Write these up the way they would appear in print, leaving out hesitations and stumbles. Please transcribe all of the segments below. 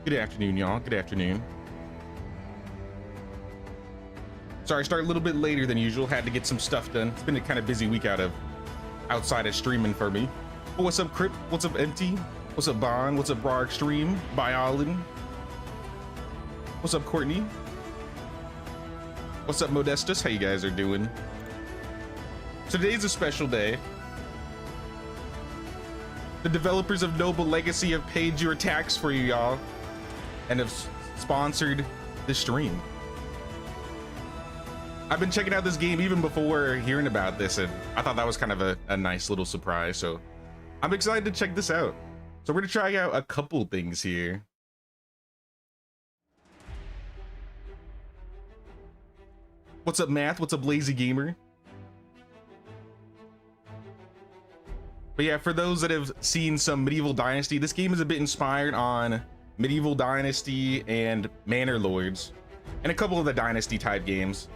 Good afternoon, y'all. Good afternoon. Sorry, I started a little bit later than usual. Had to get some stuff done. It's been a kind of busy week outside of streaming for me. But what's up, Crip? What's up, Empty? What's up, Bond? What's up, Bar Extreme? Byalin? What's up, Courtney? What's up, Modestus? How you guys are doing? So today's a special day. The developers of Noble Legacy have paid your tax for you, y'all, and have sponsored the stream. I've been checking out this game even before hearing about this, and I thought that was kind of a nice little surprise, so I'm excited to check this out. So we're gonna try out a couple things here. What's up, Math? What's up, Lazy Gamer? But yeah, for those that have seen some Medieval Dynasty, this game is a bit inspired on Medieval Dynasty and Manor Lords, and a couple of the Dynasty type games.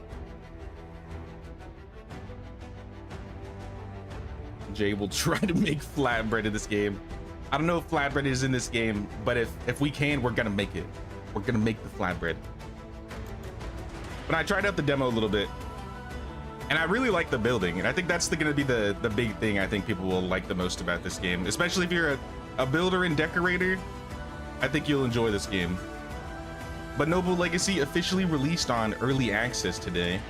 Jay will try to make flatbread in this game. I don't know if flatbread is in this game, but if we can, we're gonna make it. We're gonna make the flatbread. But I tried out the demo a little bit, and I really like the building, and I think that's gonna be the big thing I think people will like the most about this game, especially if you're a builder and decorator. I think you'll enjoy this game. But Noble Legacy officially released on early access today,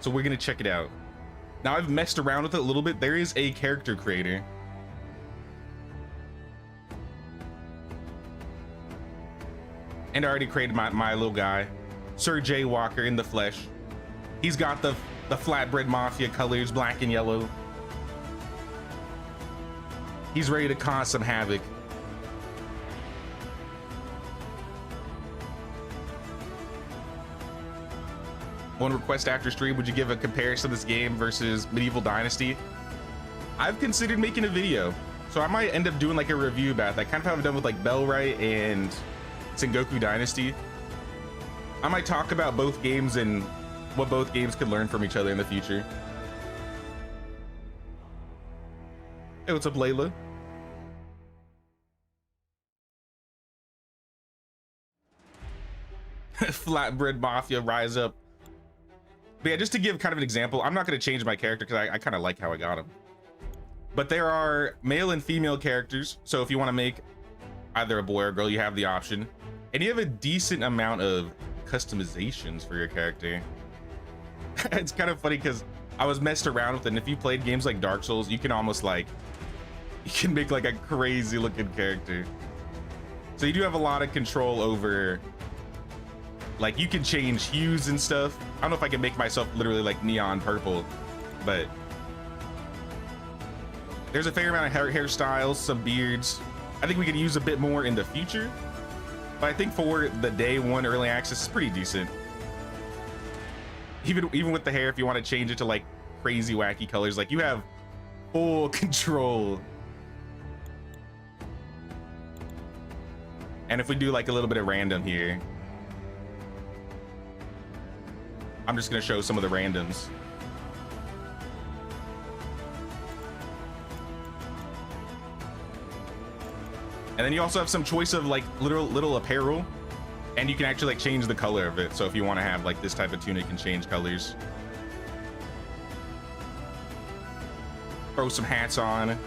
so we're gonna check it out. Now, I've messed around with it a little bit. There is a character creator. And I already created my little guy, Sir Jay Walker in the flesh. He's got the Flatbread Mafia colors, black and yellow. He's ready to cause some havoc. One request after stream, would you give a comparison of this game versus Medieval Dynasty? I've considered making a video, so I might end up doing like a review about that, kind of how I've done with like Bellwright and Sengoku Dynasty. I might talk about both games and what both games could learn from each other in the future. Hey, what's up, Layla? Flatbread Mafia, rise up. But yeah, just to give kind of an example, I'm not going to change my character because I kind of like how I got him. But there are male and female characters, so if you want to make either a boy or a girl, you have the option. And you have a decent amount of customizations for your character. It's kind of funny because I was messed around with it, and if you played games like Dark Souls, you can almost like, you can make like a crazy looking character. So you do have a lot of control over, like, you can change hues and stuff. I don't know if I can make myself literally like neon purple, but there's a fair amount of hairstyles, some beards. I think we could use a bit more in the future, but I think for the day one early access is pretty decent. Even with the hair, if you want to change it to like crazy wacky colors, like you have full control. And if we do like a little bit of random here, I'm just gonna show some of the randoms. And then you also have some choice of like little apparel, and you can actually like change the color of it. So if you want to have like this type of tunic and change colors, throw some hats on.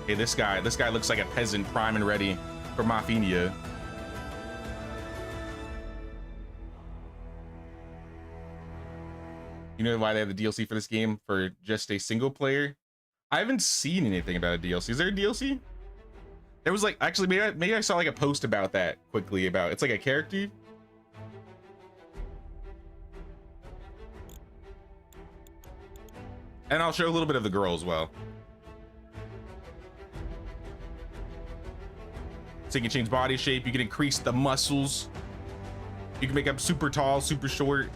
Okay, this guy looks like a peasant, prime and ready for Mafia. You know why they have the DLC for this game? For just a single player? I haven't seen anything about a DLC. Is there a DLC? There was like, actually, maybe I saw like a post about that quickly about, it's like a character. And I'll show a little bit of the girl as well. So you can change body shape, you can increase the muscles, you can make them super tall, super short,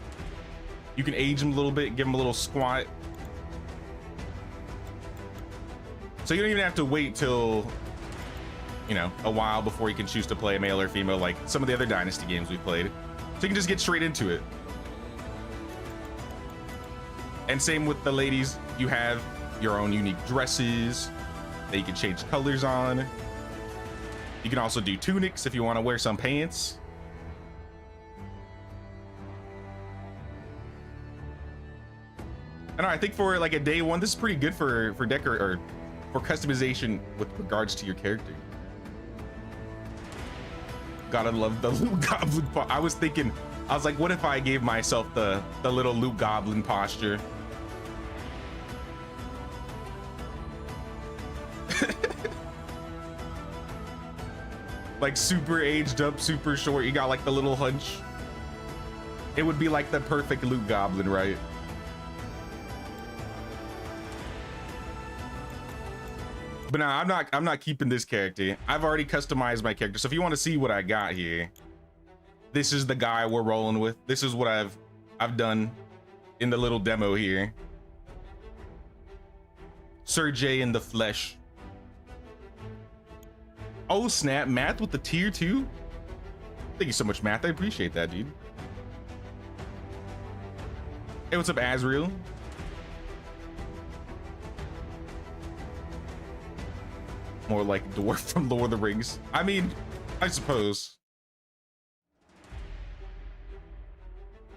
you can age them a little bit, give them a little squat. So you don't even have to wait till, you know, a while before you can choose to play male or female like some of the other Dynasty games we've played. So you can just get straight into it. And same with the ladies, you have your own unique dresses that you can change colors on. You can also do tunics if you want to wear some pants. I don't know, I think for like a day one, this is pretty good for decor or for customization with regards to your character. Gotta love the loot goblin. I was thinking, I was like, what if I gave myself the little loot goblin posture? Like super aged up, super short. You got like the little hunch. It would be like the perfect loot goblin, right? But no, I'm not keeping this character. I've already customized my character. So if you want to see what I got here, this is the guy we're rolling with. This is what I've done in the little demo here. Sir J in the flesh. Oh snap, Math with the tier 2. Thank you so much, Math. I appreciate that, dude. Hey, what's up, Azriel? More like dwarf from Lord of the Rings. I mean, I suppose.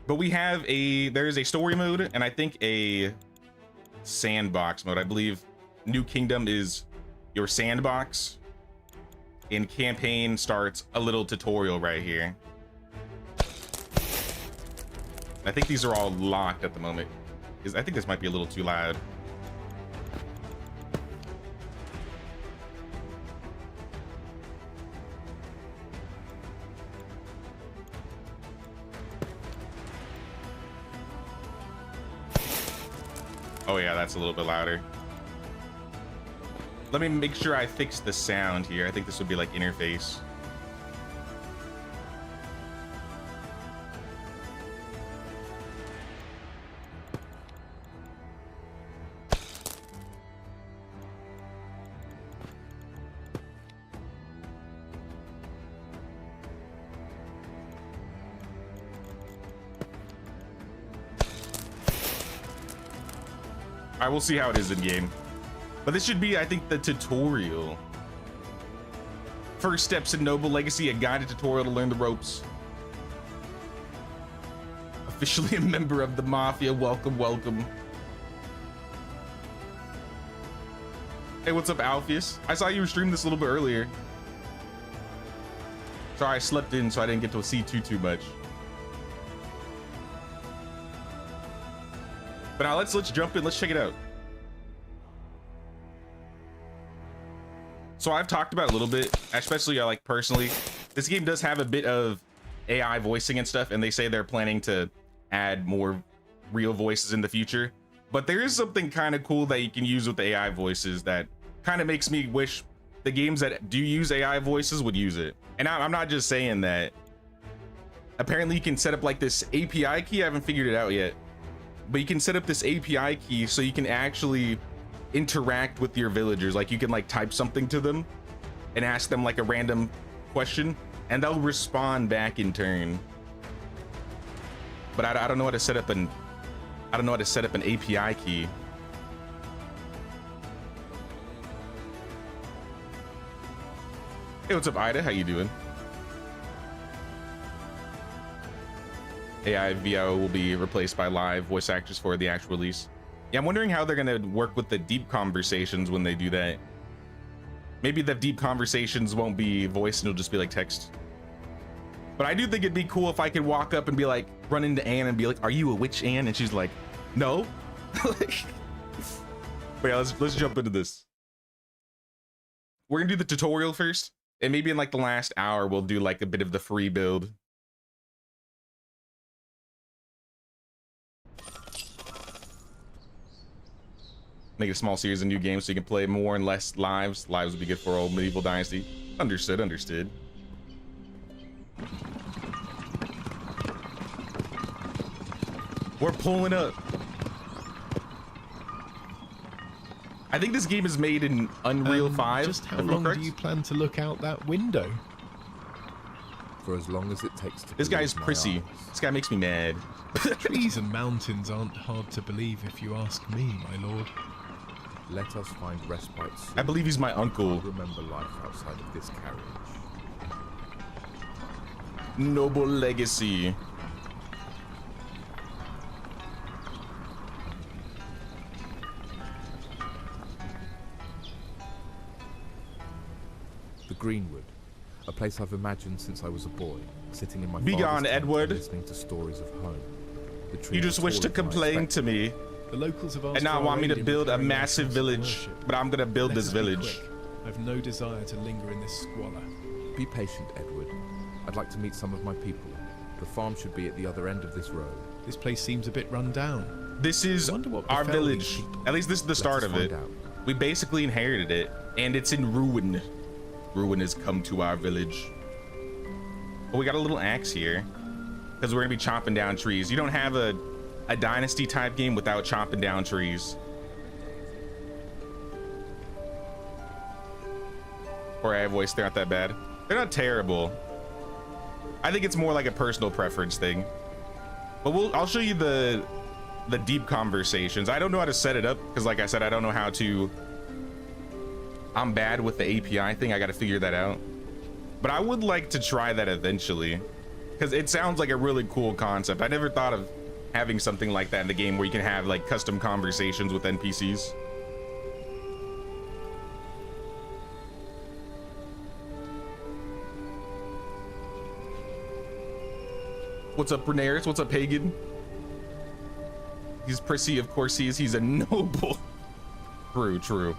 But we have there's a story mode and I think a sandbox mode. I believe New Kingdom is your sandbox. And campaign starts a little tutorial right here. I think these are all locked at the moment. I think this might be a little too loud. Oh yeah, that's a little bit louder. Let me make sure I fix the sound here. I think this would be like interface. I will see how it is in game. But this should be, I think, the tutorial. First steps in Noble Legacy, a guided tutorial to learn the ropes. Officially a member of the Mafia. Welcome, welcome. Hey, what's up, Alpheus? I saw you stream this a little bit earlier. Sorry, I slept in, so I didn't get to see too much. But now let's jump in. Let's check it out. So I've talked about it a little bit, especially like personally. This game does have a bit of AI voicing and stuff, and they say they're planning to add more real voices in the future. But there is something kind of cool that you can use with the AI voices that kind of makes me wish the games that do use AI voices would use it. And I'm not just saying that. Apparently you can set up like this API key. I haven't figured it out yet. But you can set up this API key so you can actually interact with your villagers. Like you can like type something to them and ask them like a random question and they'll respond back in turn. But I don't know how to set up an API key. Hey, what's up, Ida? How you doing? AI VO will be replaced by live voice actors for the actual release. Yeah, I'm wondering how they're gonna work with the deep conversations when they do that. Maybe the deep conversations won't be voice and it'll just be like text. But I do think it'd be cool if I could walk up and be like, run into Anne and be like, "Are you a witch, Anne?" And she's like, "No." But yeah, let's jump into this. We're gonna do the tutorial first, and maybe in like the last hour we'll do like a bit of the free build. Make a small series of new games so you can play more and less lives. Lives would be good for old Medieval Dynasty. Understood, understood. We're pulling up. I think this game is made in Unreal 5. Just how long do you plan to look out that window? For as long as it takes to. This guy's prissy. This guy makes me mad. Trees and mountains aren't hard to believe if you ask me, my lord. Let us find respite soon. I believe he's my uncle. Remember life outside of this carriage. Noble legacy. The Greenwood, a place I've imagined since I was a boy, sitting in my Begone, Edward. listening to stories of home. The trees You just are wish to taller than I complain to expected. me The locals have asked and now for our want me to aid in build a repairing our massive house of village, worship. but I'm gonna build Let this us be village. quick. I've no desire to linger in this squalor. Be patient, Edward. I'd like to meet some of my people. The farm should be at the other end of this road. This place seems a bit run down. This is I wonder what our befell these village. people. At least this is the start Let of us it. find out. We basically inherited it, and it's in ruin. Ruin has come to our village. But we got a little axe here, because we're gonna be chopping down trees. You don't have a dynasty type game without chopping down trees. Or I voice, they're not that bad. They're not terrible. I think it's more like a personal preference thing. But I'll show you the deep conversations. I don't know how to set it up because, like I said, I don't know how to. I'm bad with the API thing. I got to figure that out. But I would like to try that eventually because it sounds like a really cool concept. I never thought of having something like that in the game where you can have like custom conversations with NPCs. What's up, Renaris? What's up, Pagan? He's prissy, of course he is. He's a noble. True.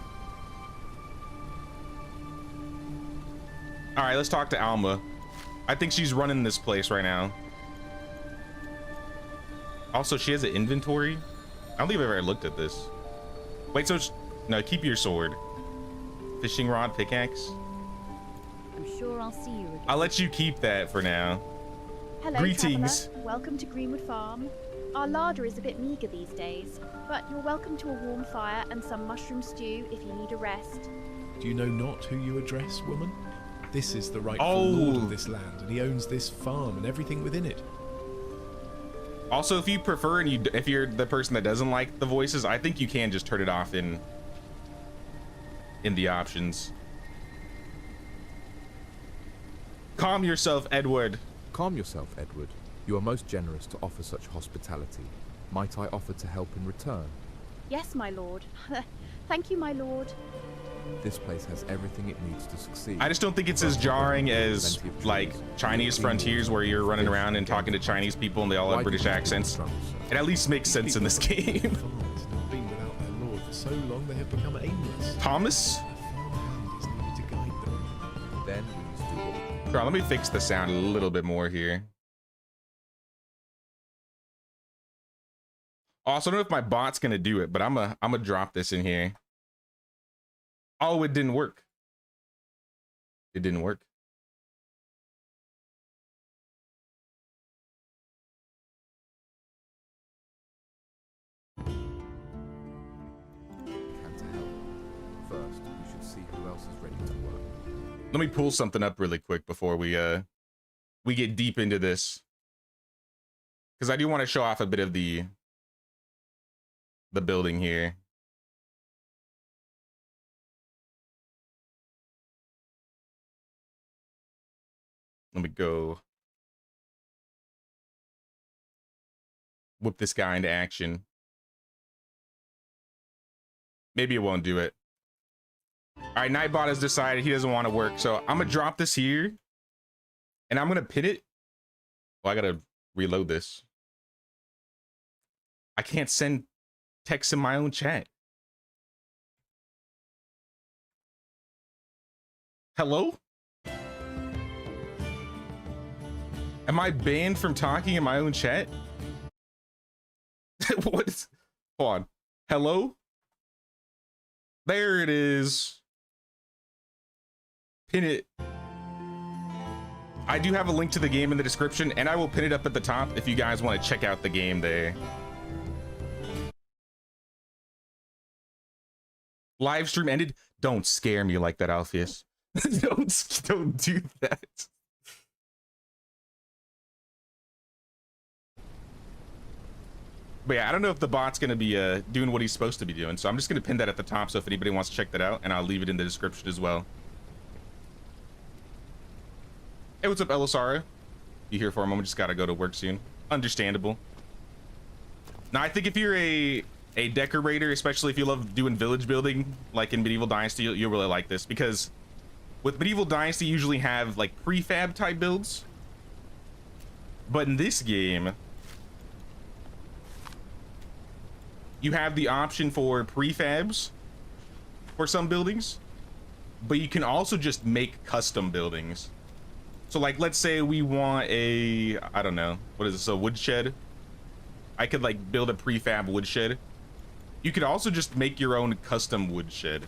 All right, let's talk to Alma. I think she's running this place right now. Also, she has an inventory. I don't think I've ever looked at this. Wait, so no, keep your sword. Fishing rod, pickaxe. I'm sure I'll see you again. I'll let you keep that for now. Hello, Greetings. traveller. Welcome to Greenwood Farm. Our larder is a bit meagre these days, but you're welcome to a warm fire and some mushroom stew if you need a rest. Do you know not who you address, woman? This is the rightful Oh. lord of this land, and he owns this farm and everything within it. Also, if you prefer and if you're the person that doesn't like the voices, I think you can just turn it off in the options. Calm yourself, Edward. Calm yourself, Edward. You are most generous to offer such hospitality. Might I offer to help in return? Yes, my lord. Thank you, my lord. This place has everything it needs to succeed. I just don't think it's as jarring as like Chinese Frontiers where you're running around and talking to Chinese people and they all have British accents. It at least makes sense in this game. Farmers have been without their lord for so long they have become aimless. Thomas? A farmhand is needed to guide them. Then we must do what we can. Bro, let me fix the sound a little bit more here. Also, I don't know if my bot's gonna do it, but I'm gonna drop this in here. Oh, it didn't work. It didn't work. Can to help. First, we should see who else is ready to work. Let me pull something up really quick before we get deep into this, because I do want to show off a bit of the building here. Let me go whip this guy into action. Maybe it won't do it. All right, Nightbot has decided he doesn't want to work, so I'm gonna drop this here and I'm gonna pin it. Well, I gotta reload this. I can't send text in my own chat. Hello? Am I banned from talking in my own chat? What is, hold on. Hello? There it is. Pin it. I do have a link to the game in the description, and I will pin it up at the top if you guys want to check out the game there. Live stream ended. Don't scare me like that, Alpheus. don't do that. But yeah, I don't know if the bot's gonna be doing what he's supposed to be doing, so I'm just gonna pin that at the top so if anybody wants to check that out, and I'll leave it in the description as well. Hey, what's up, Elisara? You here for a moment? Just gotta go to work soon. Understandable. Now, I think if you're a decorator, especially if you love doing village building, like in Medieval Dynasty, you'll really like this, because with Medieval Dynasty, you usually have like prefab type builds, but in this game, you have the option for prefabs for some buildings, but you can also just make custom buildings. So like, let's say we want a, I don't know, what is this, a woodshed? I could like build a prefab woodshed. You could also just make your own custom woodshed.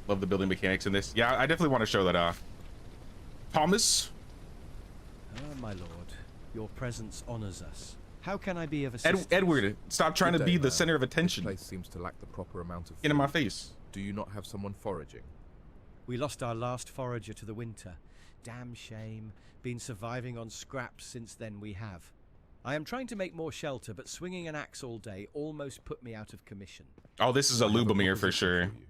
Love the building mechanics in this. Yeah, I definitely want to show that off. Thomas? My lord, your presence honors us. How can I be of assistance? Edward, stop trying to Good be day, the man. center of This attention. place seems to lack the proper amount of food. Get in my face. Do you not have someone foraging? We lost our last forager to the winter. Damn shame. Been surviving on scraps since then we have. I am trying to make more shelter, but swinging an axe all day almost put me out of commission. Oh, this is a I have Lubomir for proposition sure. for you.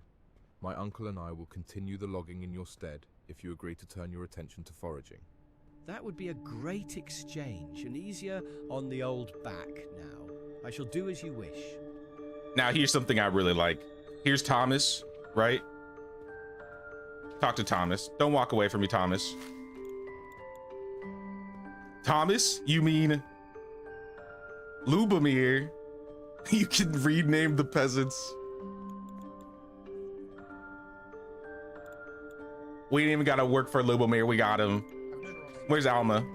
My uncle and I will continue the logging in your stead if you agree to turn your attention to foraging. That would be a great exchange, and easier on the old back now. I shall do as you wish. Now, here's something I really like. Here's Thomas, right? Talk to Thomas. Don't walk away from me, Thomas. Thomas, you mean Lubomir? You can rename the peasants. We ain't even gotta work for Lubomir. We got him. Where's Alma?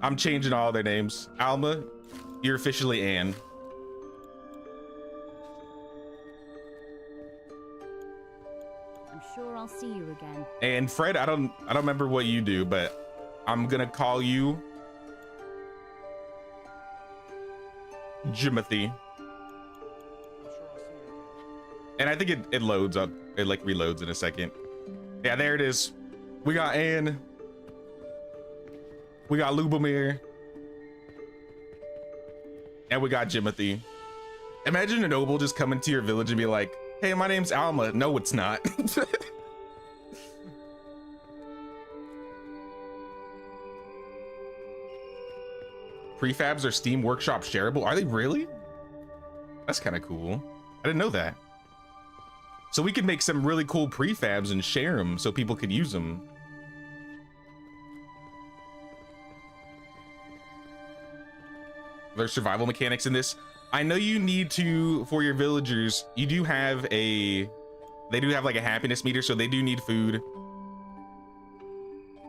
I'm changing all their names. Alma, you're officially Anne. I'm sure I'll see you again. And Fred, I don't remember what you do, but I'm gonna call you Jimothy. And I think it loads up. It like reloads in a second. Yeah, there it is. We got Anne. We got Lubomir. And we got Jimothy. Imagine a noble just coming to your village and be like, hey, my name's Alma. No, it's not. Prefabs are Steam Workshop shareable. Are they really? That's kind of cool. I didn't know that. So we could make some really cool prefabs and share them so people could use them. There's survival mechanics in this. I know you need to, for your villagers, you do have they do have like a happiness meter, so they do need food.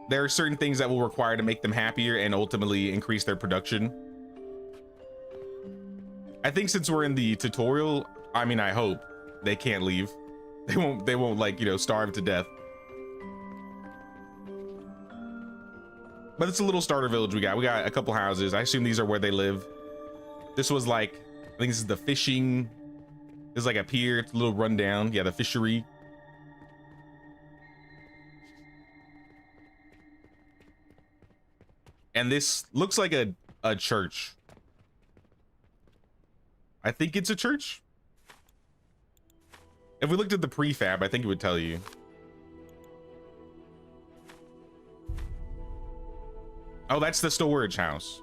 There are certain things that will require to make them happier and ultimately increase their production. I think since we're in the tutorial, I mean, I hope they can't leave. They won't like, you know, starve to death. But it's a little starter village we got. We got a couple houses. I assume these are where they live. This was like, I think this is the fishing. There's like a pier. It's a little rundown. Yeah, the fishery. And this looks like a church. I think it's a church. If we looked at the prefab, I think it would tell you. Oh, that's the storage house.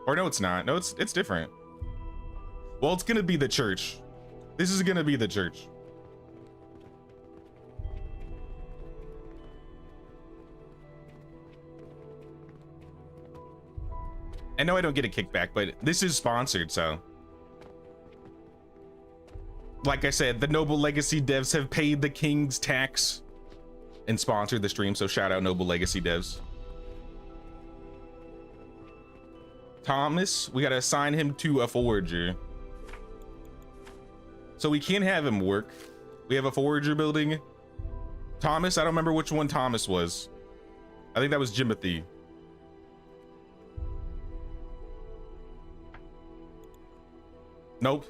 Or no, it's not. No, it's different. Well, it's gonna be the church. This is gonna be the church. I know I don't get a kickback, but this is sponsored, so. Like I said, the Noble Legacy devs have paid the king's tax and sponsored the stream, so shout out Noble Legacy devs. Thomas, we gotta assign him to a forager. So we can't have him work. We have a forager building. Thomas, I don't remember which one Thomas was. I think that was Jimothy. Nope.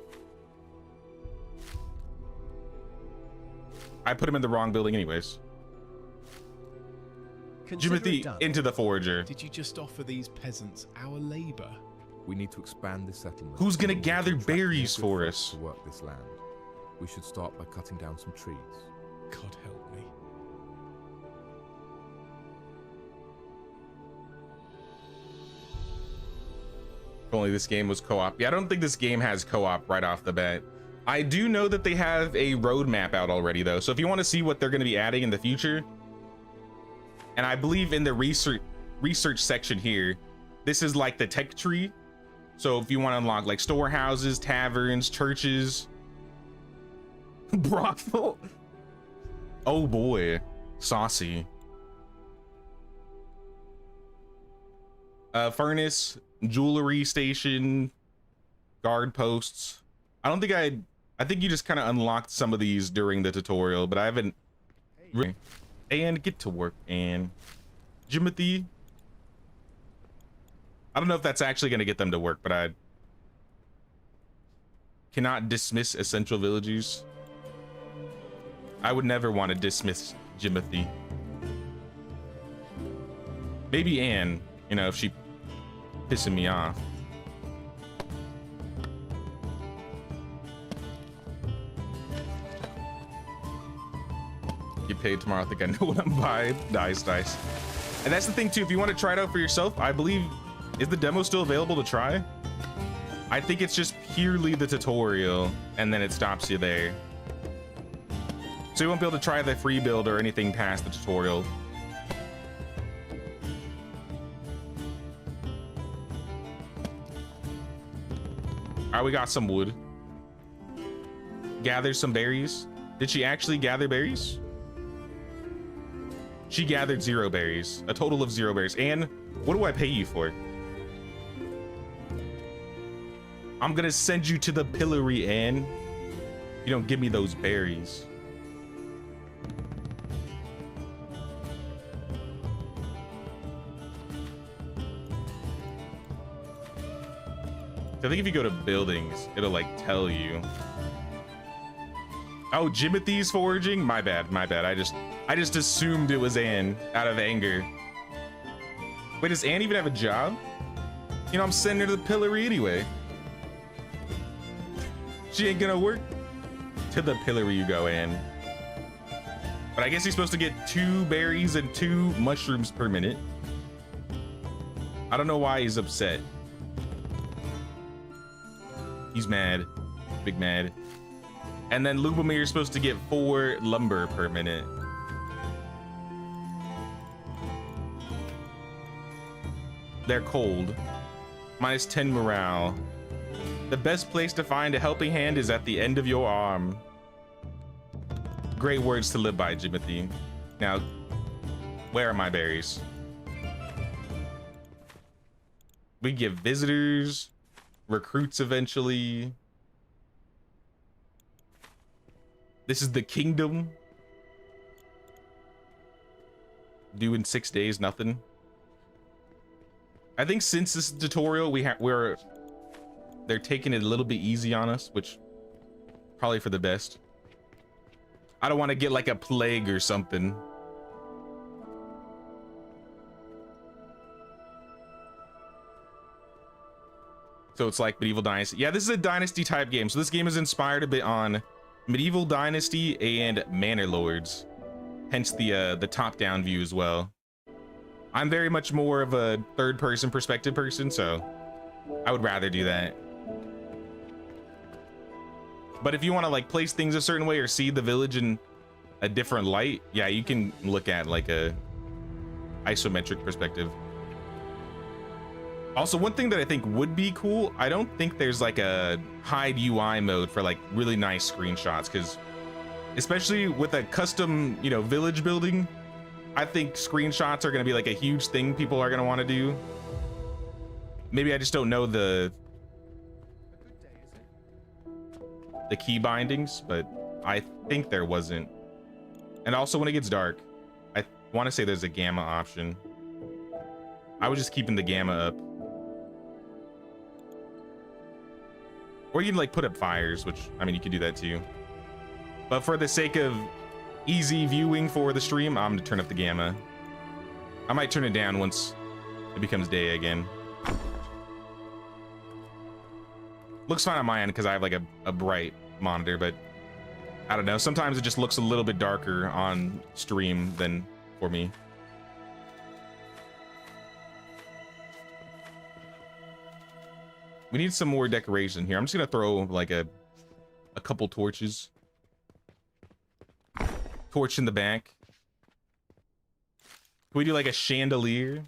I put him in the wrong building anyways. Consider it Jimothy done. into the forager. Did you just offer these peasants our labor? We need to expand this settlement. Who's gonna in order to gather attract more berries good for folks us? to work this land. We should start by cutting down some trees. God help me. If only this game was co-op. Yeah, I don't think this game has co-op right off the bat. I do know that they have a roadmap out already though. So if you want to see what they're going to be adding in the future, and I believe in the research section here, this is like the tech tree. So if you want to unlock like storehouses, taverns, churches, brothel. Oh boy, saucy. Furnace, jewelry station, guard posts. I don't think I think you just kind of unlocked some of these during the tutorial, but I haven't. And get to work, and Jimothy. I don't know if that's actually going to get them to work, but I cannot dismiss essential villagers. I would never want to dismiss Jimothy. Maybe Anne, you know, if she pissing me off. Get paid tomorrow. I think I know what I'm buying. Nice. And that's the thing too. If you want to try it out for yourself, I believe, is the demo still available to try? I think it's just purely the tutorial, and then it stops you there. So you won't be able to try the free build or anything past the tutorial. All right, we got some wood. Gather some berries. Did she actually gather berries? She gathered 0 berries, a total of 0 berries. And what do I pay you for? I'm gonna send you to the pillory, Anne. You don't give me those berries. I think if you go to buildings, it'll like tell you. Oh, Jimothy's foraging? My bad. I just assumed it was Anne out of anger. Wait, does Anne even have a job? You know, I'm sending her to the pillory anyway. She ain't gonna work. To the pillory you go, Anne. But I guess he's supposed to get 2 berries and 2 mushrooms per minute. I don't know why he's upset. He's mad. Big mad. And then Lubomir's supposed to get 4 lumber per minute. They're cold. Minus 10 morale. The best place to find a helping hand is at the end of your arm. Great words to live by, Jimothy. Now, where are my berries? We give visitors, recruits eventually. This is the kingdom. Due in 6 days, nothing. I think since this tutorial, they're taking it a little bit easy on us, which probably for the best. I don't want to get like a plague or something. So it's like Medieval Dynasty. Yeah, this is a Dynasty type game. So this game is inspired a bit on Medieval Dynasty and Manor Lords. Hence the top-down view as well. I'm very much more of a third-person perspective person, so I would rather do that. But if you want to like place things a certain way or see the village in a different light, yeah, you can look at like a isometric perspective. Also, one thing that I think would be cool, I don't think there's like a hide UI mode for like really nice screenshots, because especially with a custom, you know, village building, I think screenshots are going to be like a huge thing people are going to want to do. Maybe I just don't know the key bindings, but I think there wasn't. And also when it gets dark, I want to say there's a gamma option. I was just keeping the gamma up. Or you can like put up fires, which, I mean, you could do that too. But for the sake of easy viewing for the stream, I'm gonna turn up the gamma. I'm I might turn it down once it becomes day again. Looks fine on my end because I have like a bright monitor, but I don't know. Sometimes it just looks a little bit darker on stream than for me. We need some more decoration here. I'm just gonna throw like a couple torches. Torch in the back. Can we do like a chandelier?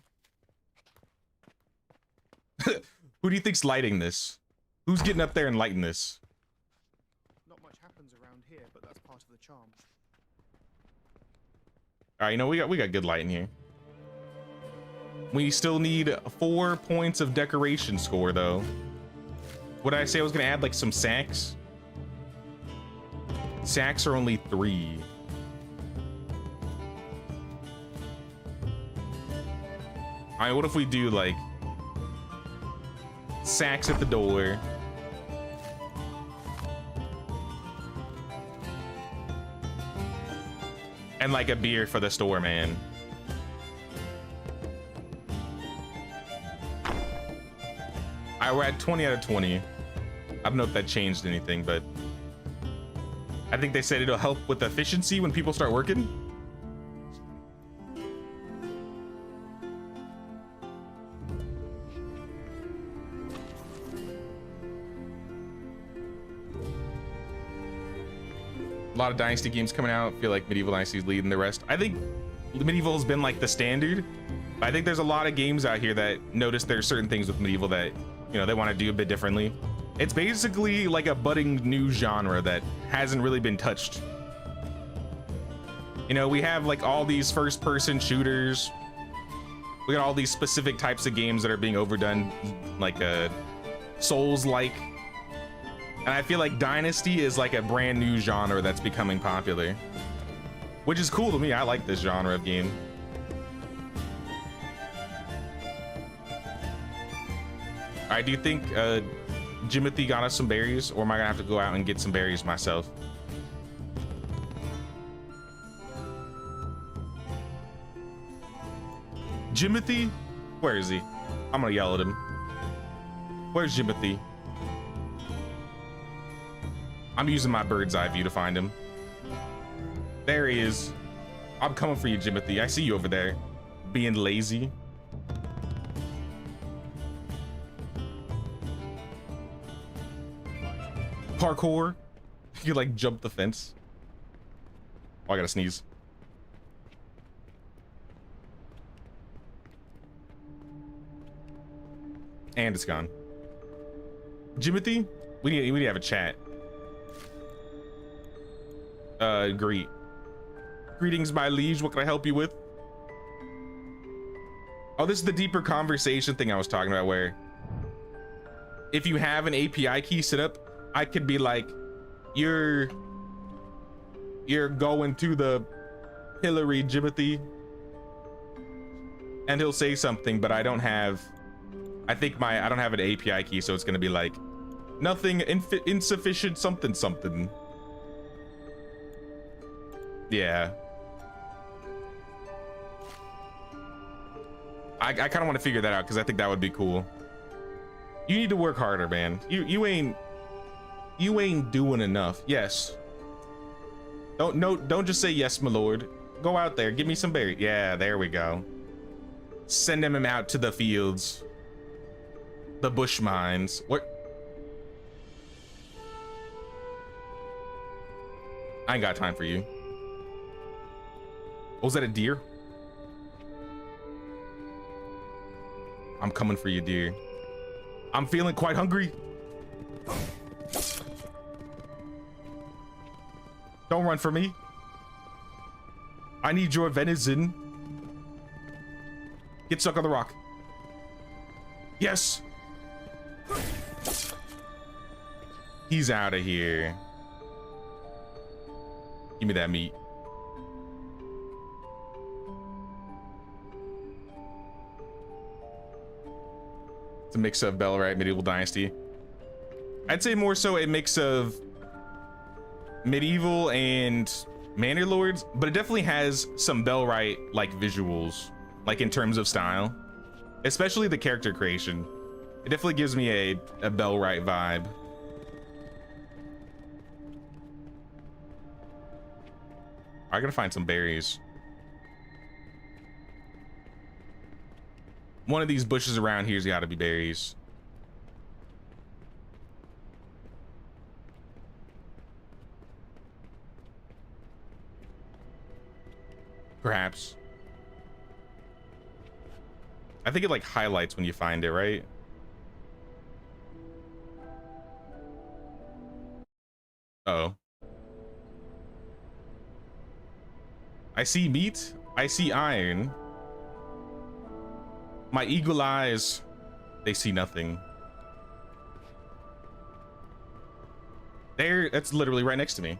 Who do you think's lighting this? Who's getting up there and lighting this? Not much happens around here, but that's part of the charm. All right, you know, we got good lighting here. We still need 4 points of decoration score though. What did I say? I was gonna add like some sacks. Sacks are only 3. All right, what if we do like sacks at the door? And like a beer for the store, man. All right, we're at 20 out of 20. I don't know if that changed anything, but I think they said it'll help with efficiency when people start working. A lot of Dynasty games coming out. I feel like Medieval Dynasty is leading the rest. I think Medieval has been like the standard, but I think there's a lot of games out here that notice there's certain things with Medieval that, you know, they want to do a bit differently. It's basically like a budding new genre that hasn't really been touched. You know, we have like all these first person shooters. We got all these specific types of games that are being overdone, like Souls-like. And I feel like Dynasty is like a brand new genre that's becoming popular, which is cool to me. I like this genre of game. All right, do you think Jimothy got us some berries, or am I gonna have to go out and get some berries myself? Jimothy? Where is he? I'm gonna yell at him. Where's Jimothy? I'm using my bird's eye view to find him. There he is. I'm coming for you, Jimothy. I see you over there, being lazy. Parkour. You like jump the fence. Oh, I gotta sneeze. And it's gone. Jimothy, we need to have a chat. Greetings, my liege. What can I help you with? Oh, this is the deeper conversation thing I was talking about, where if you have an API key set up, I could be like, you're going to the Hillary, Jimothy, and he'll say something, but I don't have an API key, so it's gonna be like nothing, insufficient something something. Yeah, I kind of want to figure that out because I think that would be cool. You need to work harder, man. You ain't doing enough. Yes. Don't just say yes, my lord. Go out there, give me some berries. Yeah, there we go. Send him out to the fields, the bush mines. What? I ain't got time for you. Oh, was that a deer? I'm coming for you, deer. I'm feeling quite hungry. Don't run for me. I need your venison. Get stuck on the rock. Yes. He's out of here. Give me that meat. It's a mix of Bellwright, Medieval Dynasty. I'd say more so a mix of Medieval and Manor Lords, but it definitely has some Bellwright like visuals. like in terms of style, especially the character creation. It definitely gives me a Bellwright vibe. I gotta find some berries. One of these bushes around here's gotta be berries. Perhaps. I think it like highlights when you find it, right? Uh-oh. I see meat. I see iron. My eagle eyes, they see nothing. There, that's literally right next to me.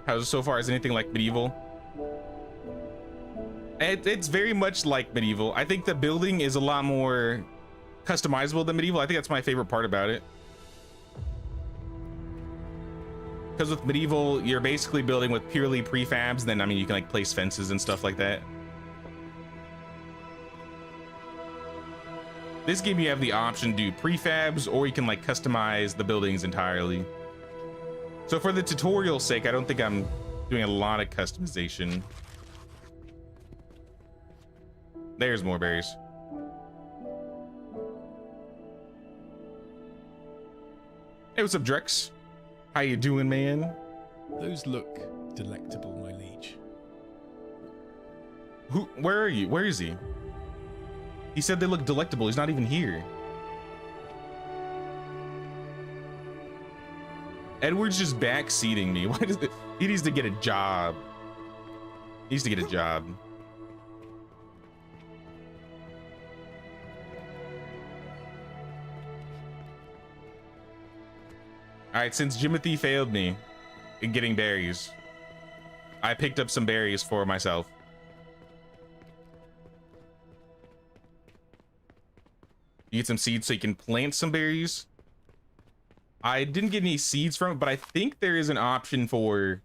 How's it so far? Is anything like Medieval? It's very much like Medieval. I think the building is a lot more customizable than Medieval. I think that's my favorite part about it. Because with Medieval, you're basically building with purely prefabs. Then, I mean, you can like place fences and stuff like that. This game, you have the option to do prefabs, or you can like customize the buildings entirely. So for the tutorial's sake, I don't think I'm doing a lot of customization. There's more berries. Hey, what's up, Drex? How you doing, man? Those look delectable, my liege. Where are you? Where is he? He said they look delectable. He's not even here. Edward's just backseating me. Why does it? He needs to get a job. He needs to get a job. All right, since Jimothy failed me in getting berries, I picked up some berries for myself. You get some seeds so you can plant some berries. I didn't get any seeds from it, but I think there is an option for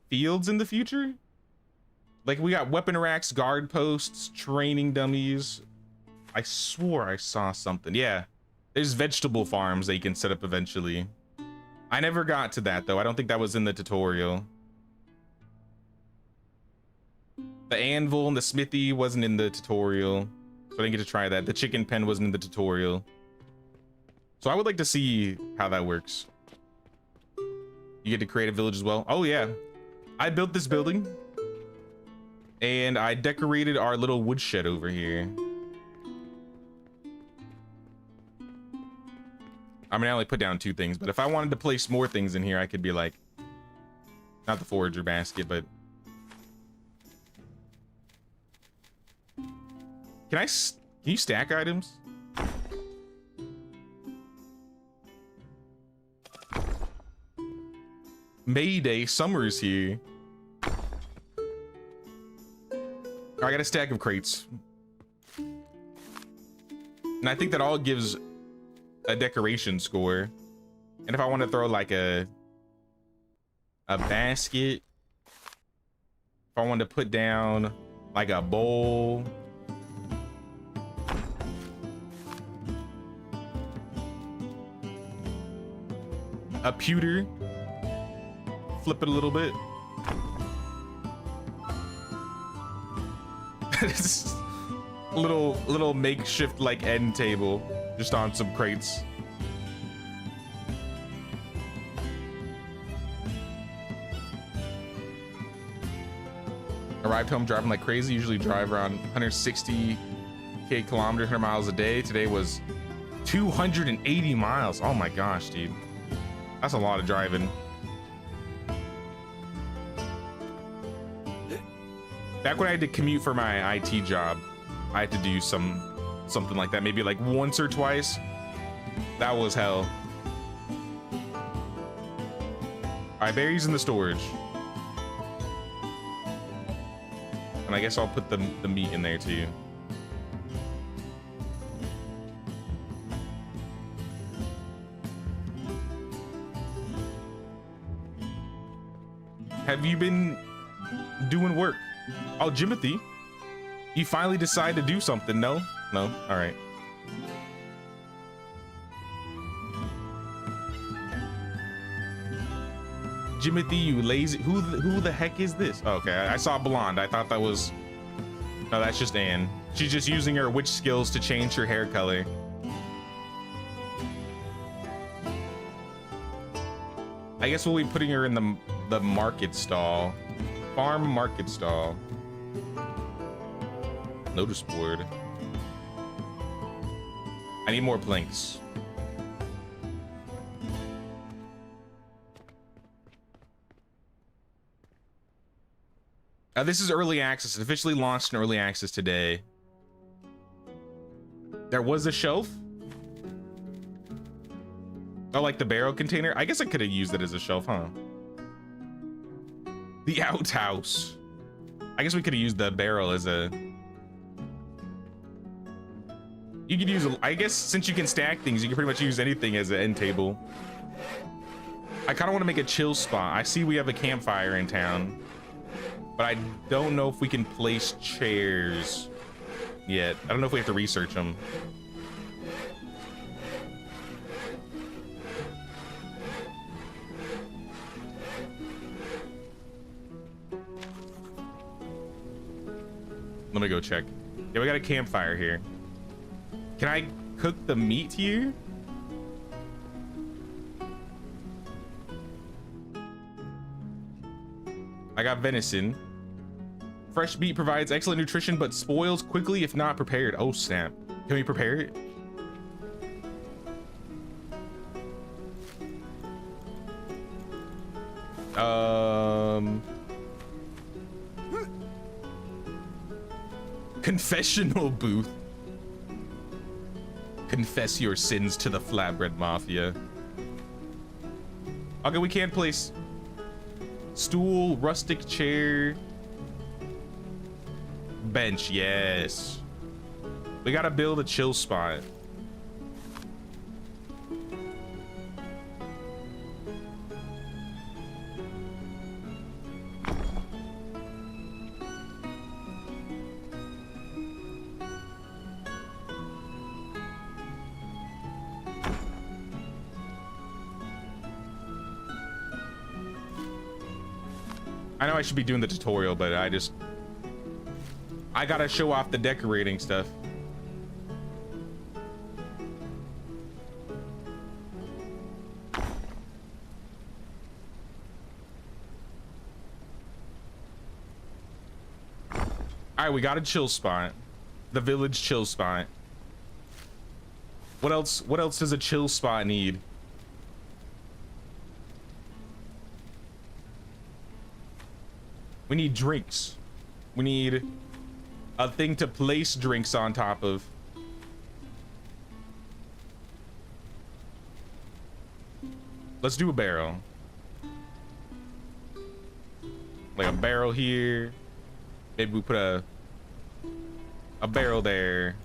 fields in the future. Like we got weapon racks, guard posts, training dummies. I swore I saw something. Yeah. There's vegetable farms that you can set up eventually. I never got to that though. I don't think that was in the tutorial. The anvil and the smithy wasn't in the tutorial, so I didn't get to try that. The chicken pen wasn't in the tutorial. So I would like to see how that works. You get to create a village as well. Oh yeah. I built this building and I decorated our little woodshed over here. I mean, I only put down 2 things, but if I wanted to place more things in here, I could be like, not the forager basket, but can you stack items? Mayday, summer's here. I got a stack of crates. And I think that all gives a decoration score. And if I want to throw like a basket, if I want to put down like a bowl, a pewter, flip it a little bit. little makeshift like end table just on some crates. Arrived home driving like crazy. Usually drive around 160k kilometers, 100 miles a day. Today was 280 miles. Oh my gosh, dude, that's a lot of driving. Back when I had to commute for my IT job, I had to do something like that, maybe like once or twice. That was hell. All right, berries in the storage. And I guess I'll put the meat in there too. Have you been doing work? Oh, Jimothy, you finally decide to do something. No? No? All right. Jimothy, you lazy. Who the heck is this? Oh, okay, I saw blonde. I thought that was. No, that's just Anne. She's just using her witch skills to change her hair color. I guess we'll be putting her in the market stall. Farm market stall. Notice board. I need more planks. This is early access. It officially launched in early access today. There was a shelf. Oh, like the barrel container? I guess I could have used it as a shelf, huh? The outhouse. I guess we could have used the barrel as a... You could use, I guess since you can stack things, you can pretty much use anything as an end table. I kind of want to make a chill spot. I see we have a campfire in town, but I don't know if we can place chairs yet. I don't know if we have to research them. Let me go check. Yeah, we got a campfire here. Can I cook the meat here? I got venison. Fresh meat provides excellent nutrition, but spoils quickly if not prepared. Oh, snap. Can we prepare it? Confessional booth. Confess your sins to the flatbread mafia. Okay, we can't place stool, rustic chair, bench. Yes, we gotta build a chill spot. I know I should be doing the tutorial, but I gotta show off the decorating stuff. All right, we got a chill spot. The village chill spot. What else does a chill spot need? We need drinks. We need a thing to place drinks on top of. Let's do a barrel. Like a barrel here. Maybe we put a barrel there.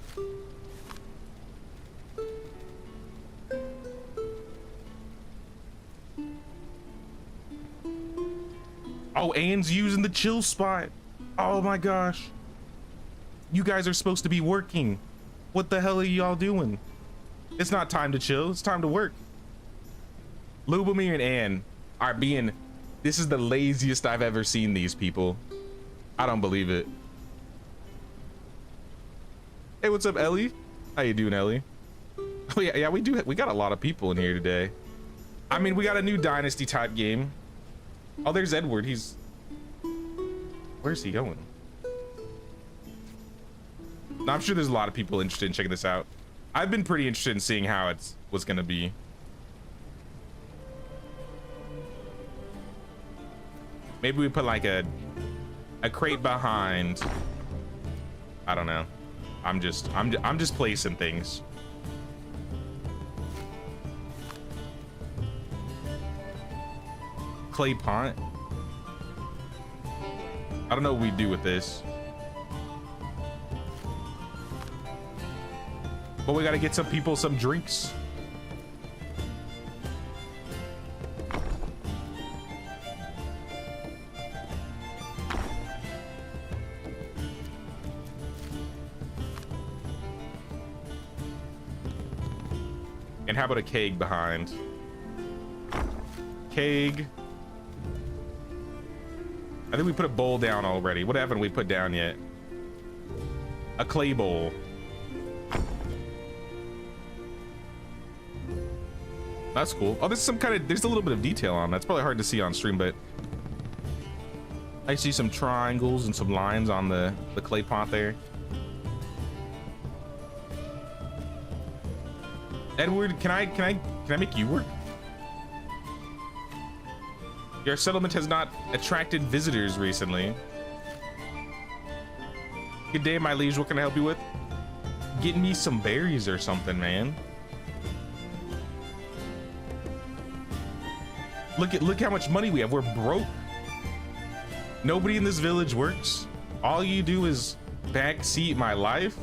Oh, Anne's using the chill spot. Oh my gosh. You guys are supposed to be working. What the hell are y'all doing? It's not time to chill. It's time to work. Lubomir and Anne are being... This is the laziest I've ever seen these people. I don't believe it. Hey, what's up, Ellie? How you doing, Ellie? Oh yeah, we got a lot of people in here today. I mean, we got a new Dynasty type game. Oh, there's Edward. Where's he going? No, I'm sure there's a lot of people interested in checking this out. I've been pretty interested in seeing how what's gonna be. Maybe we put like a crate behind. I don't know. I'm just placing things. Clay pot. I don't know what we do with this, but we gotta get some people some drinks. And how about a keg behind? Keg. I think we put a bowl down already. What haven't we put down yet? A clay bowl. That's cool. Oh, there's some kind of, there's a little bit of detail on that's probably hard to see on stream, but I see some triangles and some lines on the clay pot there. Edward, can I make you work? Your settlement has not attracted visitors recently. Good day, my liege. What can I help you with? Getting me some berries or something, man. Look how much money we have. We're broke. Nobody in this village works. All you do is backseat my life.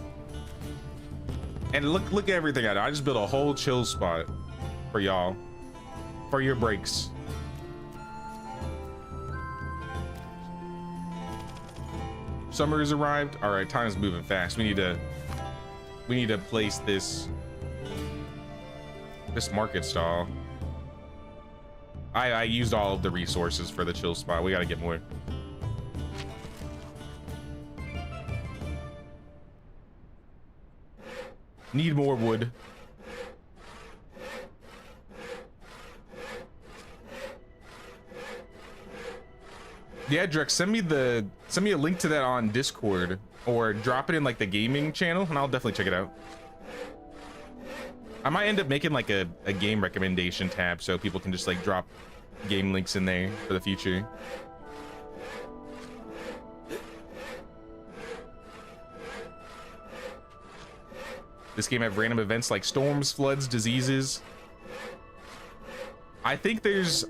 And look at everything I do. I just built a whole chill spot for y'all, for your breaks. Summer has arrived. All right, time is moving fast. We need to place this market stall. I used all of the resources for the chill spot. We got to get more. Need more wood. Yeah, Drex, send me a link to that on Discord or drop it in like the gaming channel and I'll definitely check it out. I might end up making like a game recommendation tab so people can just like drop game links in there for the future. This game have random events like storms, floods, diseases. I think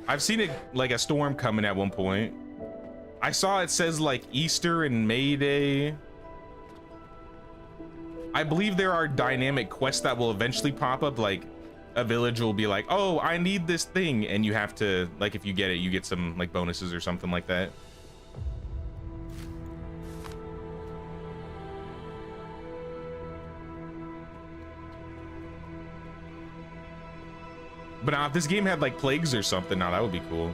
I've seen it like a storm coming at one point. I saw it says like Easter and May Day. I believe there are dynamic quests that will eventually pop up, like a village will be like, oh, I need this thing, and you have to, like, if you get it, you get some like bonuses or something like that. But now if this game had like plagues or something, now that would be cool.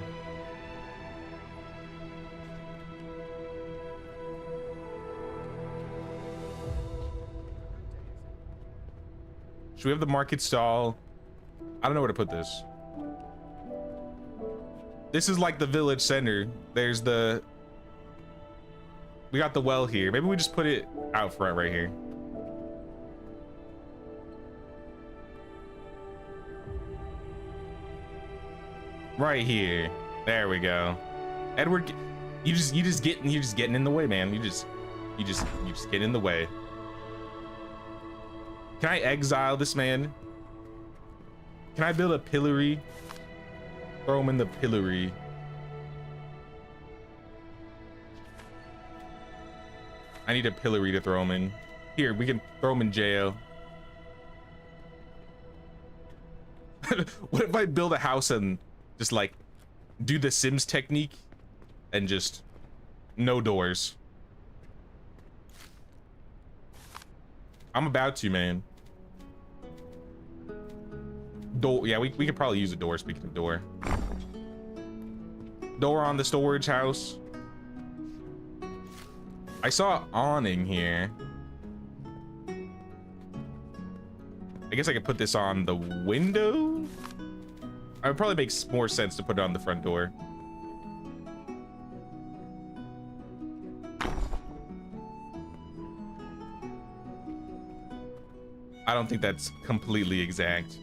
Should we have the market stall? I don't know where to put this. This is like the village center. There's we got the well here. Maybe we just put it out front right here. Right here. There we go. Edward, you're just getting in the way, man. You just get in the way. Can I exile this man? Can I build a pillory? Throw him in the pillory. I need a pillory to throw him in. Here, we can throw him in jail. What if I build a house and just like do the Sims technique and just no doors? I'm about to, man. Door, yeah, we could probably use a door. Speaking of door, door on the storage house. I saw an awning here. I guess I could put this on the window. It would probably make more sense to put it on the front door. I don't think that's completely exact.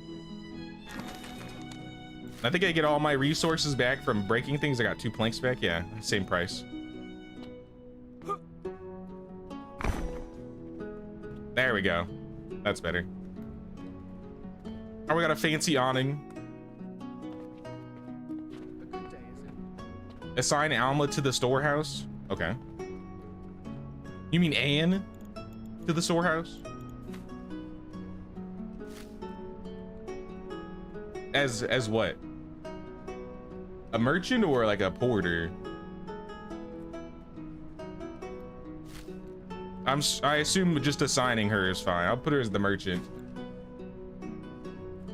I think I get all my resources back from breaking things. I got 2 planks back. Yeah, same price. There we go. That's better. Oh, we got a fancy awning. A good day, is it? Assign Alma to the storehouse. Okay. You mean Anne to the storehouse? As what? A merchant or like a porter? I assume just assigning her is fine. I'll put her as the merchant.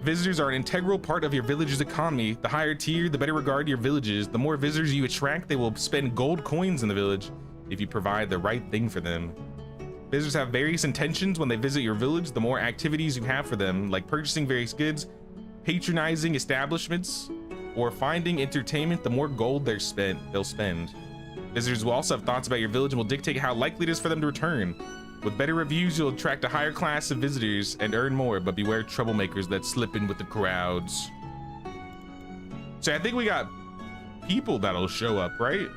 Visitors are an integral part of your village's economy. The higher tier, the better regard your villages. The more visitors you attract, they will spend gold coins in the village if you provide the right thing for them. Visitors have various intentions when they visit your village. The more activities you have for them, like purchasing various goods, patronizing establishments, or finding entertainment, the more gold they'll spend. Visitors will also have thoughts about your village and will dictate how likely it is for them to return. With better reviews, you'll attract a higher class of visitors and earn more, but beware troublemakers that slip in with the crowds. So I think we got people that'll show up, right?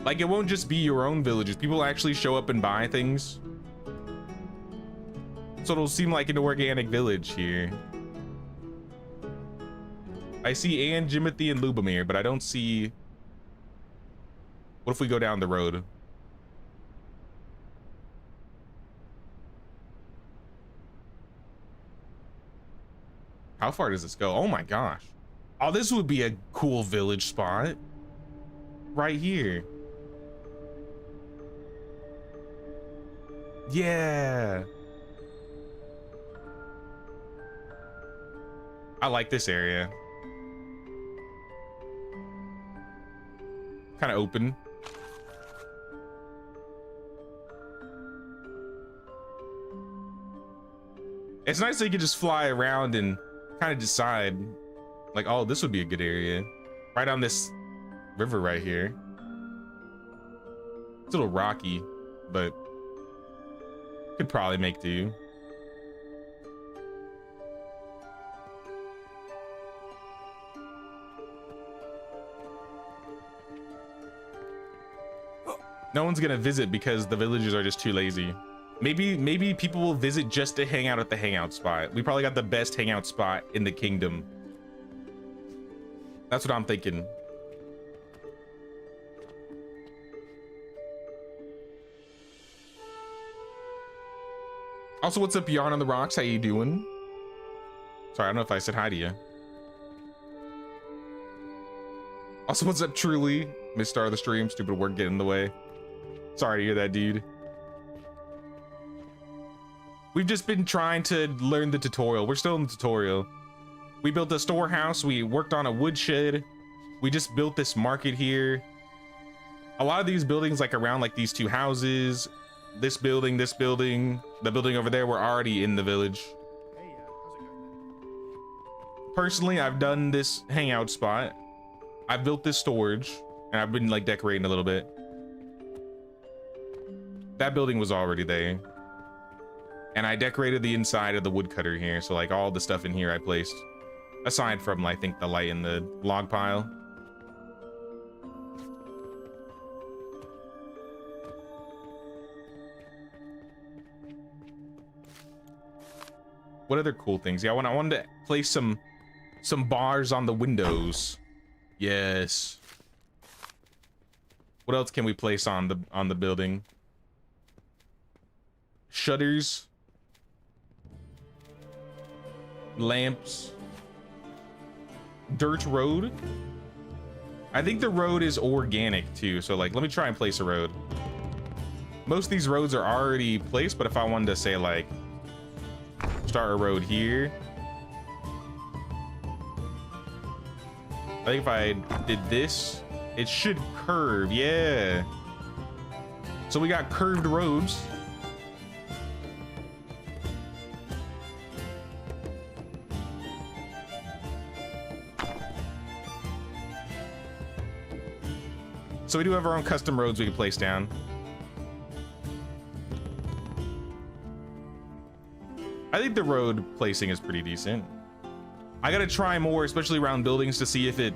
Like, it won't just be your own villages. People actually show up and buy things. So it'll seem like an organic village here. I see Anne, Jimothy, and Lubomir, but I don't see... What if we go down the road? How far does this go? Oh my gosh. Oh, this would be a cool village spot. Right here. Yeah. I like this area. Kind of open. It's nice that you can just fly around and kind of decide, like, oh, this would be a good area. Right on this river right here. It's a little rocky, but could probably make do. No one's gonna visit because the villagers are just too lazy. Maybe people will visit just to hang out at the hangout spot. We probably got the best hangout spot in the kingdom. That's what I'm thinking. Also, what's up, Yarn on the Rocks? How you doing? Sorry, I don't know if I said hi to you. Also, what's up, Truly? Missed start of the stream. Stupid work getting in the way. Sorry to hear that, dude. We've just been trying to learn the tutorial. We're still in the tutorial. We built a storehouse. We worked on a woodshed. We just built this market here. A lot of these buildings, like around like these two houses, this building, the building over there, were already in the village. Hey, how's it going? Personally, I've done this hangout spot. I've built this storage, and I've been like decorating a little bit. That building was already there. And I decorated the inside of the woodcutter here. So like all the stuff in here I placed. Aside from, I think, the light in the log pile. What other cool things? Yeah, I wanted to place some bars on the windows. Yes. What else can we place on the building? Shutters. Lamps. Dirt road. I think the road is organic too, so like let me try and place a road. Most of these roads are already placed, but if I wanted to say like start a road here, I think if I did this, it should curve. Yeah, so we got curved roads. So we do have our own custom roads we can place down. I think the road placing is pretty decent. I gotta try more, especially around buildings, to see if it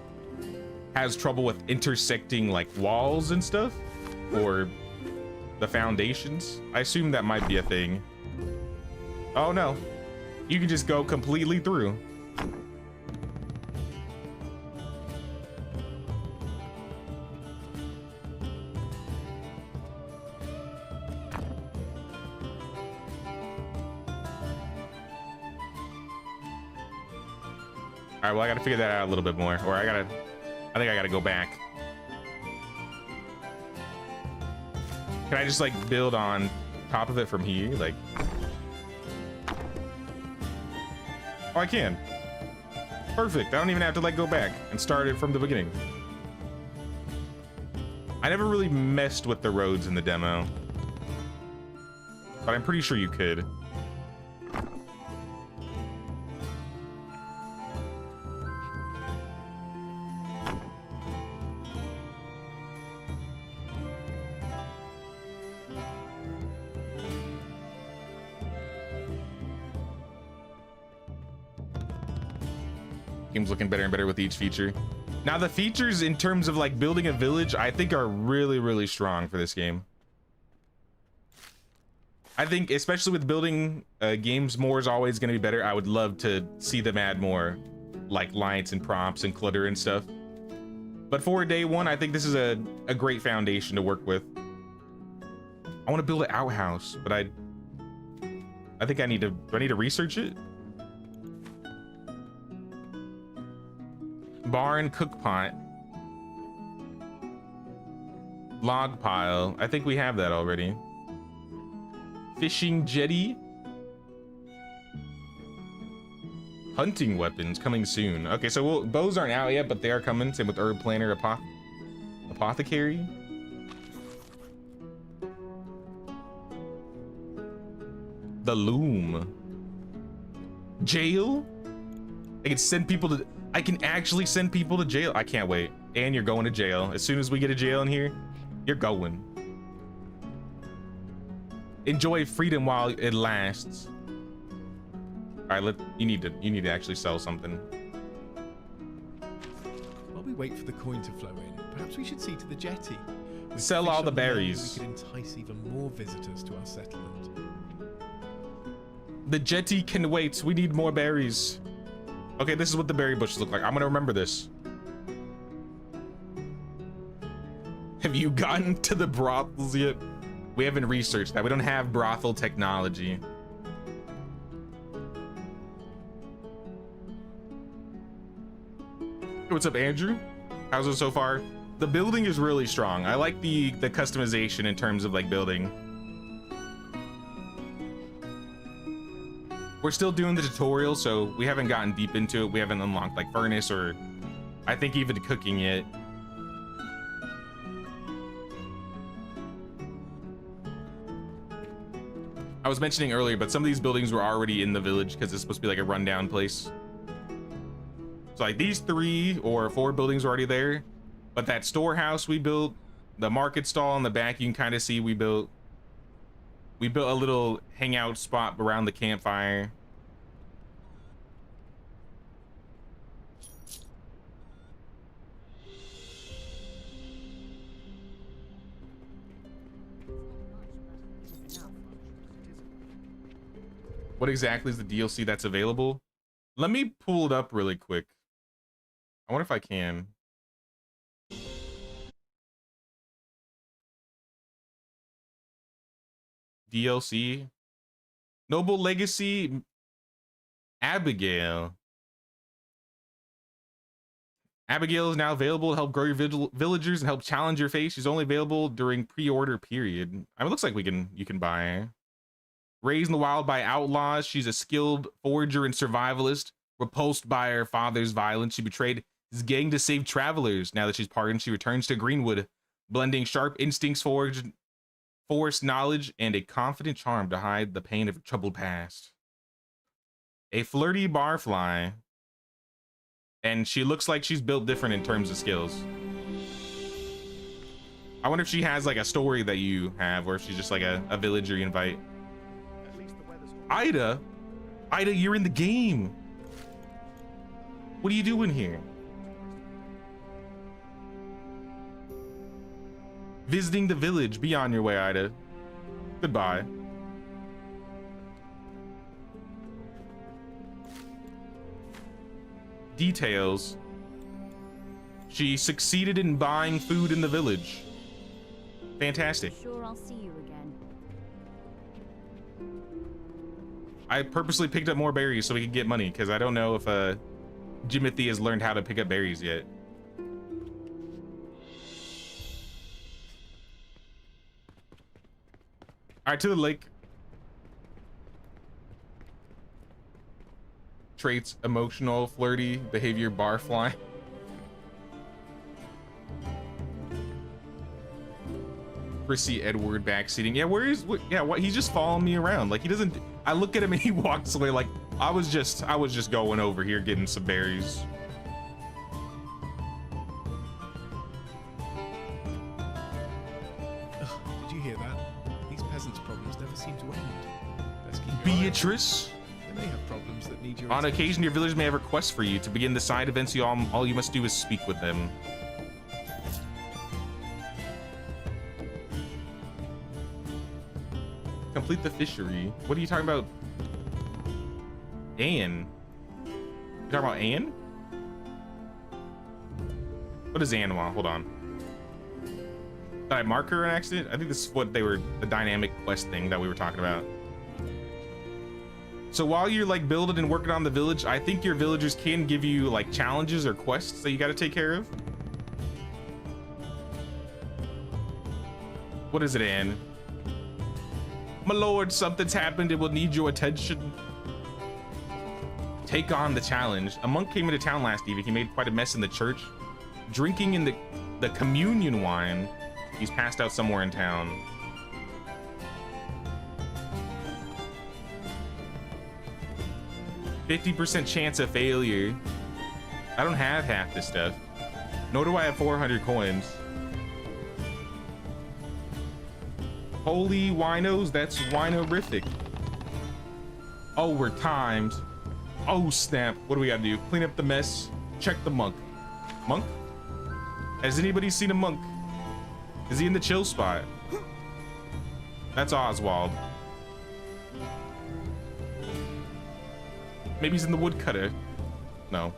has trouble with intersecting like walls and stuff, or the foundations. I assume that might be a thing. Oh no, you can just go completely through. All right, well, I gotta figure that out a little bit more, or I think I gotta go back. Can I just like build on top of it from here? Like, Oh, I can. Perfect. I don't even have to like go back and start it from the beginning. I never really messed with the roads in the demo, but I'm pretty sure you could. Game's looking better and better with each feature. Now the features in terms of like building a village, I think are really, really strong for this game. I think especially with building games, more is always going to be better. I would love to see them add more like lights and prompts and clutter and stuff. But for day one, I think this is a great foundation to work with. I want to build an outhouse, but I think I need to, do I need to research it? Barn, cook pot, log pile. I think we have that already. Fishing jetty. Hunting weapons coming soon. Okay, so bows aren't out yet, but they are coming. Same with herb planter, apothecary. The loom. Jail. I can send people to. I can actually send people to jail. I can't wait. And you're going to jail. As soon as we get a jail in here, you're going. Enjoy freedom while it lasts. All right, you need to actually sell something. While we wait for the coin to flow in, perhaps we should see to the jetty. With Sell all fish the on land, berries. We could entice even more visitors to our settlement. The jetty can wait. We need more berries. Okay, this is what the berry bushes look like. I'm gonna remember this. Have you gotten to the brothels yet? We haven't researched that. We don't have brothel technology. What's up, Andrew? How's it so far? The building is really strong. I like the customization in terms of like building. We're still doing the tutorial, so we haven't gotten deep into it. We haven't unlocked like furnace or I think even cooking yet. I was mentioning earlier, but some of these buildings were already in the village because it's supposed to be like a rundown place. So like these 3 or 4 buildings were already there, but that storehouse we built, the market stall in the back, you can kind of see we built a little hangout spot around the campfire. What exactly is the DLC that's available? Let me pull it up really quick. I wonder if I can. DLC. Noble Legacy. Abigail. Abigail is now available to help grow your villagers and help challenge your face. She's only available during pre-order period. I mean, it looks like you can buy her. Raised in the wild by outlaws, she's a skilled forger and survivalist. Repulsed by her father's violence, she betrayed his gang to save travelers. Now that she's pardoned, she returns to Greenwood, blending sharp instincts, forced knowledge, and a confident charm to hide the pain of her troubled past. A flirty barfly, and she looks like she's built different in terms of skills. I wonder if she has like a story that you have, or if she's just like a villager you invite. At least the weather's Ida, you're in the game. What are you doing here? Visiting the village. Be on your way, Ida. Goodbye. Details. She succeeded in buying food in the village. Fantastic. Sure, I'll see you again. I purposely picked up more berries so we could get money, because I don't know if Jimothy has learned how to pick up berries yet. All right, to the lake. traits: emotional, flirty, behavior, barfly. Prissy Edward backseating. Yeah, where is? Yeah, what? He's just following me around. Like he doesn't. I look at him and he walks away. Like I was just going over here getting some berries. Ugh, did you hear that? These peasants' problems never seem to end. Let's keep your eye on Beatrice. them. They may have problems that need your On attention. occasion, your villagers may have requests for you. To begin the side events, all you must do is speak with them. Complete the fishery. What are you talking about? Anne? You talking about Anne? What is Anne want? Hold on. Did I mark her an accident? I think this is what they were, the dynamic quest thing that we were talking about. So while you're like building and working on the village, I think your villagers can give you like challenges or quests that you got to take care of. What is it, Anne? My lord, something's happened. It will need your attention. Take on the challenge. A monk came into town last evening. He made quite a mess in the church, drinking in the communion wine. He's passed out somewhere in town. %50 chance of failure. I don't have half this stuff. Nor do I have 400 coins. Holy winos, that's winorific. Oh, we're timed. Oh, snap. What do we gotta do? Clean up the mess. Check the monk. Monk? Has anybody seen a monk? Is he in the chill spot? That's Oswald. Maybe he's in the woodcutter. No.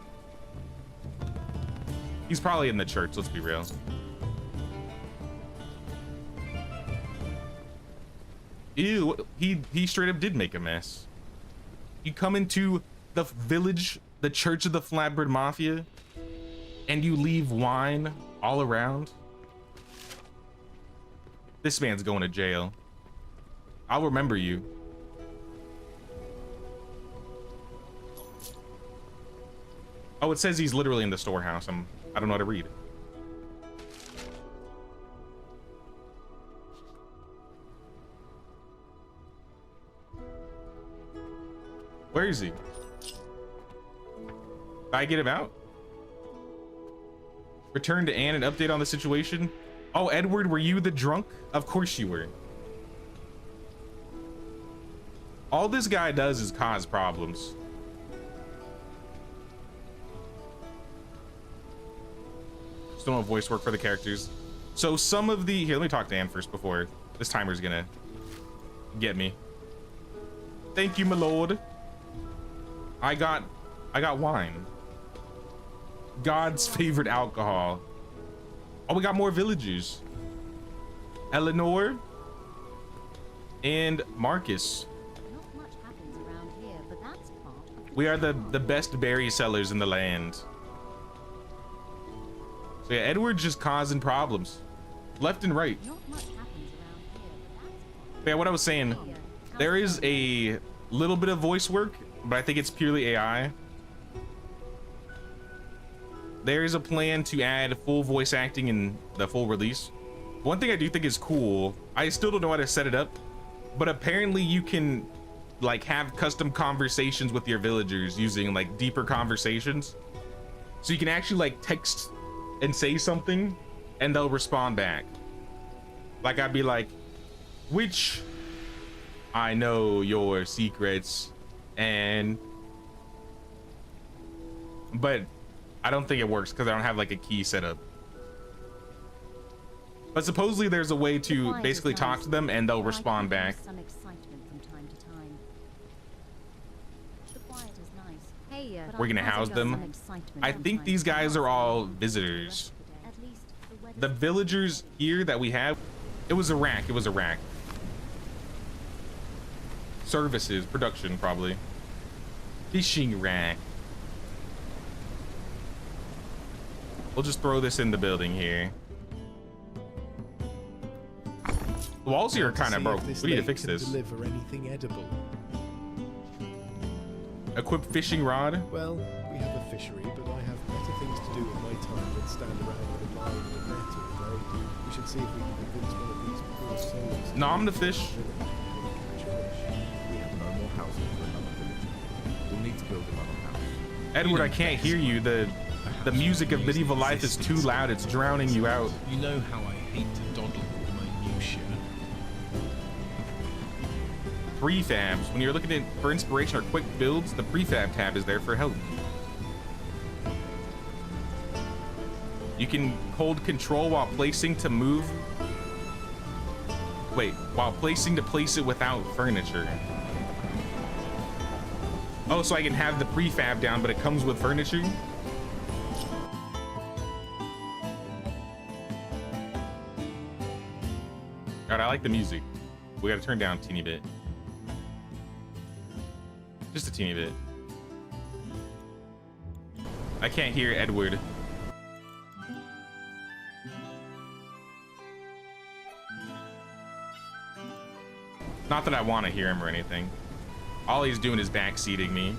He's probably in the church, let's be real. Ew, he straight up did make a mess. You come into the village, the Church of the Flatbread Mafia, and you leave wine all around. This man's going to jail. I'll remember you. Oh, it says he's literally in the storehouse. I don't know how to read. Where is he? Did I get him out? Return to Anne and update on the situation. Oh, Edward, were you the drunk? Of course you were. All this guy does is cause problems. Still no voice work for the characters. So some of the, here, let me talk to Anne first before this timer's gonna get me. Thank you, my lord. I got wine. God's favorite alcohol. Oh, we got more villagers. Eleanor and Marcus. Not much happens around here, but that's part of the We are the best berry sellers in the land. So yeah, Edward's just causing problems. Left and right. Not much happens around here, but that's part Yeah, what I was saying, there is a little bit of voice work, but I think it's purely AI. There is a plan to add full voice acting in the full release. One thing I do think is cool, I still don't know how to set it up, but apparently you can like have custom conversations with your villagers using like deeper conversations. So you can actually like text and say something and they'll respond back. Like I'd be like, which I know your secrets and but I don't think it works because I don't have like a key set up. But supposedly there's a way to Quiet basically is talk nice, to them and they'll but I respond can back. use some excitement from time to time. The quiet is nice. Hey, but We're I gonna can house use them. some excitement I from think time these to guys time. are all The visitors. rest of the day. At least the weather's The villagers here that we have, it was a rack. It was a rack. Services, production, probably. Fishing rack. We'll just throw this in the building here. The walls here are To kind see of if broke. this We need to lake fix can this. Deliver anything edible. Equip fishing rod. Well, we have a fishery, but I have better things to do with my time than stand around with a line and a net all day. We should see if we can convince one of these poor souls. Nom the fish. to catch fish. We have no more housing for another village. We'll need to build another house. Edward, I can't hear you. The music of medieval life is too loud. It's drowning you out. You know how I hate to dawdle with my minutiae. Prefabs. When you're looking for inspiration or quick builds, the prefab tab is there for help. You can hold control while placing to move. Wait, while placing to place it without furniture. Oh, so I can have the prefab down, but it comes with furniture? Alright, I like the music. We gotta turn down a teeny bit. Just a teeny bit. I can't hear Edward. Not that I want to hear him or anything. All he's doing is backseating me.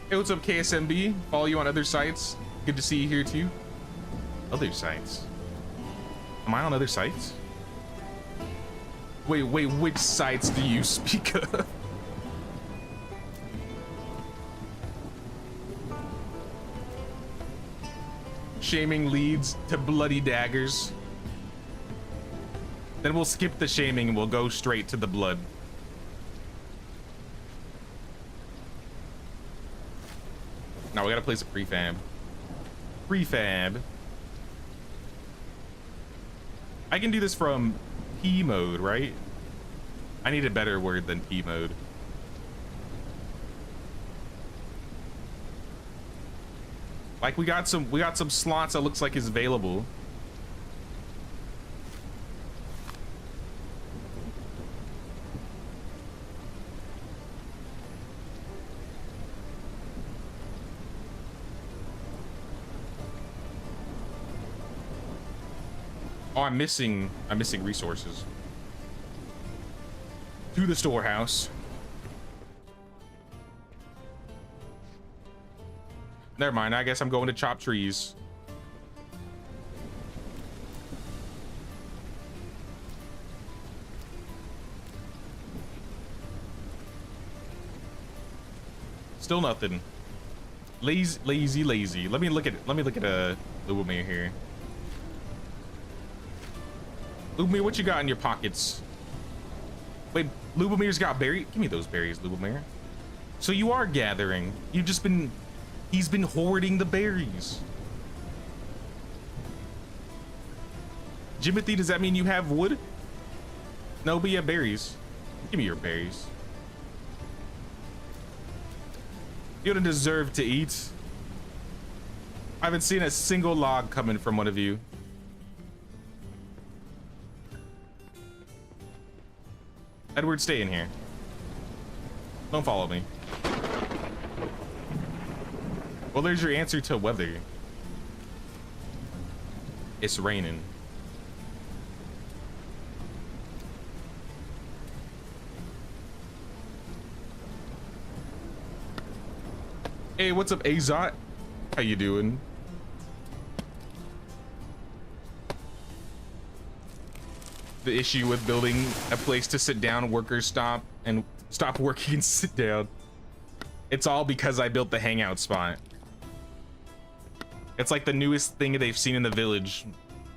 Hey, what's up, KSMB? Follow you on other sites. Good to see you here too. Other sites? Am I on other sites? Wait, which sites do you speak of? Shaming leads to bloody daggers. Then we'll skip the shaming and we'll go straight to the blood. Now we gotta place a prefab. Prefab. I can do this from P mode, right? I need a better word than P mode. Like we got some slots that looks like is available. Oh, I'm missing resources. To the storehouse. Never mind, I guess I'm going to chop trees. Still nothing. Lazy. Let me look at Lubomir here. Lubomir, what you got in your pockets? Wait, Lubomir's got berries? Give me those berries, Lubomir. So you are gathering. He's been hoarding the berries. Jimothy, does that mean you have wood? No, but you have berries. Give me your berries. You don't deserve to eat. I haven't seen a single log coming from one of you. Edward, stay in here. Don't follow me. Well, there's your answer to weather. It's raining. Hey, what's up, Azot? How you doing? The issue with building a place to sit down, workers stop working and sit down. It's all because I built the hangout spot. It's like the newest thing they've seen in the village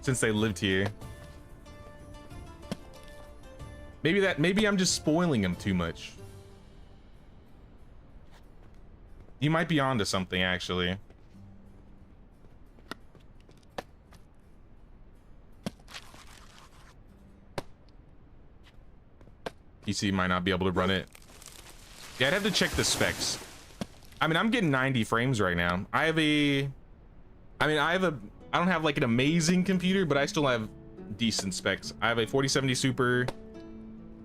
since they lived here. Maybe I'm just spoiling them too much. You might be onto something, actually. PC might not be able to run it. Yeah, I'd have to check the specs. I mean, I'm getting 90 frames right now. I don't have like an amazing computer, but I still have decent specs. I have a 4070 Super,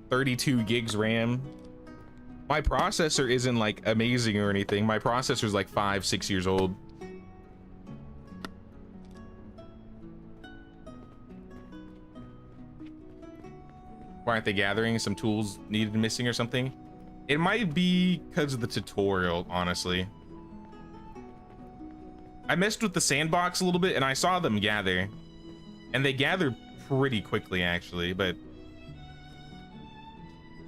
32 gigs RAM. My processor isn't like amazing or anything. My processor's like 5-6 years old. Why aren't they gathering? Some tools needed missing or something? It might be because of the tutorial, honestly. I messed with the sandbox a little bit and I saw them gather. And they gather pretty quickly, actually, but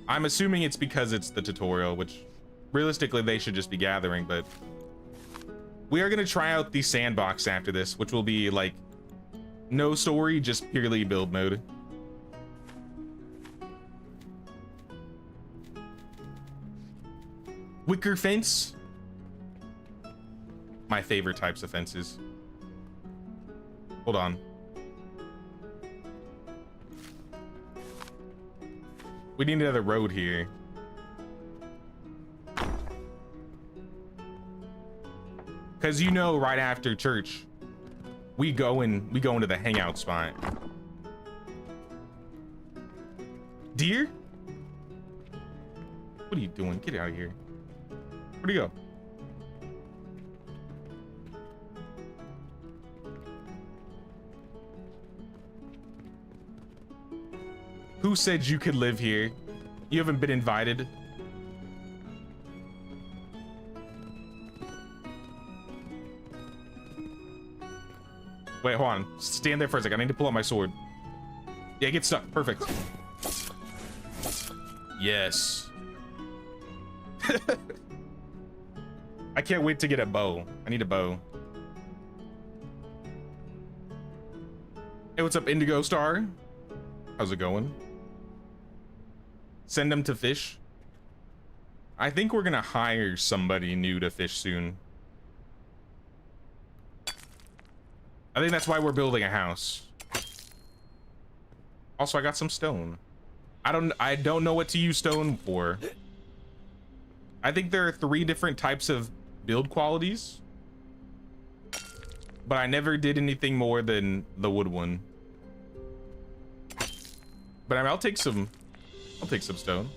I'm assuming it's because it's the tutorial, which realistically they should just be gathering, but we are going to try out the sandbox after this, which will be like no story, just purely build mode. Wicker fence. My favorite types of fences. Hold on. We need another road here. Cause you know, right after church, we go into the hangout spot. Deer? What are you doing? Get out of here. Where'd he go? Who said you could live here? You haven't been invited. Wait, hold on. Stand there for a second. I need to pull out my sword. Yeah, get stuck. Perfect. Yes. I can't wait to get a bow. I need a bow. Hey, what's up, Indigo Star? How's it going? Send them to fish. I think we're gonna hire somebody new to fish soon. I think that's why we're building a house. Also, I got some stone. I don't know what to use stone for. I think there are 3 different types of build qualities, but I never did anything more than the wood one. But I mean, I'll take some stone.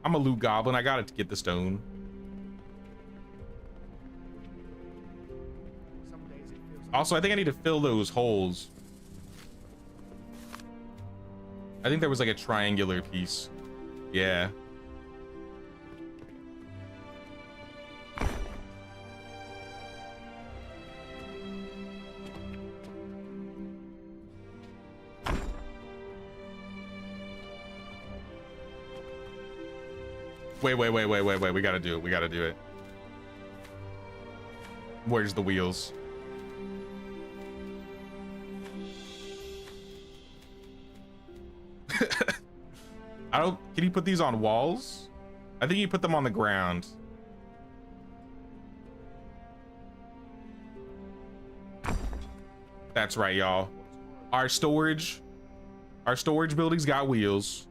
I'm a loot goblin. I got it to get the stone. Some days it feels like Also, I think I need to fill those holes. I think there was like a triangular piece. Yeah. Wait. We gotta do it. Where's the wheels? Can you put these on walls? I think you put them on the ground. That's right, y'all. Our storage buildings got wheels.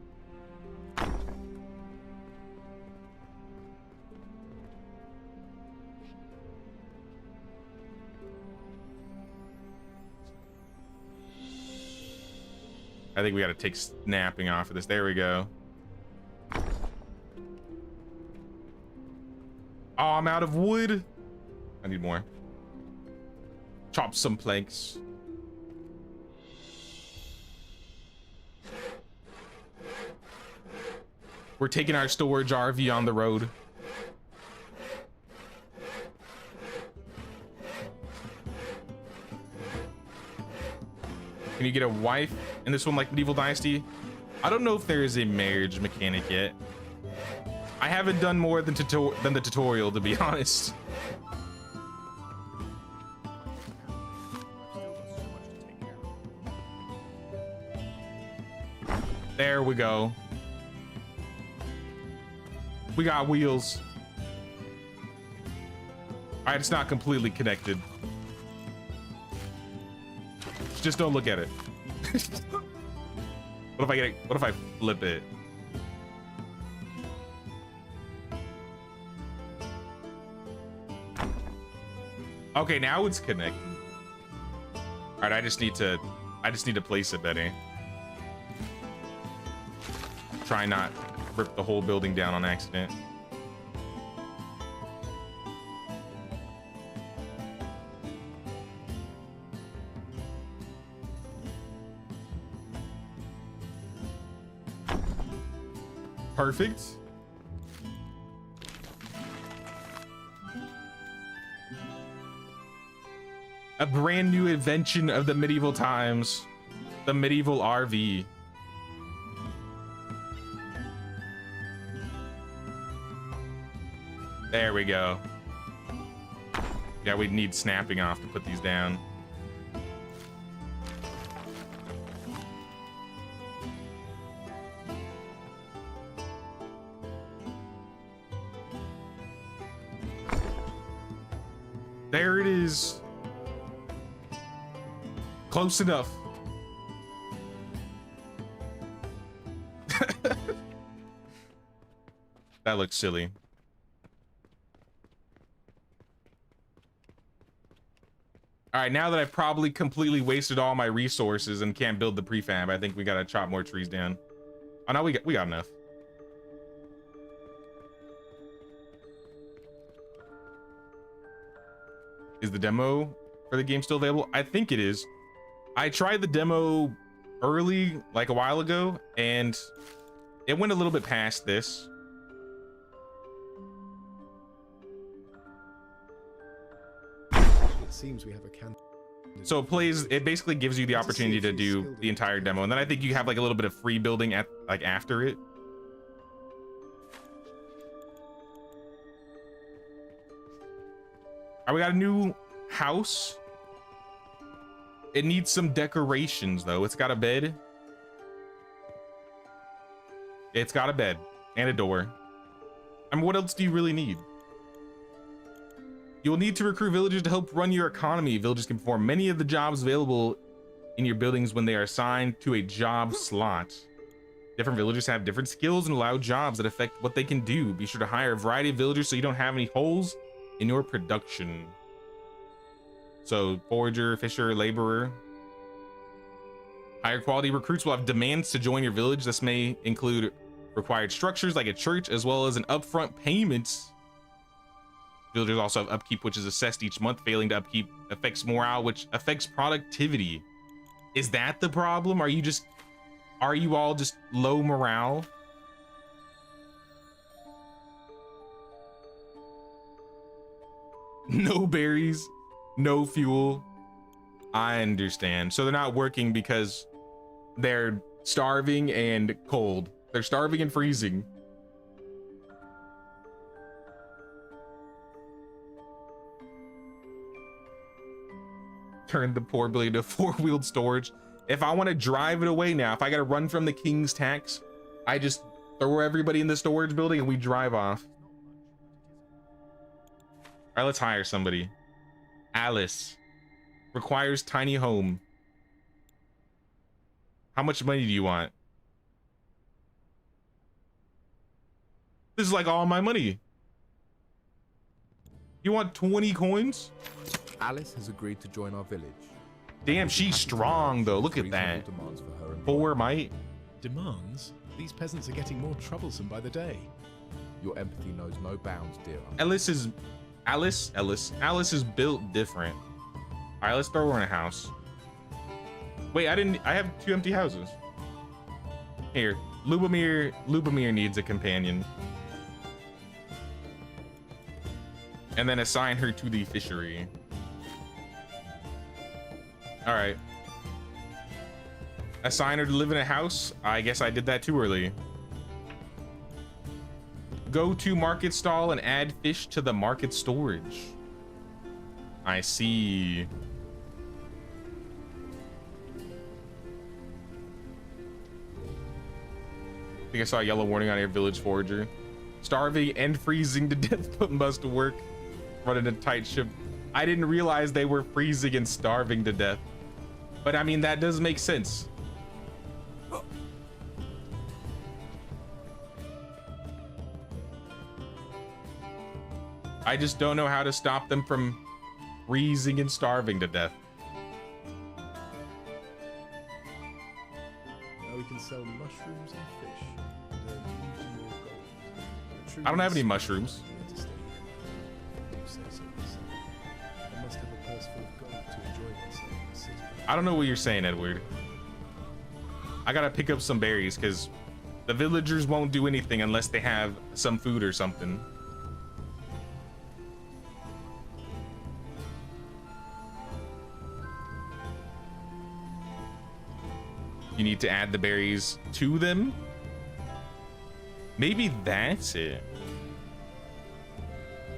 I think we got to take snapping off of this. There we go. Oh, I'm out of wood. I need more. Chop some planks. We're taking our storage RV on the road. Can you get a wife in this one like Medieval Dynasty? I don't know if there is a marriage mechanic yet. I haven't done more than the tutorial, to be honest. There we go. We got wheels. All right, it's not completely connected. Just don't look at it. What if I flip it? Okay, now it's connected. All right, I just need to place it better. Try not rip the whole building down on accident. Perfect. A brand new invention of the medieval times. The medieval RV. There we go. Yeah, we need snapping off to put these down. There it is. Close enough. That looks silly. All right, now that I've probably completely wasted all my resources and can't build the prefab, I think we gotta chop more trees down. Oh no, we got enough. Is the demo for the game still available? I think it is. I tried the demo early, like a while ago, and it went a little bit past this. It seems we have a can. So it basically gives you the opportunity to do the entire demo, and then I think you have like a little bit of free building at like after it. All right, we got a new house. It needs some decorations though. It's got a bed. It's got a bed and a door. I mean, what else do you really need? You will need to recruit villagers to help run your economy. Villagers can perform many of the jobs available in your buildings when they are assigned to a job slot. Different villagers have different skills and allow jobs that affect what they can do. Be sure to hire a variety of villagers so you don't have any holes in your production. So forager, fisher, laborer. Higher quality recruits will have demands to join your village. This may include required structures like a church, as well as an upfront payment. Villagers also have upkeep, which is assessed each month. Failing to upkeep affects morale, which affects productivity. Is that the problem? Are you all just low morale? No berries, no fuel. I understand. So they're not working because they're starving and cold. They're starving and freezing. Turn the poor building to four-wheeled storage. If I want to drive it away now, if I got to run from the king's tax, I just throw everybody in the storage building and we drive off. All right, let's hire somebody. Alice requires tiny home. How much money do you want? This is like all my money. You want 20 coins? Alice has agreed to join our village. Damn, she's strong though. Look at that. 4 might. Demands? These peasants are getting more troublesome by the day. Your empathy knows no bounds, dear uncle. Alice is built different. All right, let's throw her in a house. Wait, I have 2 empty houses. Here, Lubomir needs a companion. And then assign her to the fishery. All right. Assign her to live in a house. I guess I did that too early. Go to market stall and add fish to the market storage. I see. I think I saw a yellow warning on your village forager. Starving and freezing to death, but must work. Running a tight ship. I didn't realize they were freezing and starving to death. But I mean, that does make sense. I just don't know how to stop them from freezing and starving to death. Now we can sell mushrooms and fish. And earn huge more gold. I don't have any mushrooms. I must have a purse full of gold to enjoy myself in the city. I don't know what you're saying, Edward. I gotta pick up some berries because The villagers won't do anything unless they have some food or something. You need to add the berries to them. Maybe that's it.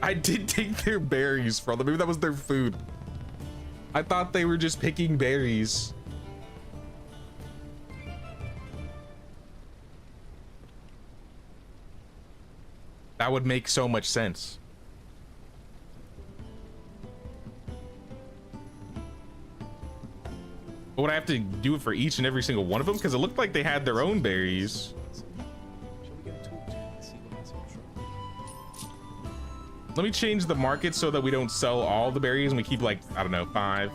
I did take their berries from them. Maybe that was their food. I thought they were just picking berries. That would make so much sense. But would I have to do it for each and every single one of them? Because it looked like they had their own berries. Shall we go talk to him and see what has in trouble? Let me change the market so that we don't sell all the berries and we keep like, I don't know, 5.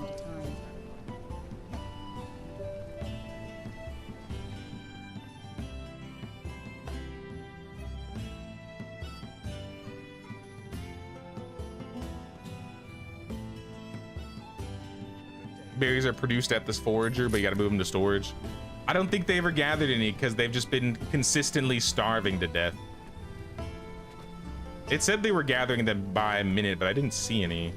Berries are produced at this forager, but you gotta move them to storage. I don't think they ever gathered any because they've just been consistently starving to death. It said they were gathering them by minute, but I didn't see any.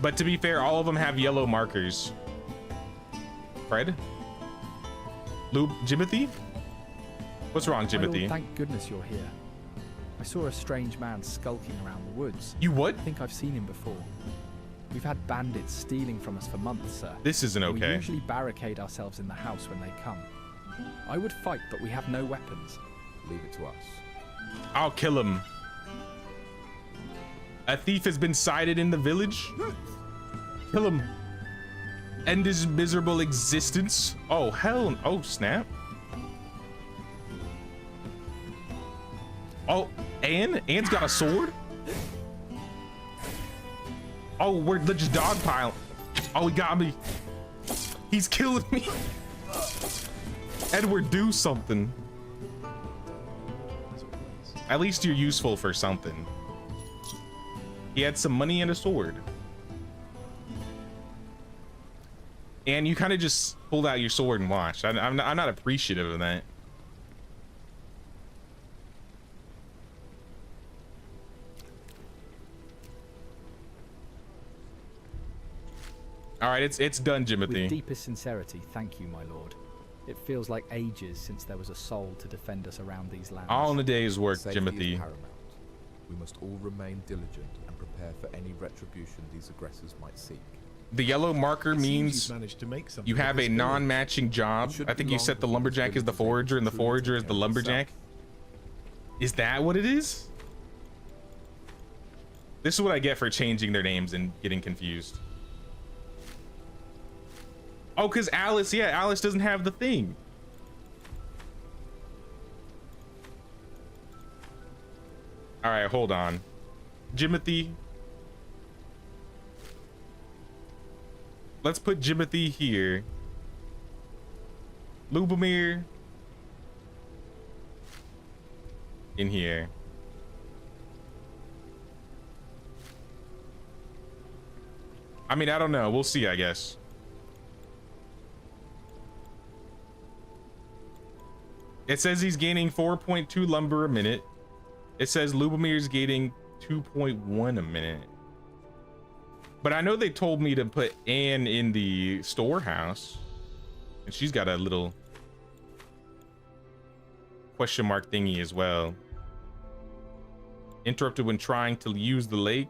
But to be fair, all of them have yellow markers. Fred? Jimothy? What's wrong, My Jimothy? lord, thank goodness you're here. I saw a strange man skulking around the woods. You what? I think I've seen him before. We've had bandits stealing from us for months, sir. This isn't We okay. usually barricade ourselves in the house when they come. I would fight, but we have no weapons. Leave it to us. I'll kill him. A thief has been sighted in the village. Kill him. End his miserable existence. Oh, hell. Oh, snap. Oh, Anne's got a sword? Oh, we're just dogpiling. Oh, he got me. He's killing me. Edward, do something. At least you're useful for something. He had some money and a sword. And you kind of just pulled out your sword and watched. I'm not appreciative of that. All right, it's done, Jimothy. With deepest sincerity, thank you, my lord. It feels like ages since there was a soul to defend us around these lands. All in a day's work, Safety is Jimothy. paramount. We must all remain diligent and prepare for any retribution these aggressors might seek. The yellow marker It seems means you've managed to make something you of have this a village. non-matching job. It should I be think you long set the before lumberjack this as the village is able forager to and the truly forager take as the care of lumberjack. itself. Is that what it is? This is what I get for changing their names and getting confused. Oh, because Alice, yeah, Alice doesn't have the thing. All right, hold on. Jimothy. Let's put Jimothy here. Lubomir in here. I mean, I don't know. We'll see, I guess. It says he's gaining 4.2 lumber a minute. It says Lubomir's gaining 2.1 a minute. But I know they told me to put Anne in the storehouse. And she's got a little question mark thingy as well. Interrupted when trying to use the lake.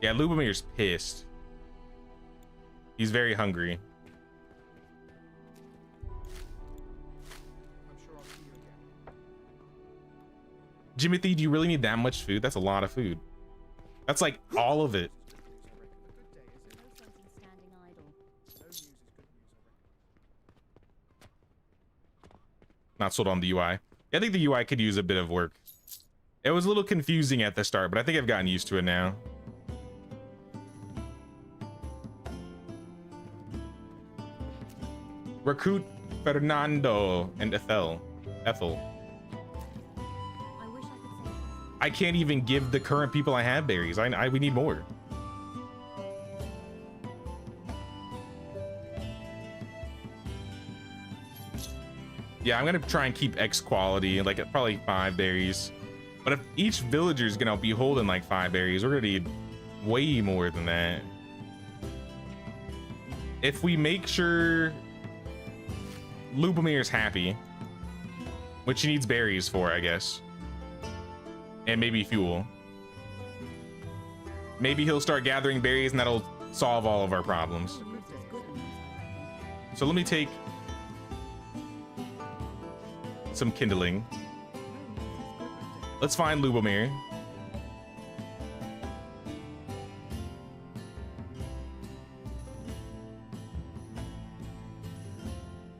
Yeah, Lubomir's pissed. He's very hungry. I'm sure I'll see you again. Jimothy, do you really need that much food? That's a lot of food. That's like all of it. A good day, is it? No sense in standing idle. No news is good news, I reckon. Not sold on the UI. I think the UI could use a bit of work. It was a little confusing at the start, but I think I've gotten used to it now. Recruit Fernando and Ethel. I wish I could say I can't even give the current people I have berries. We need more. Yeah, I'm gonna try and keep X quality, like probably 5 berries. But if each villager is gonna be holding like 5 berries, we're gonna need way more than that. If we make sure Lubomir's happy, which he needs berries for, I guess, and maybe fuel, maybe he'll start gathering berries and that'll solve all of our problems. So let me take some kindling. Let's find Lubomir.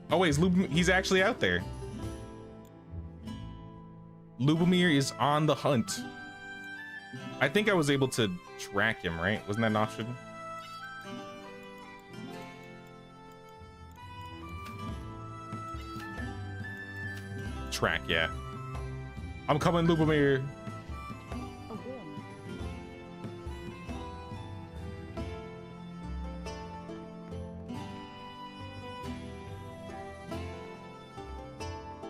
Oh wait, he's actually out there. Lubomir is on the hunt. I think I was able to track him, right? Wasn't that an option? Track, yeah. I'm coming, Lubomir.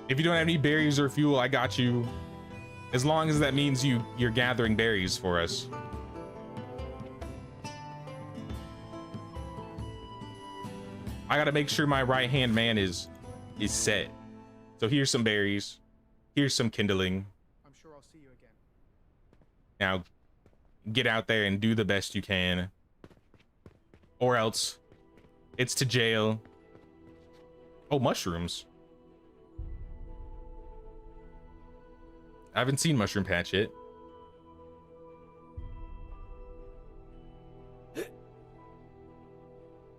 If you don't have any berries or fuel, I got you. As long as that means you're gathering berries for us. I gotta make sure my right-hand man is set. So here's some berries. Here's some kindling. I'm sure I'll see you again. Now, get out there and do the best you can. Or else, it's to jail. Oh, mushrooms. I haven't seen Mushroom Patch yet.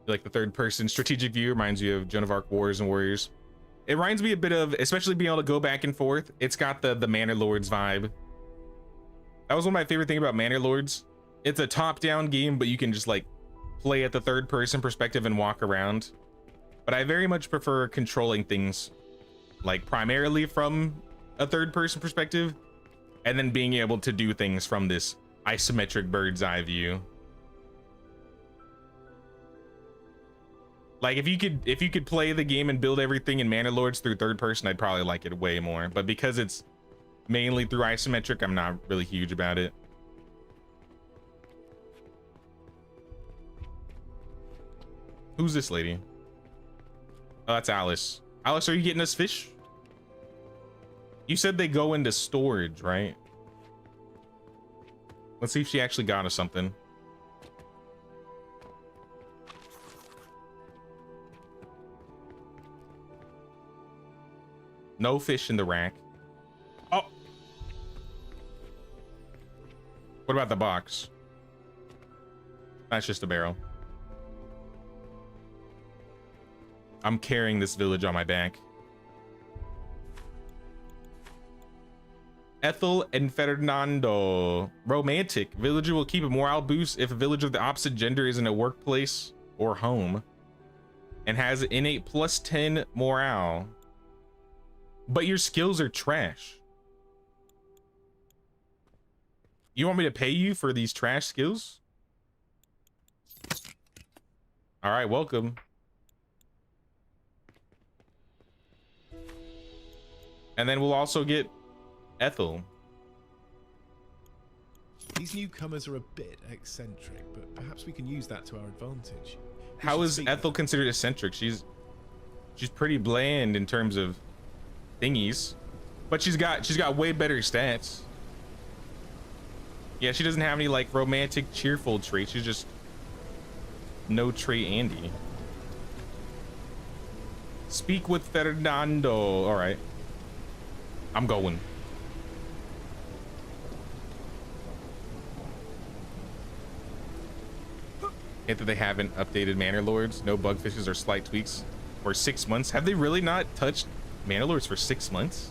Like the third person strategic view reminds you of Joan of Arc Wars and Warriors. It reminds me a bit of, especially being able to go back and forth. It's got the Manor Lords vibe. That was one of my favorite things about Manor Lords. It's a top-down game, but you can just like play at the third person perspective and walk around. But I very much prefer controlling things like primarily from a third person perspective, and then being able to do things from this isometric bird's eye view. Like if you could play the game and build everything in Manor Lords through third person, I'd probably like it way more. But because it's mainly through isometric, I'm not really huge about it. Who's this lady? Oh, that's Alice. Alice, are you getting us fish? You said they go into storage, right? Let's see if she actually got us something. No fish in the rack. Oh! What about the box? That's just a barrel. I'm carrying this village on my back. Ethel and Fernando. Romantic. Villager will keep a morale boost if a villager of the opposite gender is in a workplace or home and has innate +10 morale. But your skills are trash. You want me to pay you for these trash skills? All right, welcome. And then we'll also get Ethel. These newcomers are a bit eccentric, but perhaps we can use that to our advantage. How is Ethel considered eccentric? She's pretty bland in terms of thingies, but she's got way better stats. Yeah, she doesn't have any like romantic cheerful traits. She's just no trait Andy. Speak with Fernando. All right, I'm going. Hint that they haven't updated Manor Lords. No bug fishes or slight tweaks for 6 months. Have they really not touched Manor Lords for 6 months?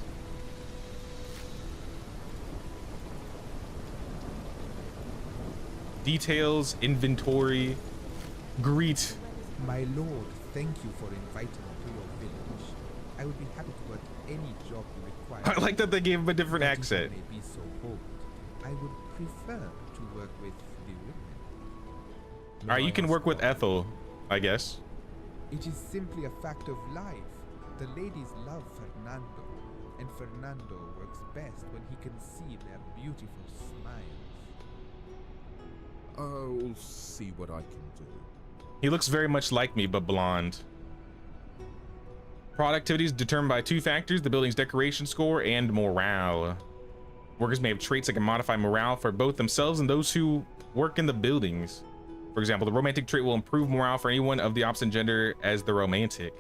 Details, inventory, greet. My lord, thank you for inviting me to your village. I would be happy to work any job you require. I like that they gave him a different accent. May be so bold. I would prefer to work with the women. All right, you can work with Ethel, I guess. It is simply a fact of life. The ladies love Fernando, and Fernando works best when he can see their beautiful smiles. I'll see what I can do. He looks very much like me, but blonde. Productivity is determined by 2 factors: the building's decoration score and morale. Workers may have traits that can modify morale for both themselves and those who work in the buildings. For example, the romantic trait will improve morale for anyone of the opposite gender as the romantic.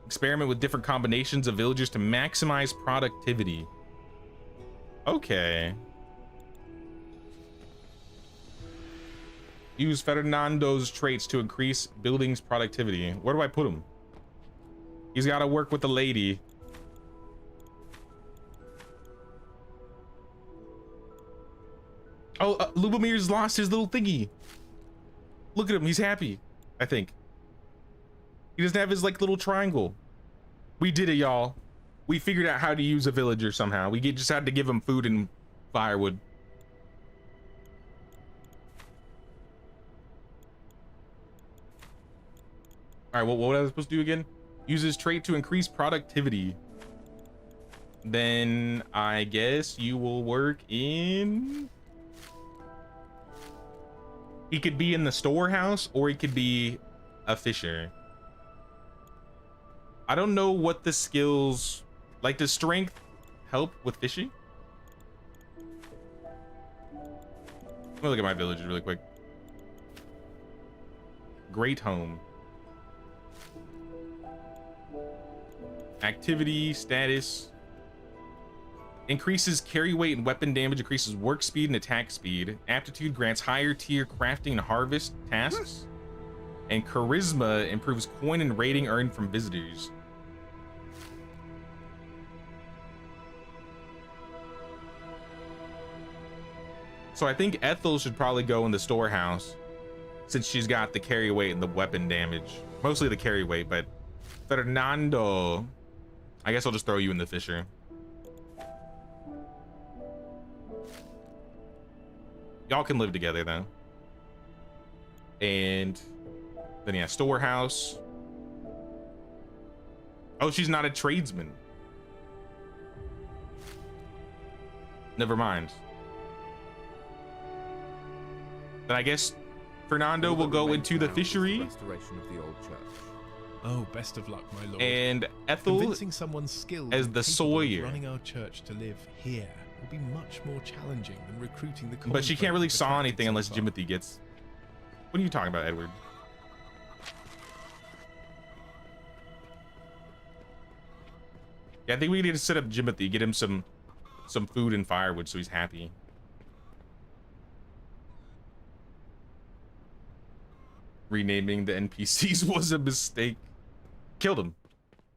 Experiment with different combinations of villagers to maximize productivity. Okay. Use Fernando's traits to increase building's productivity. Where do I put him? He's got to work with the lady. Oh, Lubomir's lost his little thingy. Look at him, he's happy, I think. He doesn't have his like little triangle. We did it, y'all. We figured out how to use a villager somehow. We just had to give him food and firewood. All right, what was I supposed to do again? Use his trait to increase productivity. Then I guess you will work in... He could be in the storehouse or he could be a fisher. I don't know what the skills... Like, does strength help with fishing? Let me look at my villages really quick. Great home. Activity, status. Increases carry weight and weapon damage, increases work speed and attack speed. Aptitude grants higher tier crafting and harvest tasks. And charisma improves coin and rating earned from visitors. So I think Ethel should probably go in the storehouse since she's got the carry weight and the weapon damage. Mostly the carry weight, but Fernando, I guess I'll just throw you in the fisher. Y'all can live together though. And then yeah, storehouse. Oh, she's not a tradesman. Never mind. Then I guess Fernando will go into the fishery. Restoration of the old church. Oh, best of luck, my lord. And Ethel Convincing someone skilled as and the capable of sawyer. running our church to live here will be much more challenging than recruiting the But she common can't folk really we've saw attracted anything so unless far. Jimothy gets. What are you talking about, Edward? Yeah, I think we need to set up Jimothy, get him some food and firewood so he's happy. Renaming the NPCs was a mistake. Killed him.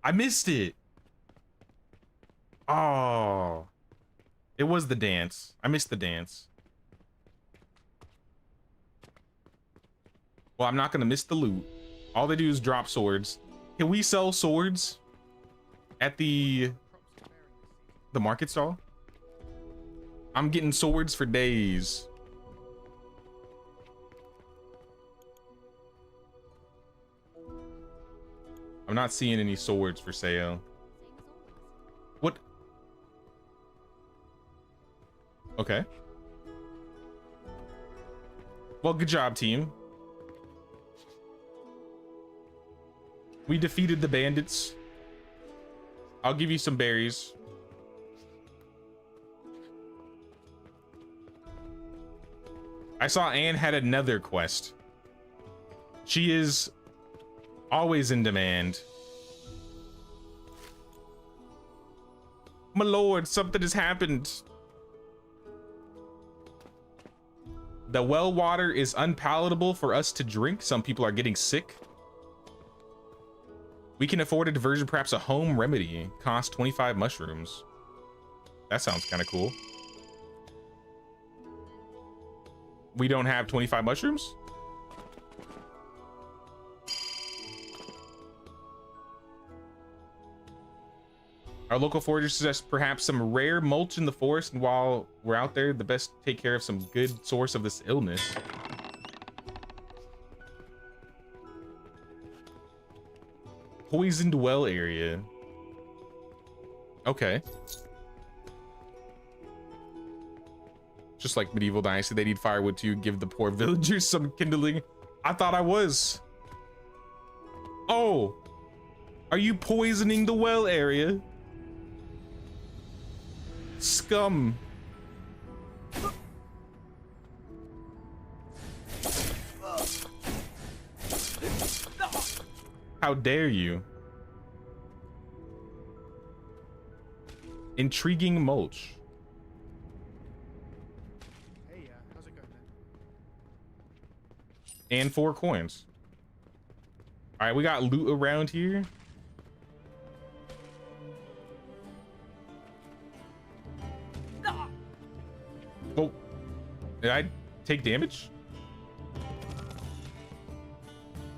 I missed it. Oh. It was the dance. I missed the dance. Well, I'm not gonna miss the loot. All they do is drop swords. Can we sell swords at the market stall? I'm getting swords for days. I'm not seeing any swords for sale. What? Okay. Well, good job, team. We defeated the bandits. I'll give you some berries. I saw Anne had another quest. She is always in demand. My lord, something has happened. The well water is unpalatable for us to drink. Some people are getting sick. We can afford a diversion, perhaps a home remedy. Cost 25 mushrooms. That sounds kind of cool. We don't have 25 mushrooms? Our local forager suggests perhaps some rare mulch in the forest, and while we're out there, the best take care of some good source of this illness. Poisoned well area. Okay. Just like Medieval Dynasty, they need firewood to give the poor villagers some kindling. I thought I was. Oh, are you poisoning the well area? Scum. How dare you? Intriguing mulch. Hey, how's it going then? And 4 coins. All right, we got loot around here. Oh, did I take damage?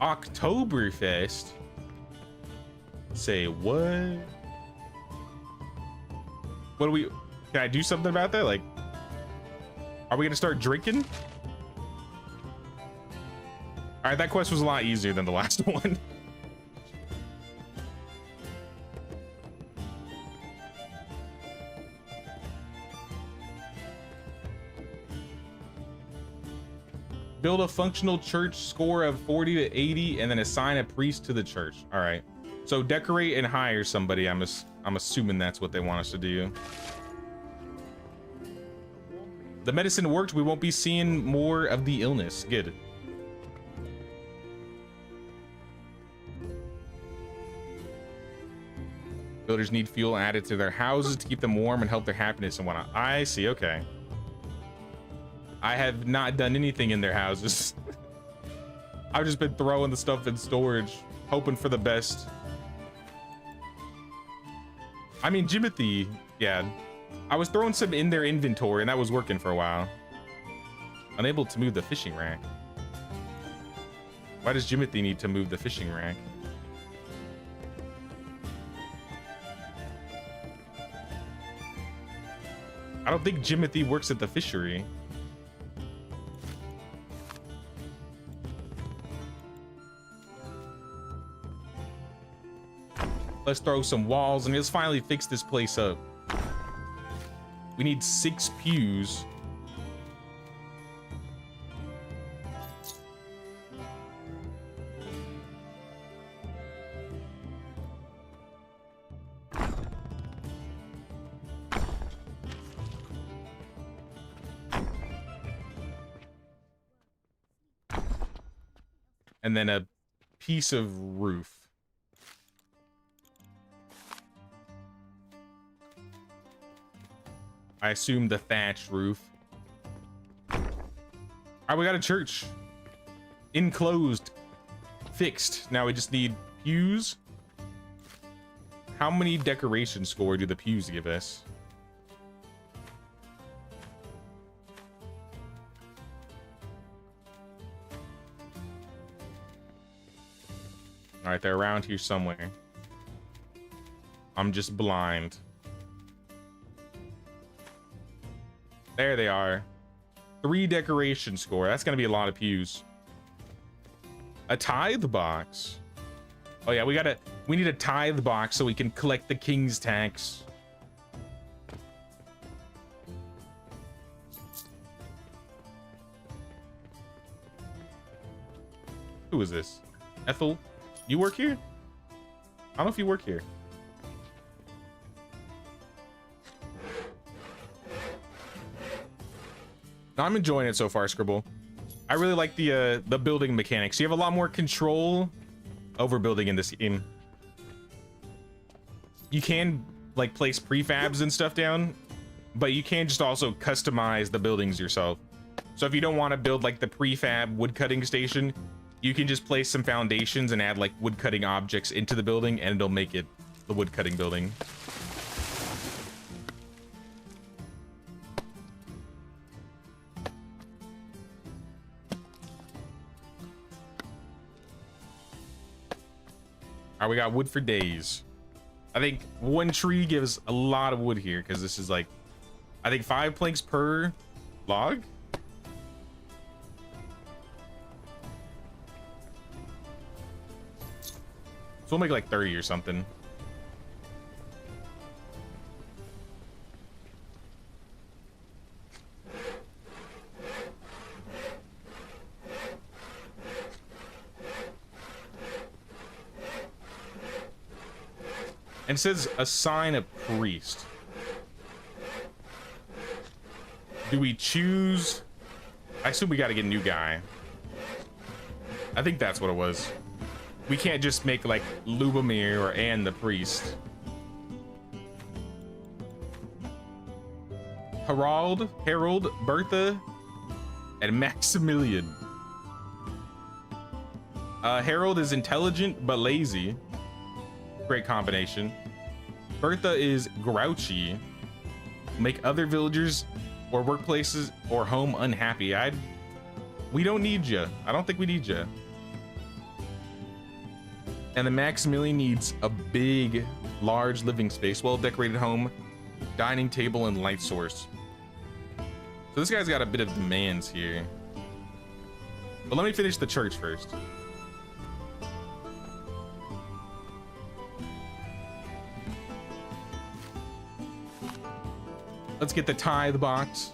Oktoberfest? Say what? What do we, can I do something about that? Like, are we gonna start drinking? All right, that quest was a lot easier than the last one. Build a functional church, score of 40 to 80, and then assign a priest to the church. All right. So decorate and hire somebody. I'm assuming that's what they want us to do. The medicine worked. We won't be seeing more of the illness. Good. Builders need fuel added to their houses to keep them warm and help their happiness and whatnot. I see. Okay. I have not done anything in their houses. I've just been throwing the stuff in storage, hoping for the best. I mean, Jimothy, yeah. I was throwing some in their inventory and that was working for a while. Unable to move the fishing rack. Why does Jimothy need to move the fishing rack? I don't think Jimothy works at the fishery. Let's throw some walls and let's finally fix this place up. We need 6 pews. And then a piece of roof. I assume the thatched roof. All right, we got a church. Enclosed. Fixed. Now we just need pews. How many decoration score do the pews give us? All right, they're around here somewhere. I'm just blind. There they are. 3 decoration score. That's gonna be a lot of pews. A tithe box. Oh yeah, we need a tithe box so we can collect the king's tax. Who is this? Ethel? You work here? I don't know if you work here. No, I'm enjoying it so far, Scribble. I really like the building mechanics. You have a lot more control over building in this game. You can like place prefabs and stuff down, but you can just also customize the buildings yourself. So if you don't want to build like the prefab woodcutting station, you can just place some foundations and add like woodcutting objects into the building and it'll make it the woodcutting building. All right, we got wood for days. I think 1 tree gives a lot of wood here because this is like, I think 5 planks per log. So we'll make like 30 or something. And it says assign a priest. Do we choose? I assume we got to get a new guy. I think that's what it was. We can't just make like Lubomir or Anne the priest. Harold, Bertha, and Maximilian. Harold is intelligent but lazy. Great combination. Bertha is grouchy. Make other villagers or workplaces or home unhappy. We don't need you. I don't think we need you. And the Maximilian needs a big, large living space, well-decorated home, dining table, and light source. So this guy's got a bit of demands here. But let me finish the church first. Let's get the tithe box.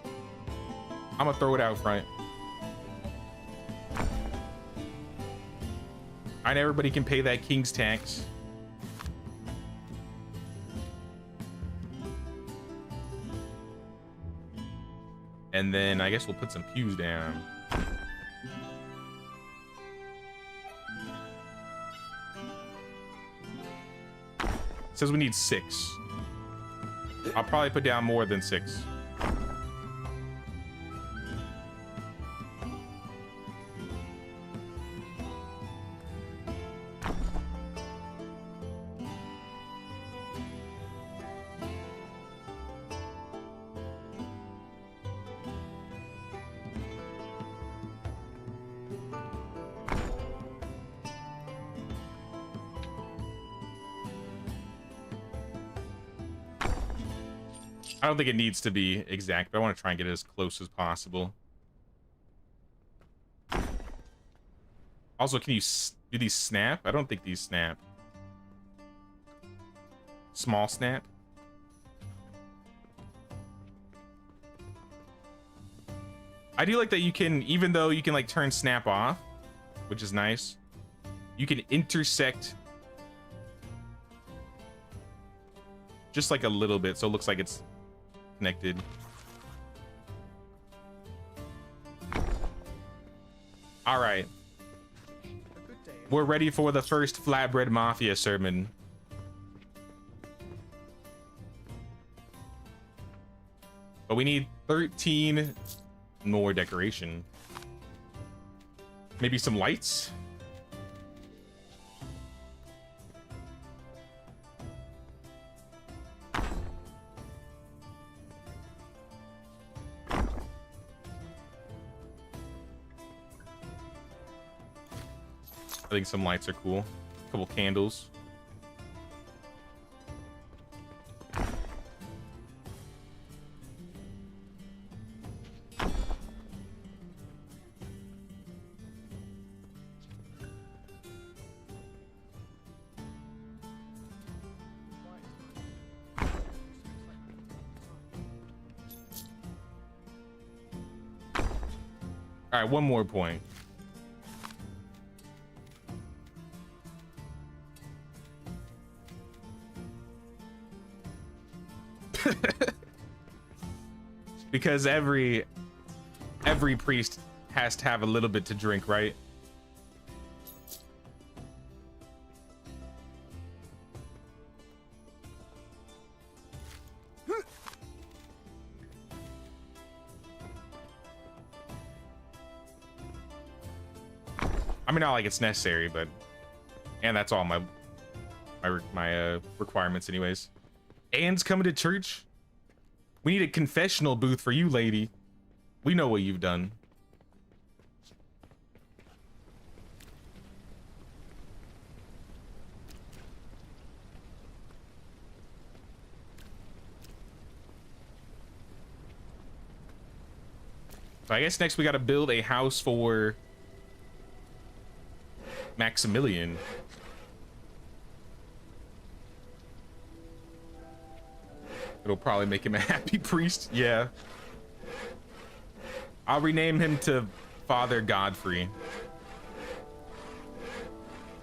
I'm gonna throw it out front. And everybody can pay that king's tax. And then I guess we'll put some pews down. It says we need 6. I'll probably put down more than 6. I don't think it needs to be exact, but I want to try and get it as close as possible. Also, can you do these snap? I don't think these snap. Small snap. I do like that you can, even though you can like turn snap off, which is nice, you can intersect just like a little bit, so it looks like it's connected. All right, we're ready for the first Flatbread Mafia sermon. But we need 13 more decoration. Maybe some lights. I think some lights are cool. A couple candles. All right, one more point. Because every priest has to have a little bit to drink, right? I mean, not like it's necessary, but and that's all my requirements anyways. Anne's coming to church. We need a confessional booth for you, lady. We know what you've done. So I guess next we got to build a house for Maximilian. It'll probably make him a happy priest. Yeah. I'll rename him to Father Godfrey.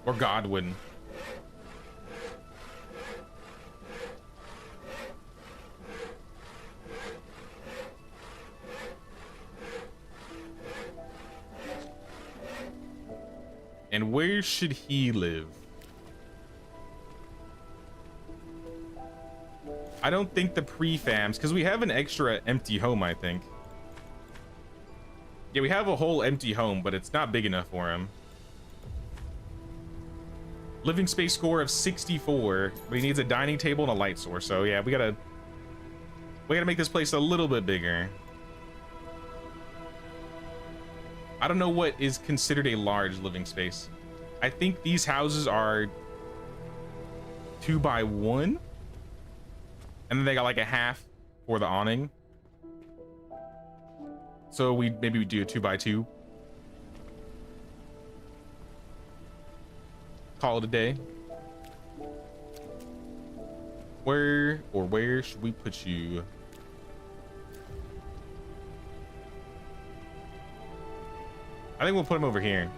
Or Godwin. And where should he live? I don't think the prefabs, because we have an extra empty home, I think. Yeah, we have a whole empty home, but it's not big enough for him. Living space score of 64, but he needs a dining table and a light source. So yeah, we gotta make this place a little bit bigger. I don't know what is considered a large living space. I think these houses are 2 by 1. And then they got like a half for the awning. So maybe we do a 2 by 2. Call it a day. Where should we put you? I think we'll put him over here.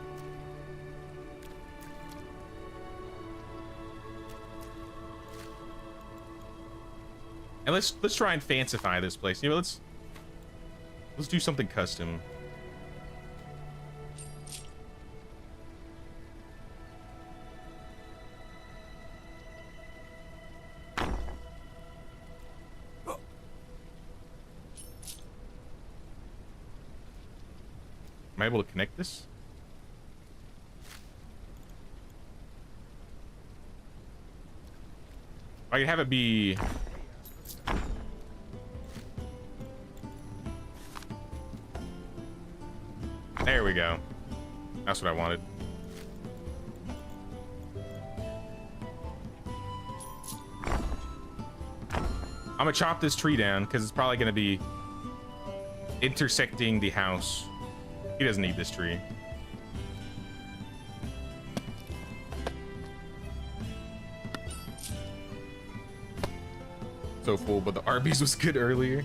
And let's try and fancify this place. You know, let's do something custom. Am I able to connect this? I can have it be... There we go. That's what I wanted. I'm gonna chop this tree down because it's probably gonna be intersecting the house. He doesn't need this tree. So full, but the Arby's was good earlier.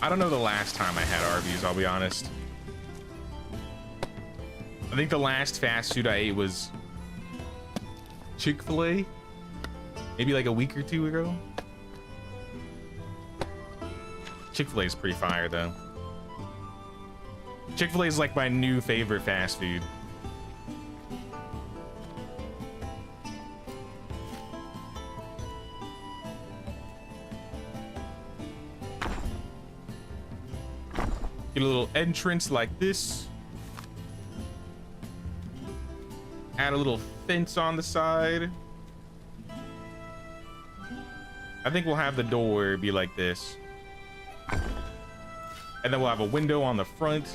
I don't know the last time I had Arby's, I'll be honest. I think the last fast food I ate was Chick-fil-A. Maybe like a week or 2 ago. Chick-fil-A is pretty fire though. Chick-fil-A is like my new favorite fast food. Get a little entrance like this. Add a little fence on the side. I think we'll have the door be like this. And then we'll have a window on the front.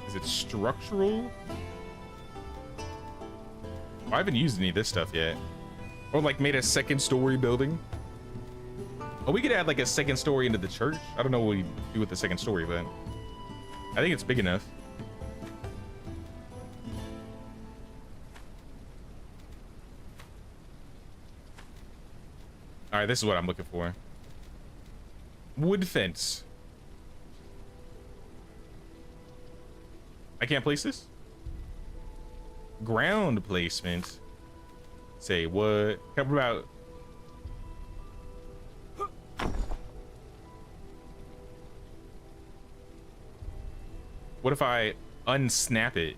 Is it structural? I haven't used any of this stuff yet. Or like made a 2nd story building. Oh, we could add like a 2nd story into the church. I don't know what we do with the 2nd story, but I think it's big enough. All right, this is what I'm looking for. Wood fence. I can't place this? Ground placement. Say what? How about... What if I unsnap it?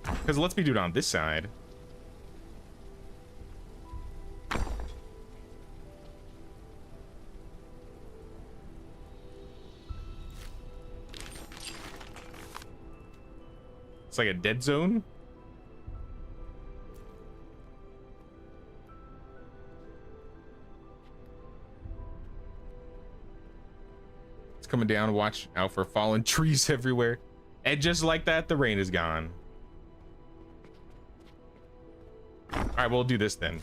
Because let's me do it on this side. It's like a dead zone. It's coming down. Watch out for fallen trees everywhere. And just like that, the rain is gone. All right, we'll do this then.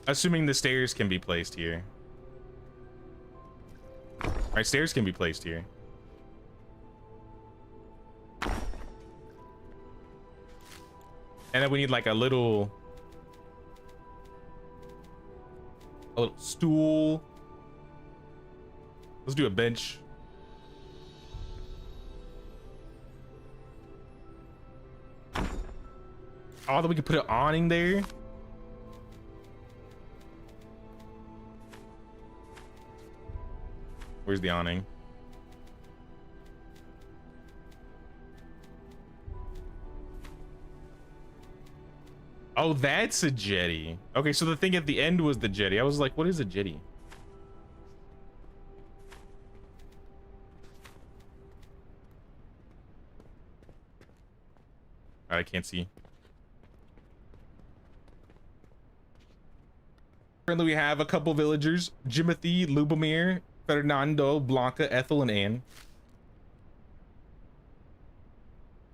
Assuming the stairs can be placed here. All right, stairs can be placed here. And then we need like a little stool. Let's do a bench. Oh, then we can put an awning there. Where's the awning? Oh, that's a jetty. Okay, so the thing at the end was the jetty. I was like, what is a jetty? I can't see. Currently, we have a couple villagers: Jimothy, Lubomir, Fernando, Blanca, Ethel, and Anne.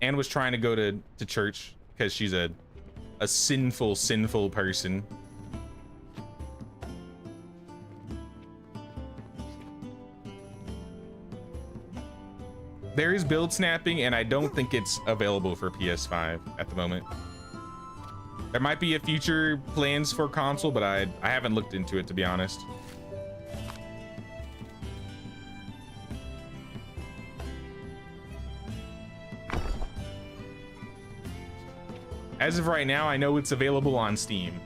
Anne was trying to go to church because she's a sinful person. There is build snapping, and I don't think it's available for PS5 at the moment. There might be a future plans for console, but I haven't looked into it, to be honest. As of right now, I know it's available on Steam.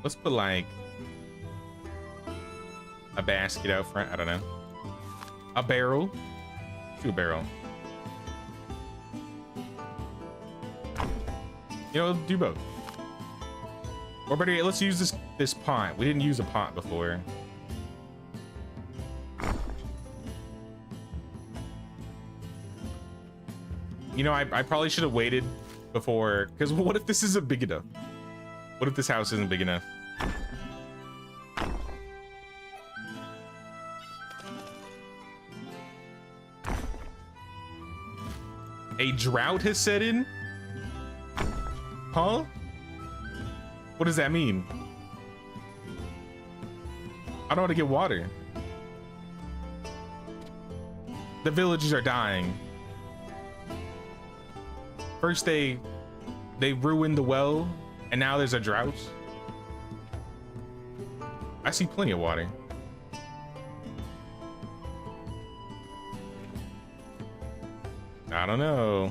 Let's put like a basket out front. I don't know. A barrel. Do a barrel. You know, do both. Or better yet, let's use this pot. We didn't use a pot before. You know, I probably should have waited before, because what if this isn't big enough? What if this house isn't big enough? A drought has set in? Huh? What does that mean? I don't want to get water. The villagers are dying. First they ruined the well, and now there's a drought. I see plenty of water. I don't know.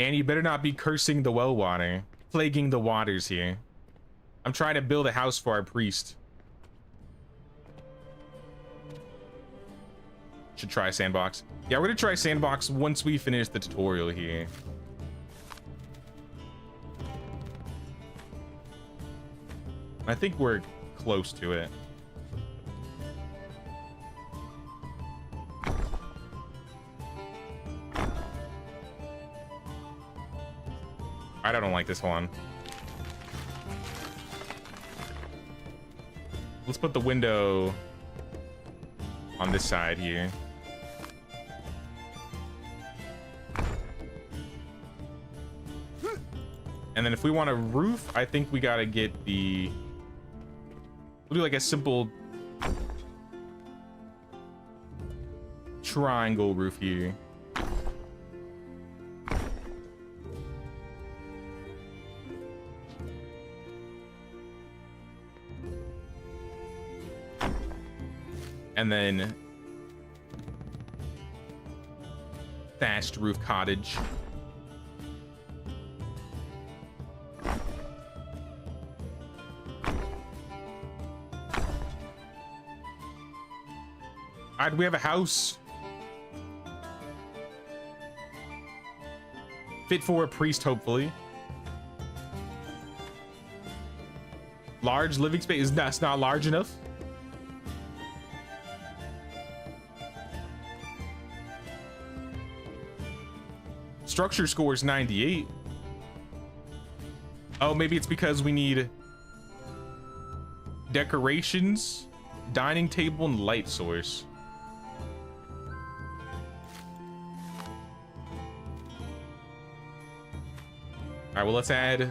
And you better not be cursing the well water. Plaguing the waters here. I'm trying to build a house for our priest. Should try Sandbox. Yeah, we're gonna try Sandbox once we finish the tutorial here. I think we're close to it. I don't like this one. Let's put the window on this side here. And then if we want a roof, I think we gotta get the... We'll do like a simple triangle roof here. And then thatched roof cottage. All right, we have a house fit for a priest, hopefully. Large living space. That's not large enough. Structure score is 98. Oh, maybe it's because we need decorations, dining table, and light source. All right, well, let's add a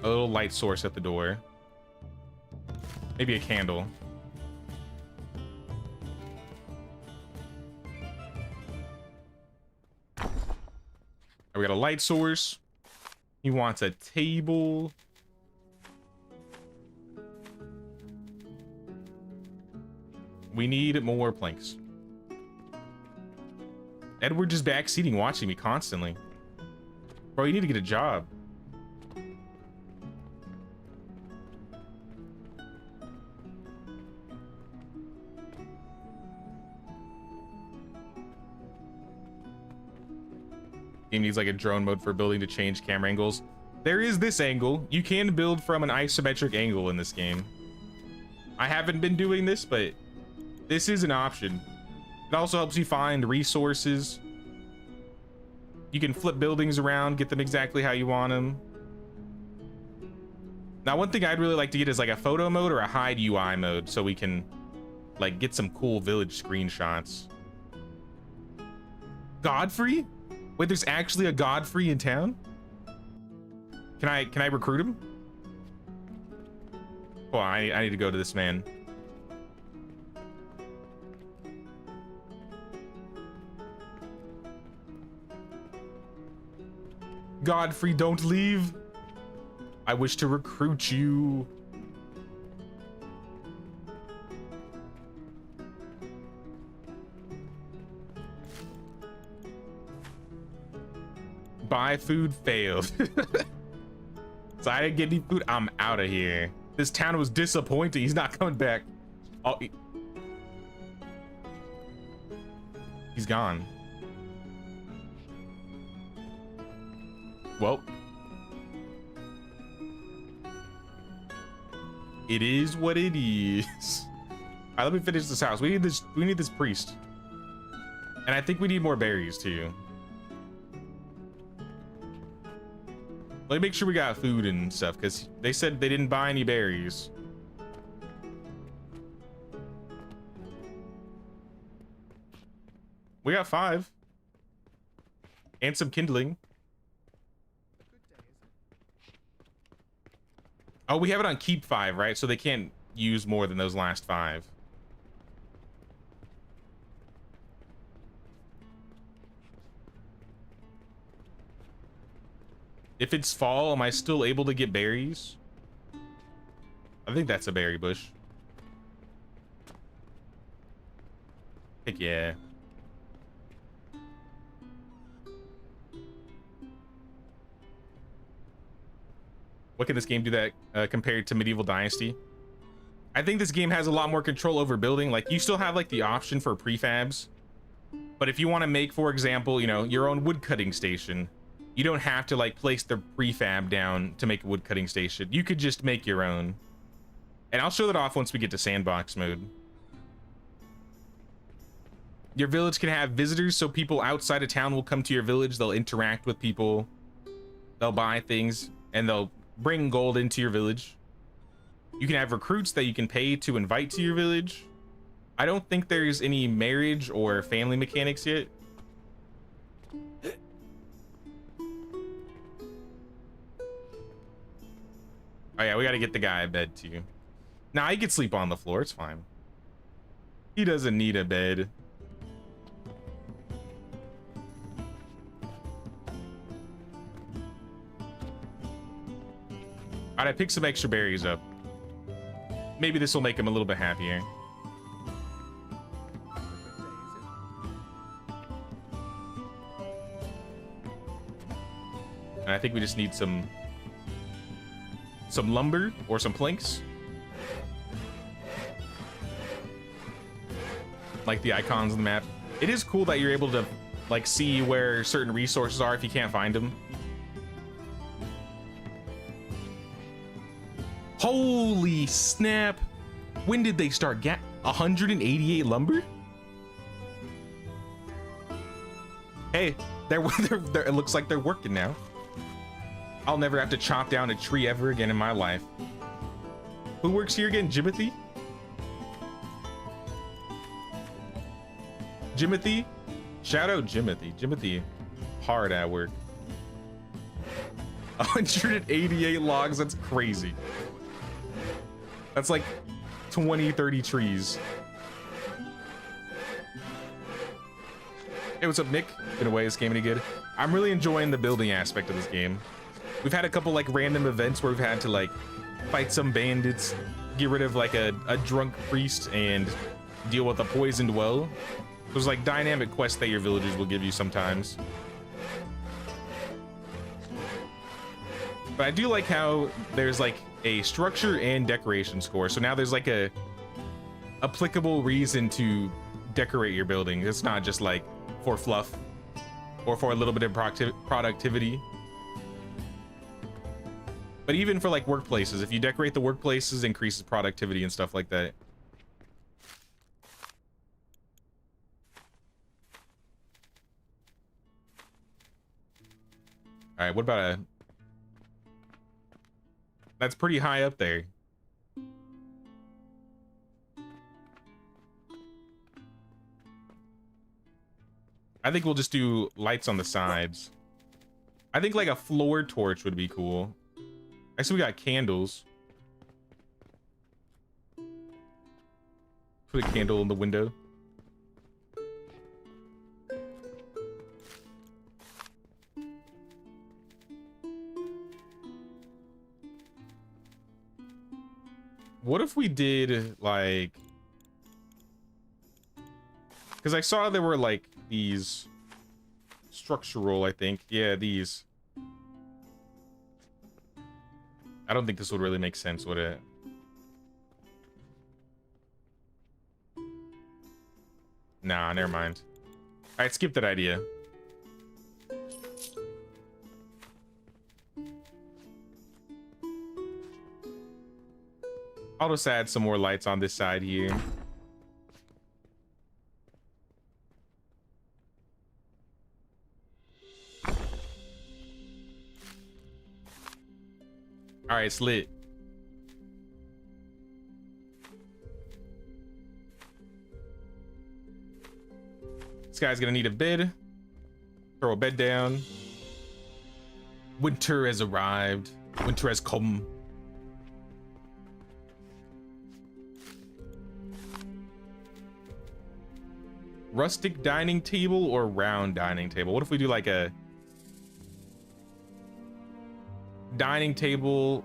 little light source at the door. Maybe a candle. We got a light source. He wants a table. We need more planks. Edward just backseating, watching me constantly. Bro, you need to get a job. Game needs like a drone mode for building to change camera angles. There is this angle. You can build from an isometric angle in this game. I haven't been doing this, but this is an option. It also helps you find resources. You can flip buildings around, get them exactly how you want them. Now, one thing I'd really like to get is like a photo mode or a hide UI mode so we can like get some cool village screenshots. Godfrey? Wait, there's actually a Godfrey in town? Can I recruit him? Oh, I need to go to this man. Godfrey, don't leave. I wish to recruit you. Buy food failed. So I didn't get any food. I'm out of here. This town was disappointing. He's not coming back. Oh, he's gone. Well, it is what it is. All right, let me finish this house. We need this priest, and I think we need more berries too. Let me make sure we got food and stuff, because they said they didn't buy any berries. We got 5 and some kindling. Oh, we have it on keep 5, right? So they can't use more than those last 5. If it's fall, am I still able to get berries? I think that's a berry bush. Heck yeah. What can this game do that compared to Medieval Dynasty? I think this game has a lot more control over building. Like, you still have like the option for prefabs, but if you want to make, for example, you know, your own wood cutting station, you don't have to like place the prefab down to make a wood cutting station. You could just make your own. And I'll show that off once we get to sandbox mode. Your village can have visitors, so people outside of town will come to your village. They'll interact with people. They'll buy things, and they'll bring gold into your village. You can have recruits that you can pay to invite to your village. I don't think there's any marriage or family mechanics yet. Oh yeah, we gotta get the guy a bed too. Nah, he can sleep on the floor, it's fine. He doesn't need a bed. Alright, I picked some extra berries up. Maybe this will make him a little bit happier. And I think we just need some lumber or some planks. Like the icons on the map. It is cool that you're able to like see where certain resources are if you can't find them. Holy snap. When did they start 188 lumber? Hey, it looks like they're working now. I'll never have to chop down a tree ever again in my life. Who works here again? Jimothy? Jimothy? Shout out Jimothy. Jimothy, hard at work. 188 logs, that's crazy. That's like 20, 30 trees. Hey, what's up, Nick? Been away, this game any good? I'm really enjoying the building aspect of this game. We've had a couple like random events where we've had to like fight some bandits, get rid of like a drunk priest, and deal with a poisoned well. There's like dynamic quests that your villagers will give you sometimes. But I do like how there's like a structure and decoration score. So now there's like a applicable reason to decorate your building. It's not just like for fluff or for a little bit of productivity. But even for like workplaces, if you decorate the workplaces, increases productivity and stuff like that. All right, what about a... That's pretty high up there. I think we'll just do lights on the sides. I think like a floor torch would be cool. I see we got candles. Put a candle in the window. What if we did like, because I saw there were like these structural, I think. Yeah, these. I don't think this would really make sense, would it? Nah, never mind. All right, skip that idea. I'll just add some more lights on this side here. All right, it's lit. This guy's gonna need a bed. Throw a bed down. Winter has arrived. Winter has come. Rustic dining table or round dining table? What if we do like a dining table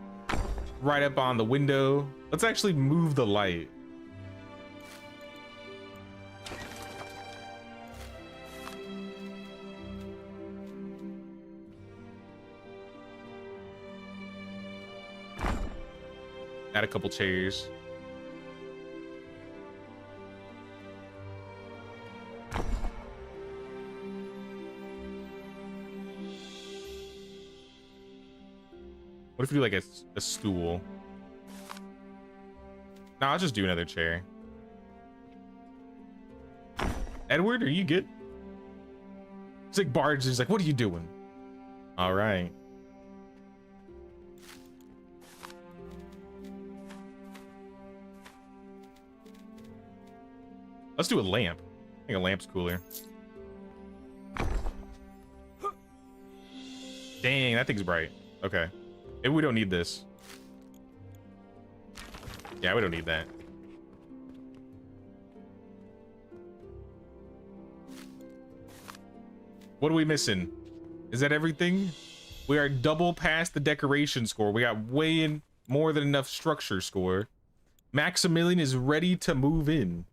right up on the window? Let's actually move the light. Add a couple chairs. What if we do like a stool? No, I'll just do another chair. Edward, are you good? It's like Barge is like, what are you doing? All right. Let's do a lamp. I think a lamp's cooler. Dang, that thing's bright. Okay. Maybe we don't need this. Yeah, we don't need that. What are we missing? Is that everything? We are double past the decoration score. We got way in more than enough structure score. Maximilian is ready to move in.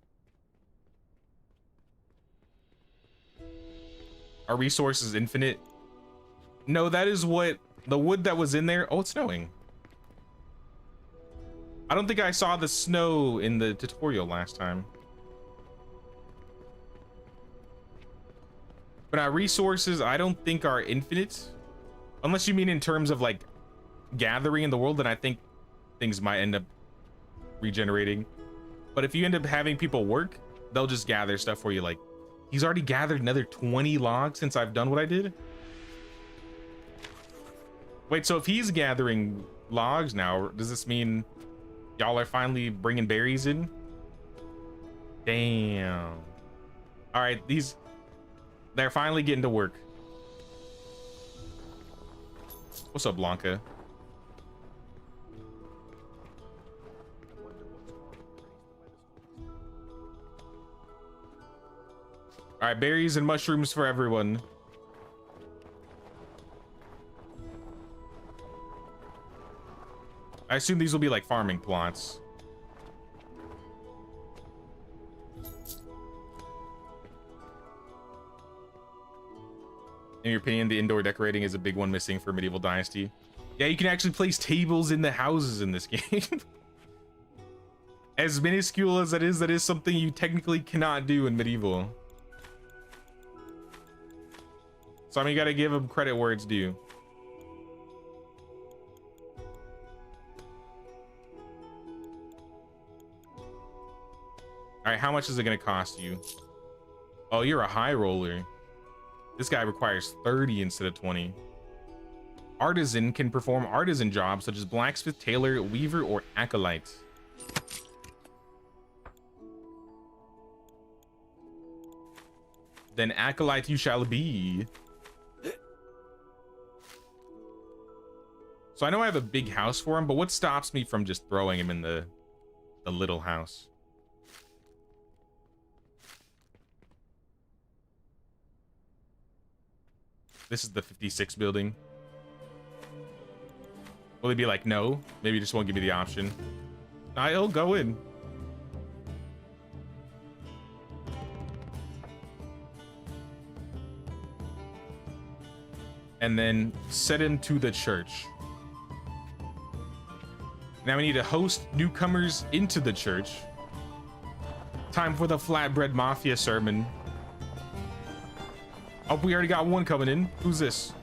Our resource is infinite. No, that is what the wood that was in there. Oh, it's snowing. I don't think I saw the snow in the tutorial last time. But our resources, I don't think are infinite. Unless you mean in terms of like gathering in the world, then I think things might end up regenerating. But if you end up having people work, they'll just gather stuff for you. Like, he's already gathered another 20 logs since I've done what I did. Wait, so if he's gathering logs now, does this mean y'all are finally bringing berries in? Damn. All right, they're finally getting to work. What's up, Blanca? All right, berries and mushrooms for everyone. I assume these will be like farming plots. In your opinion, the indoor decorating is a big one missing for Medieval Dynasty. Yeah, you can actually place tables in the houses in this game. As minuscule as that is something you technically cannot do in Medieval. So I mean, you gotta give them credit where it's due. All right, how much is it gonna cost you? Oh, you're a high roller. This guy requires 30 instead of 20. Artisan can perform artisan jobs such as blacksmith, tailor, weaver, or acolyte. Then acolyte you shall be. So I know I have a big house for him, but what stops me from just throwing him in the little house? This is the 56 building. Will he be like, no? Maybe he just won't give me the option. I'll go in. And then set him to the church. Now we need to host newcomers into the church. Time for the Flatbread Mafia sermon. Oh, we already got one coming in. Who's this?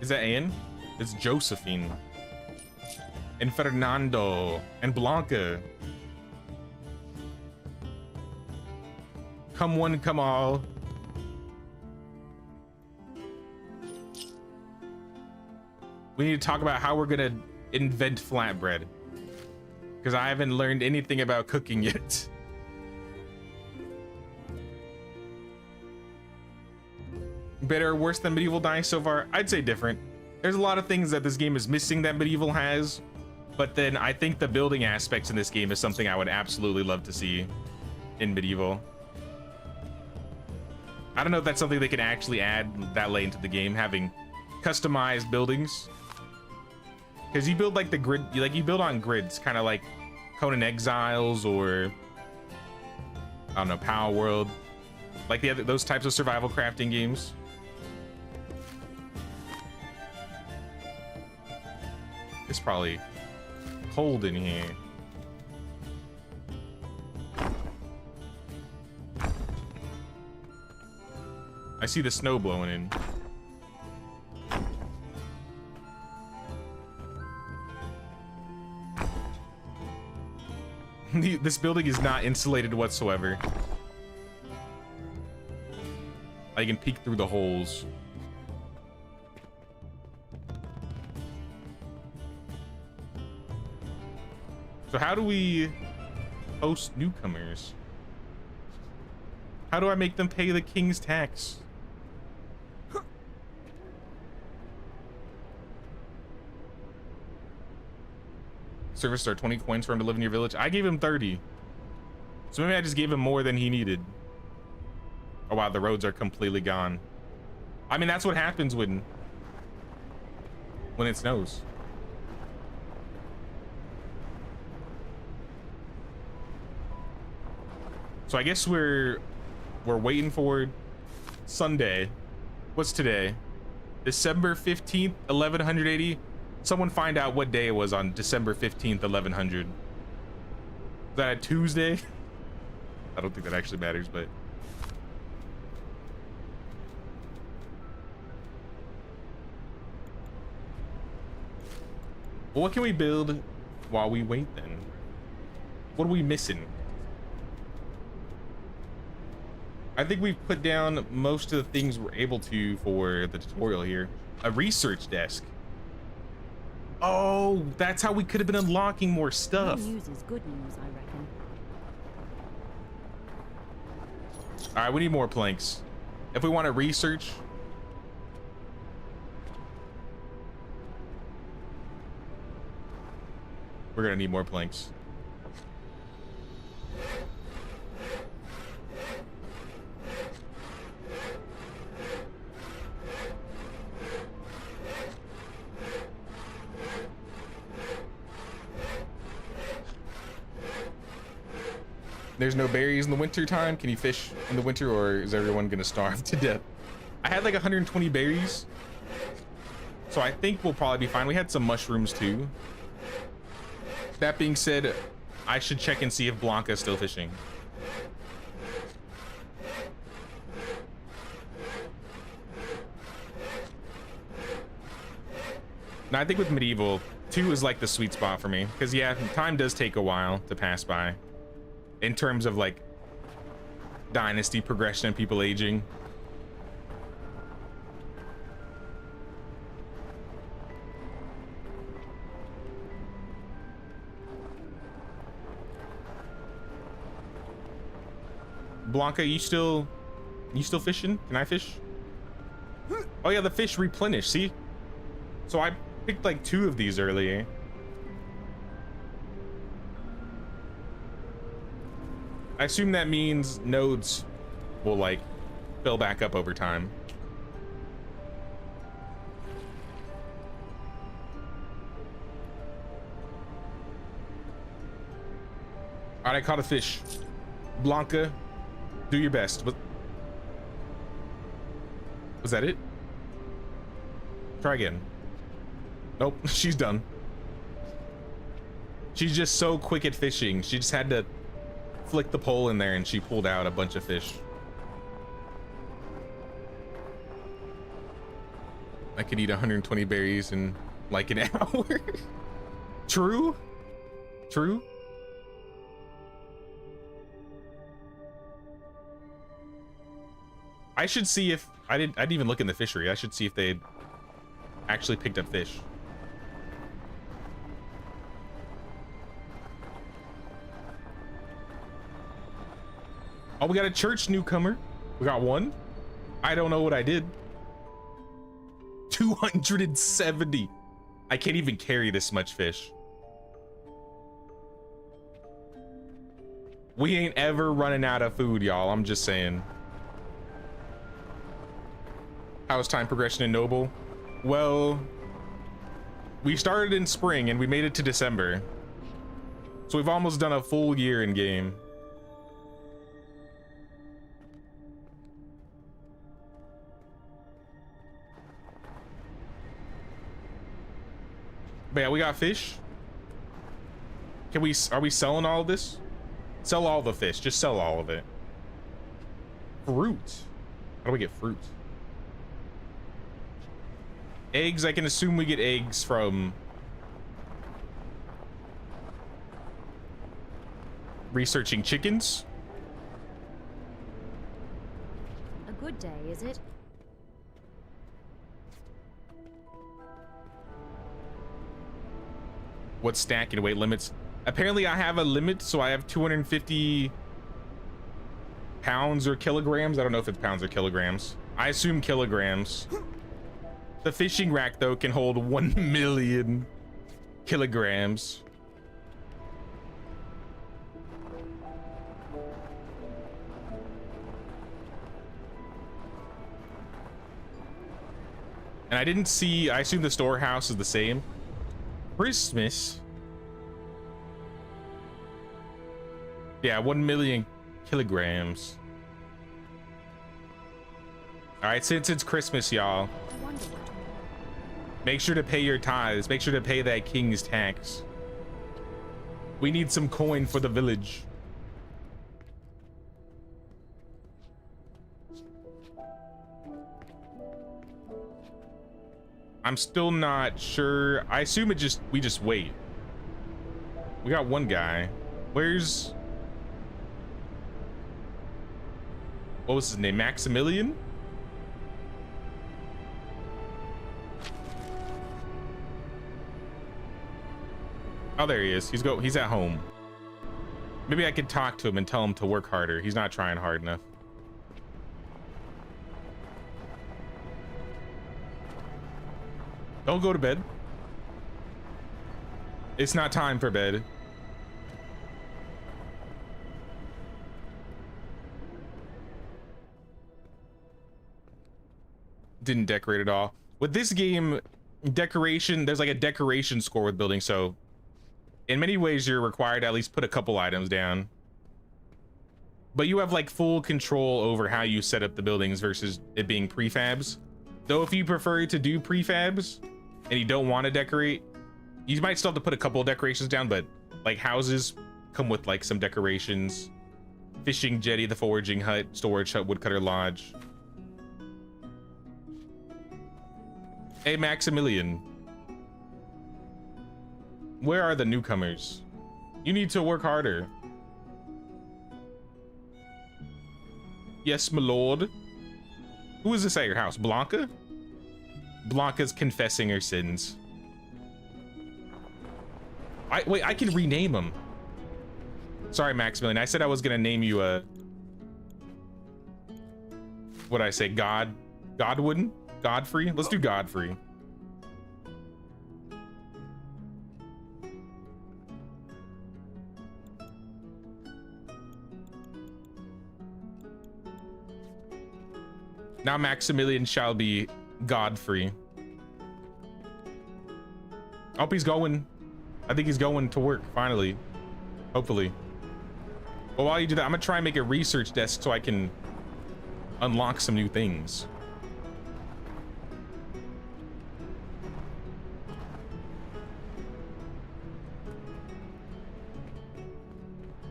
Is that Anne? It's Josephine. And Fernando. And Blanca. Come one, come all. We need to talk about how we're gonna invent flatbread. Because I haven't learned anything about cooking yet. Better or worse than Medieval Dynasty so far? I'd say different. There's a lot of things that this game is missing that Medieval has, but then I think the building aspects in this game is something I would absolutely love to see in Medieval. I don't know if that's something they can actually add that late into the game, having customized buildings. Because you build like the grid, you build on grids, kind of like Conan Exiles or I don't know, Palworld, like those types of survival crafting games. It's probably cold in here. I see the snow blowing in. This building is not insulated whatsoever. I can peek through the holes. So how do we host newcomers? How do I make them pay the king's tax? Service star 20 coins for him to live in your village. I gave him 30. So maybe I just gave him more than he needed. Oh wow, the roads are completely gone. I mean, that's what happens when it snows. So I guess we're waiting for Sunday. What's today? December 15th, 1180. Someone find out what day it was on December 15th, 1100. Is that a Tuesday? I don't think that actually matters, but well, what can we build while we wait then? What are we missing? I think we've put down most of the things we're able to for the tutorial here. A research desk. Oh, that's how we could have been unlocking more stuff. No news is good news, I reckon. All right, we need more planks. If we want to research, we're gonna need more planks. There's no berries in the winter time. Can you fish in the winter, or is everyone gonna starve to death? I had like 120 berries, so I think we'll probably be fine. We had some mushrooms too. That being said, I should check and see if Blanca's still fishing. Now, I think with Medieval, 2 is like the sweet spot for me. Because, yeah, time does take a while to pass by. In terms of, like, dynasty progression and people aging. Blanca, you still fishing? Can I fish? Oh, yeah, the fish replenish. See? So I picked like 2 of these earlier. I assume that means nodes will like fill back up over time. All right, I caught a fish. Blanca, do your best. Was that it? Try again. Nope, she's done. She's just so quick at fishing. She just had to flick the pole in there and she pulled out a bunch of fish. I could eat 120 berries in like an hour. True? True? I should see if I didn't even look in the fishery. I should see if they actually picked up fish. Oh, we got a church newcomer. We got 1. I don't know what I did. 270. I can't even carry this much fish. We ain't ever running out of food, y'all. I'm just saying. How's time progression in Noble? Well, we started in spring and we made it to December. So we've almost done a full year in game. But yeah, we got fish. Are we selling all of this? Sell all the fish, just sell all of it. Fruit. How do we get fruit? Eggs, I can assume we get eggs from researching chickens. A good day, is it? What stack and weight limits? Apparently I have a limit, so I have 250 pounds or kilograms. I don't know if it's pounds or kilograms. I assume kilograms. The fishing rack, though, can hold 1 million kilograms. And I didn't see, I assume the storehouse is the same. Christmas. Yeah, 1 million kilograms. All right, since it's Christmas, y'all, make sure to pay your tithes. Make sure to pay that king's tax. We need some coin for the village. I'm still not sure. I assume we just wait. We got 1 guy. Where's... What was his name? Maximilian? Oh, there he is. He's at home. Maybe I could talk to him and tell him to work harder. He's not trying hard enough. Don't go to bed. It's not time for bed. Didn't decorate at all. With this game, decoration, there's like a decoration score with building, so in many ways you're required to at least put a couple items down. but you have like full control over how you set up the buildings versus it being prefabs. Though if you prefer to do prefabs and you don't want to decorate, you might still have to put a couple of decorations down, but like houses come with like some decorations. Fishing jetty, the foraging hut, storage hut, woodcutter lodge. Hey, Maximilian. Where are the newcomers? You need to work harder. Yes, my lord. Who is this at your house? Blanca? Blanca's confessing her sins. Wait, I can rename him. Sorry, Maximilian. I said I was gonna name you a... What'd I say? Godwin? Godfrey? Let's do Godfrey. Now Maximilian shall be Godfrey. I hope he's going. I think he's going to work finally. Hopefully. Well, while you do that, I'm gonna try and make a research desk so I can unlock some new things.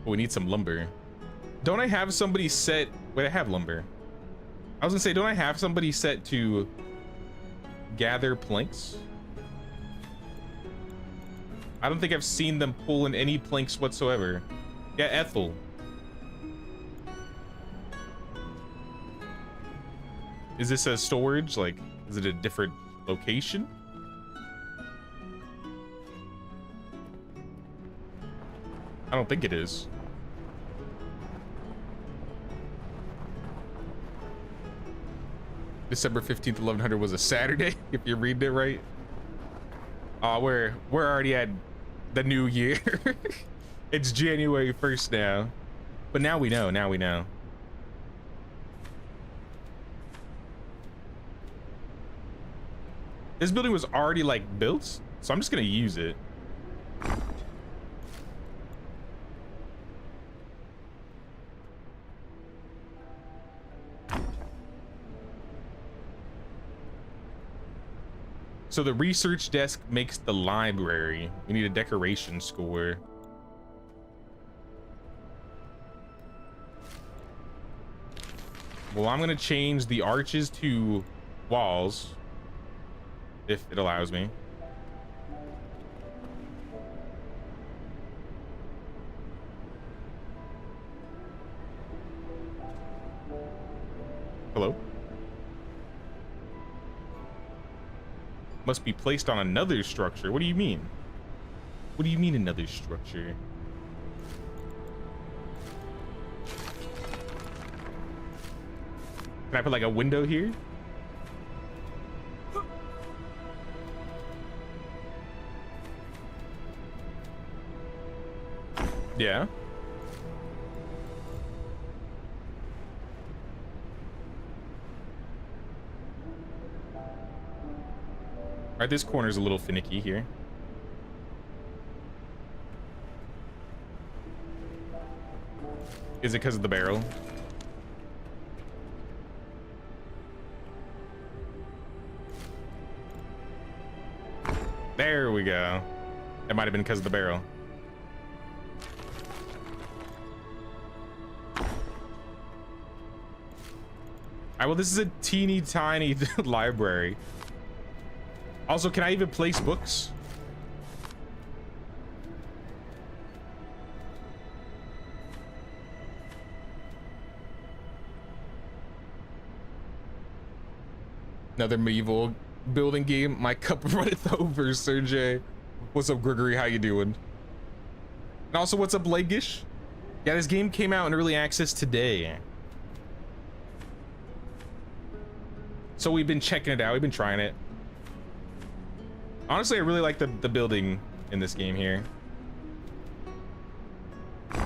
Oh, we need some lumber. Don't I have somebody set? Wait, I have lumber. I was gonna say, don't I have somebody set to gather planks? I don't think I've seen them pull in any planks whatsoever. Yeah, Ethel. Is this a storage? Like, is it a different location? I don't think it is. December 15th, 1100 was a Saturday, if you're reading it right. We're already at the new year. It's January 1st now. But now we know, now we know. This building was already like built, so I'm just gonna use it. So the research desk makes the library. We need a decoration score. Well, I'm gonna change the arches to walls, if it allows me. Hello? Must be placed on another structure. What do you mean? What do you mean another structure? Can I put like a window here? Yeah. All right, this corner's a little finicky here. Is it because of the barrel? There we go. That might have been because of the barrel. All right, well, this is a teeny tiny library. Also, can I even place books? Another medieval building game. My cup runneth over, Sergey. What's up, Gregory? How you doing? And also, what's up, Lagish? Yeah, this game came out in early access today. So we've been checking it out. We've been trying it. Honestly, I really like the building in this game here. I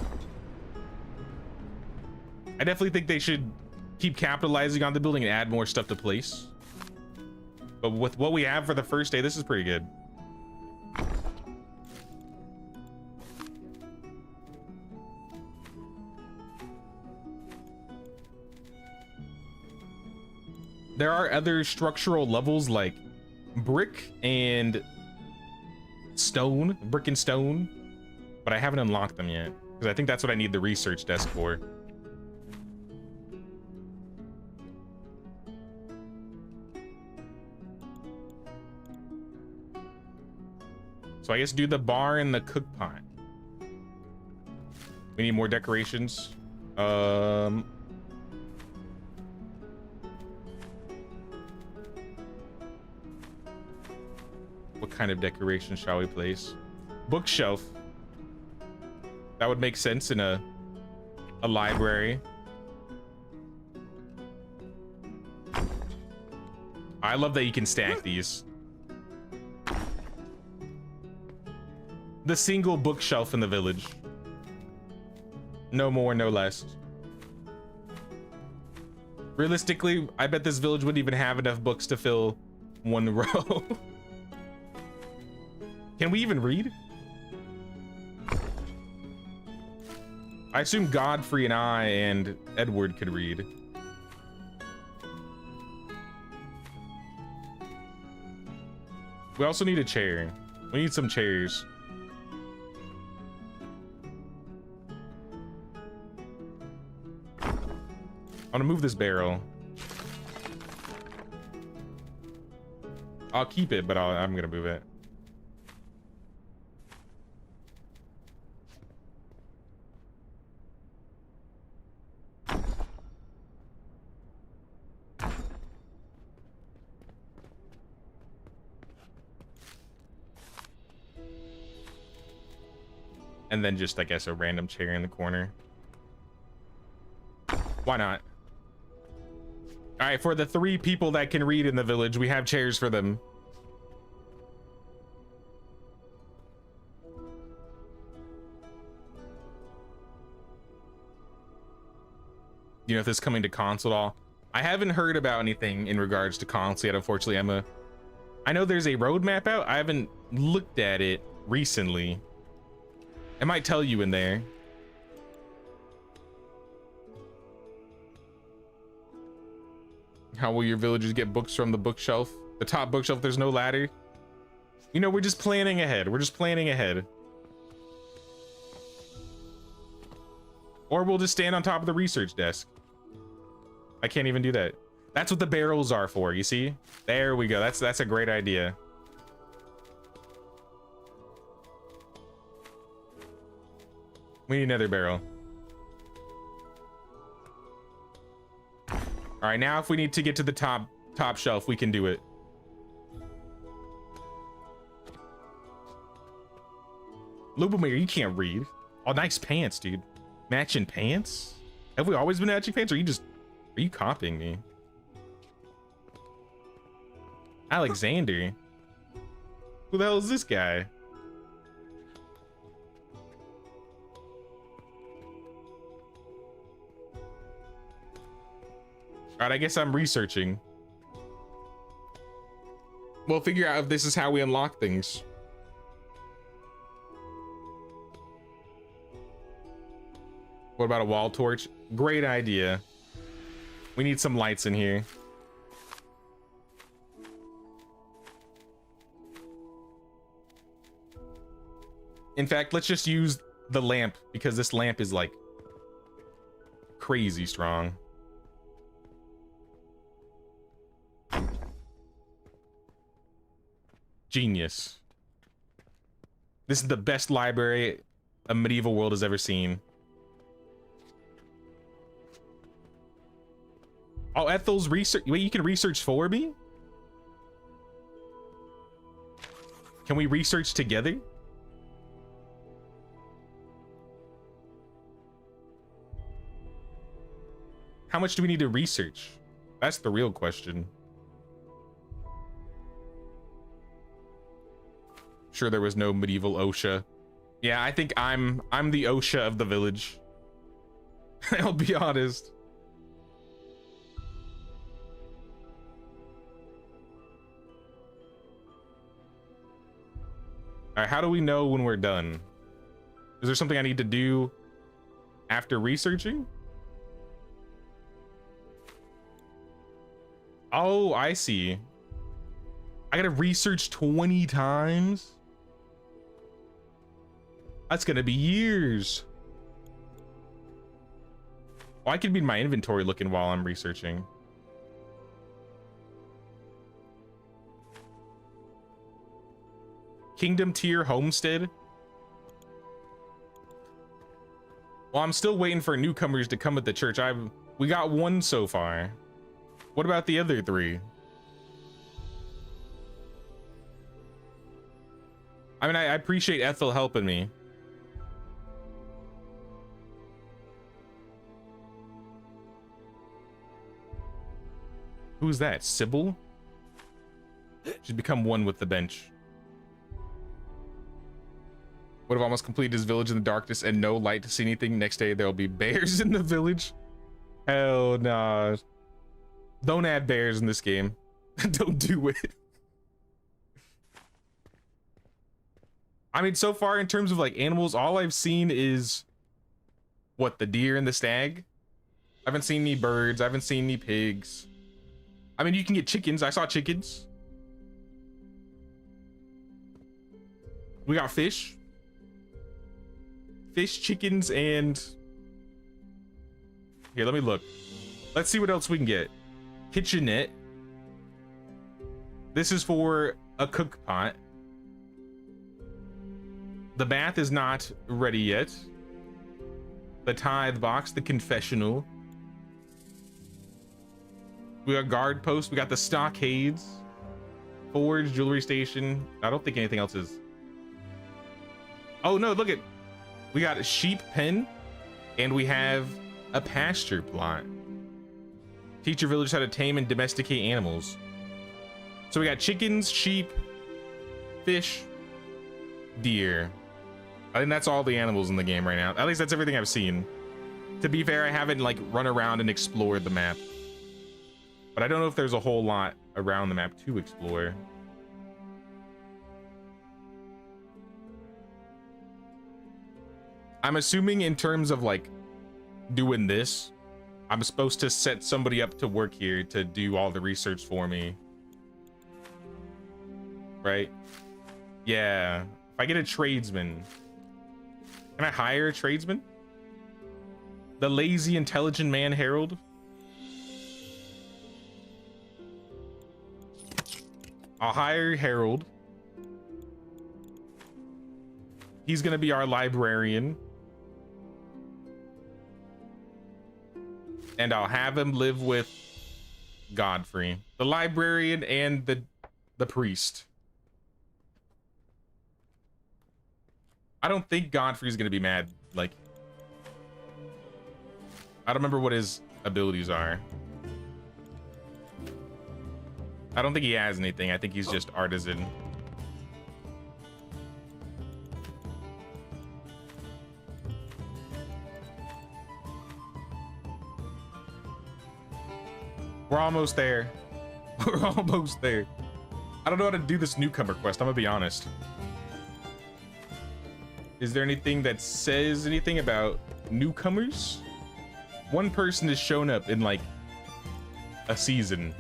definitely think they should keep capitalizing on the building and add more stuff to place. But with what we have for the first day, this is pretty good. There are other structural levels like brick and stone, but I haven't unlocked them yet because I think that's what I need the research desk for. So I guess do the bar and the cook pot. We need more decorations. What kind of decoration shall we place? Bookshelf. That would make sense in a library. I love that you can stack these. The single bookshelf in the village. No more, no less. Realistically, I bet this village wouldn't even have enough books to fill one row. Can we even read? I assume Godfrey and I and Edward could read. We also need a chair. We need some chairs. I'm gonna move this barrel. I'll keep it, but I'm gonna move it. And then just, I guess, a random chair in the corner. Why not? All right, for the 3 people that can read in the village, we have chairs for them. You know if this is coming to console at all? I haven't heard about anything in regards to console yet, unfortunately, Emma. I know there's a roadmap out. I haven't looked at it recently. It might tell you in there. How will your villagers get books from the bookshelf? The top bookshelf, there's no ladder. You know, we're just planning ahead. We're just planning ahead. Or we'll just stand on top of the research desk. I can't even do that. That's what the barrels are for, you see? There we go. That's a great idea. We need another barrel. All right, now if we need to get to the top shelf, we can do it. Lubomir, you can't read. Oh, nice pants, dude. Matching pants? Have we always been matching pants, or are you copying me? Alexander? Who the hell is this guy? All right, I guess I'm researching. We'll figure out if this is how we unlock things. What about a wall torch? Great idea. We need some lights in here. In fact, let's just use the lamp because this lamp is like crazy strong. Genius. This is the best library a medieval world has ever seen. Oh, Ethel's research. Wait, you can research for me? Can we research together? How much do we need to research? That's the real question. Sure, there was no medieval OSHA. Yeah, I think I'm the OSHA of the village. I'll be honest. All right, how do we know when we're done? Is there something I need to do after researching? Oh, I see. I gotta research 20 times. That's gonna be years. Well, I could be in my inventory looking while I'm researching. Kingdom tier homestead. Well, I'm still waiting for newcomers to come at the church. We got one so far. What about the other 3? I mean, I appreciate Ethel helping me. Who's that? Sybil? She's become one with the bench. Would have almost completed his village in the darkness and no light to see anything. Next day, there'll be bears in the village. Hell nah. Don't add bears in this game. Don't do it. I mean, so far in terms of like animals, all I've seen is what, the deer and the stag? I haven't seen any birds. I haven't seen any pigs. I mean, you can get chickens. I saw chickens. We got fish. Fish, chickens, and... Here, let me look. Let's see what else we can get. Kitchenette. This is for a cook pot. The bath is not ready yet. The tithe box, the confessional. We got guard post. We got the stockades. Forge, jewelry station. I don't think anything else is. Oh no, look at. We got a sheep pen. And we have a pasture plot. Teach your villagers how to tame and domesticate animals. So we got chickens, sheep, fish, deer. I think that's all the animals in the game right now. At least that's everything I've seen. To be fair, I haven't like run around and explored the map. But I don't know if there's a whole lot around the map to explore. I'm assuming in terms of like doing this, I'm supposed to set somebody up to work here to do all the research for me. Right? Yeah. If I get a tradesman, can I hire a tradesman? The lazy, intelligent man, Harold. I'll hire Harold. He's gonna be our librarian. And I'll have him live with Godfrey, the librarian and the priest. I don't think Godfrey's gonna be mad. Like, I don't remember what his abilities are. I don't think he has anything. I think he's just artisan. We're almost there. We're almost there. I don't know how to do this newcomer quest. I'm gonna be honest. Is there anything that says anything about newcomers? One person has shown up in like a season.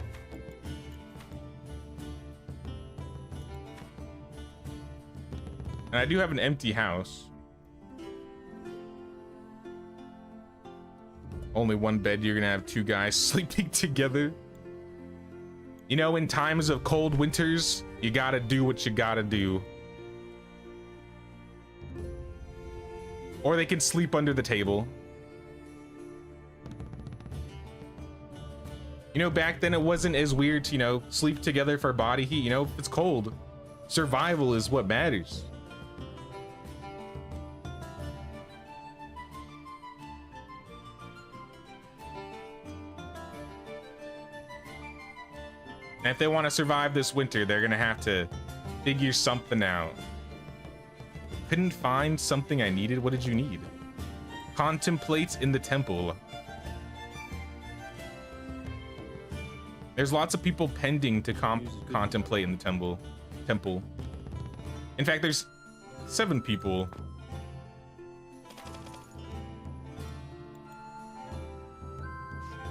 And I do have an empty house. Only one bed, you're gonna have 2 guys sleeping together. You know, in times of cold winters, you gotta do what you gotta do. Or they can sleep under the table. You know, back then it wasn't as weird to, you know, sleep together for body heat. You know, if it's cold, survival is what matters. And if they want to survive this winter, they're gonna have to figure something out. Couldn't find something I needed. What did you need? Contemplate in the temple. There's lots of people pending to contemplate in the temple. In fact, there's 7 people.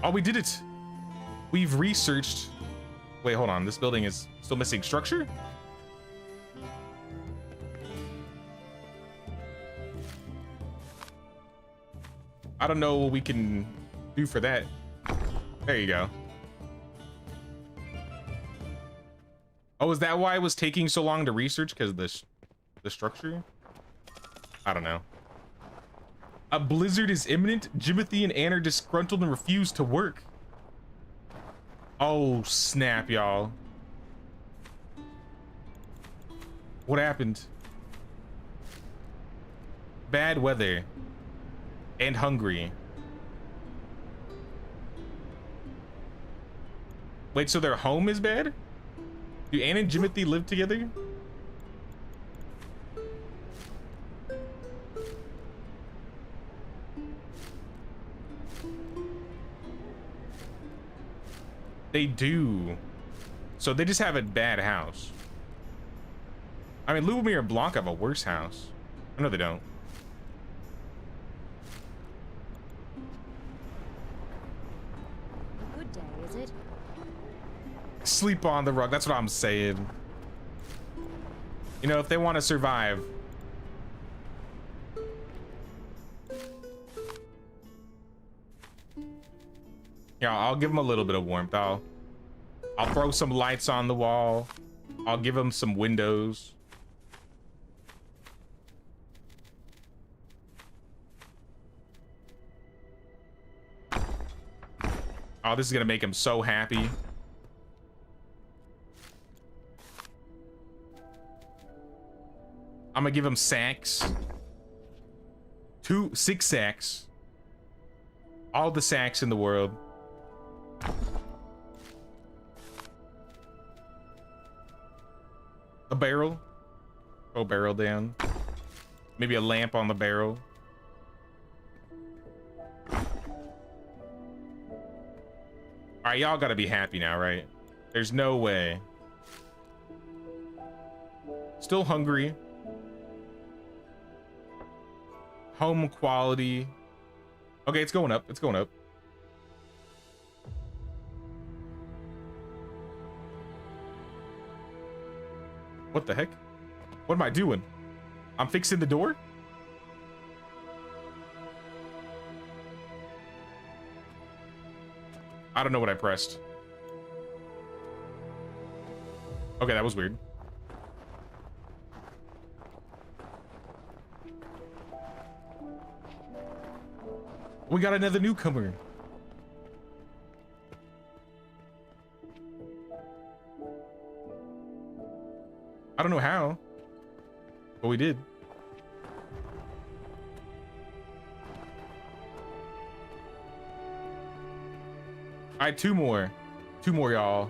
Oh, we did it. We've researched Wait, hold on. This building is still missing structure? I don't know what we can do for that. There you go. Oh, is that why it was taking so long to research? Because the structure? I don't know. A blizzard is imminent. Jimothy and Anne are disgruntled and refuse to work. Oh, snap, y'all. What happened? Bad weather. And hungry. Wait, so their home is bad? Do Anne and Jimothy live together? They do. So they just have a bad house. I mean, Lubomir and Blanc have a worse house. Oh, no, they don't. A good day, is it? Sleep on the rug. That's what I'm saying. You know, if they want to survive. Yeah, I'll give them a little bit of warmth. I'll throw some lights on the wall. I'll give them some windows. Oh, this is gonna make him so happy. I'm gonna give him sacks. 6 sacks. All the sacks in the world. A barrel. Throw a barrel down. Maybe a lamp on the barrel. All right, y'all gotta be happy now, right? There's no way. Still hungry. Home quality. Okay, it's going up. It's going up. What the heck? What am I doing? I'm fixing the door? I don't know what I pressed. Okay, that was weird. We got another newcomer. I don't know how, but we did. All right, two more, y'all.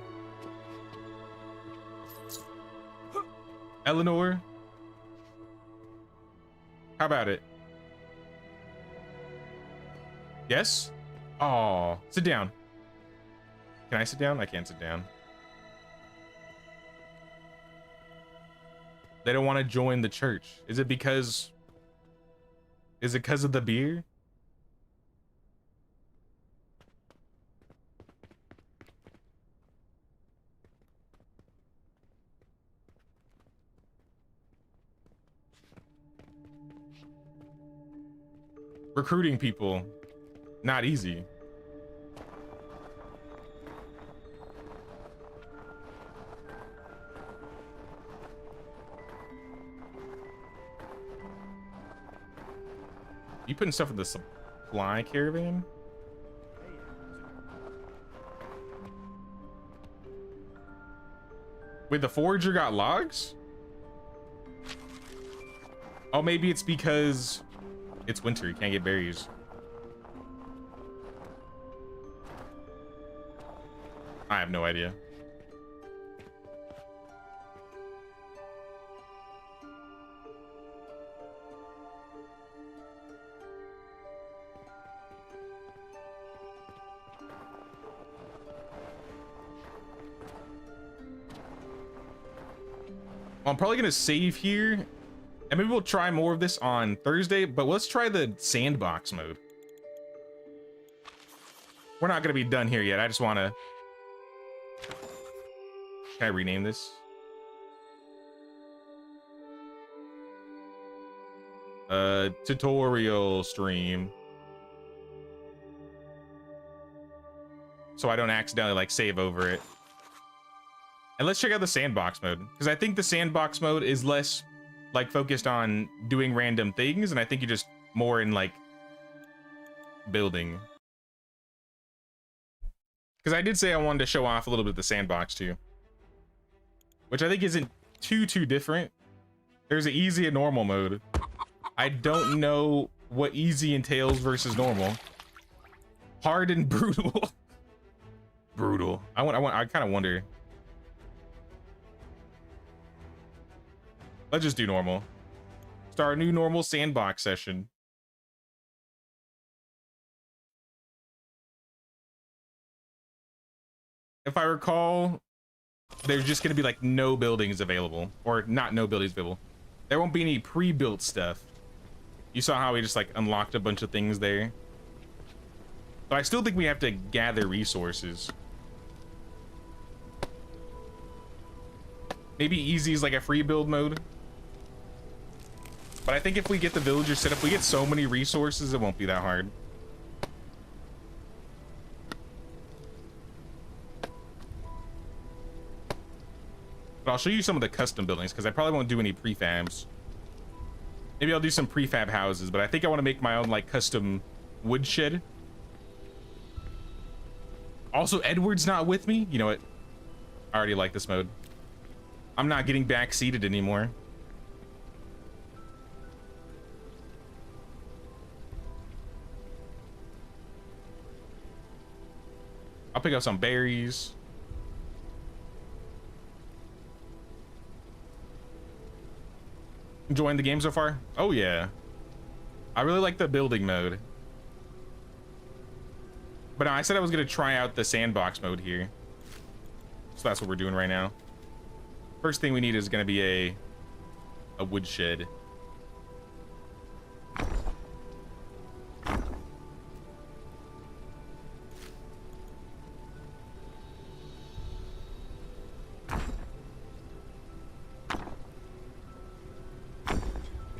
Eleanor, how about it? Yes? Oh, sit down. Can I sit down? I can't sit down. They don't want to join the church. Is it because of the beer? Recruiting people, not easy. You putting stuff in the supply caravan? Wait, the forager got logs? Oh, maybe it's because it's winter, you can't get berries. I have no idea. I'm probably gonna save here, and maybe we'll try more of this on Thursday, but let's try the sandbox mode. We're not gonna be done here yet. I just wanna Can I rename this? Tutorial stream. So I don't accidentally like save over it. And let's check out the sandbox mode, because I think the sandbox mode is less like focused on doing random things, and I think you're just more in like building. Because I did say I wanted to show off a little bit of the sandbox too, which I think isn't too different. There's an easy and normal mode. I don't know what easy entails versus normal. Hard and brutal. Brutal. I kind of wonder. Let's just do normal. Start a new normal sandbox session. If I recall, there's just gonna be like no buildings available, or not no buildings available. There won't be any pre-built stuff. You saw how we just like unlocked a bunch of things there. But I still think we have to gather resources. Maybe easy is like a free build mode. But I think if we get the villagers set up, we get so many resources, it won't be that hard. But I'll show you some of the custom buildings, because I probably won't do any prefabs. Maybe I'll do some prefab houses, but I think I want to make my own like custom woodshed. Also, Edward's not with me. You know what? I already like this mode. I'm not getting backseated anymore. I'll pick up some berries. Enjoying the game so far? Oh yeah. I really like the building mode. But I said I was gonna try out the sandbox mode here. So that's what we're doing right now. First thing we need is gonna be a woodshed.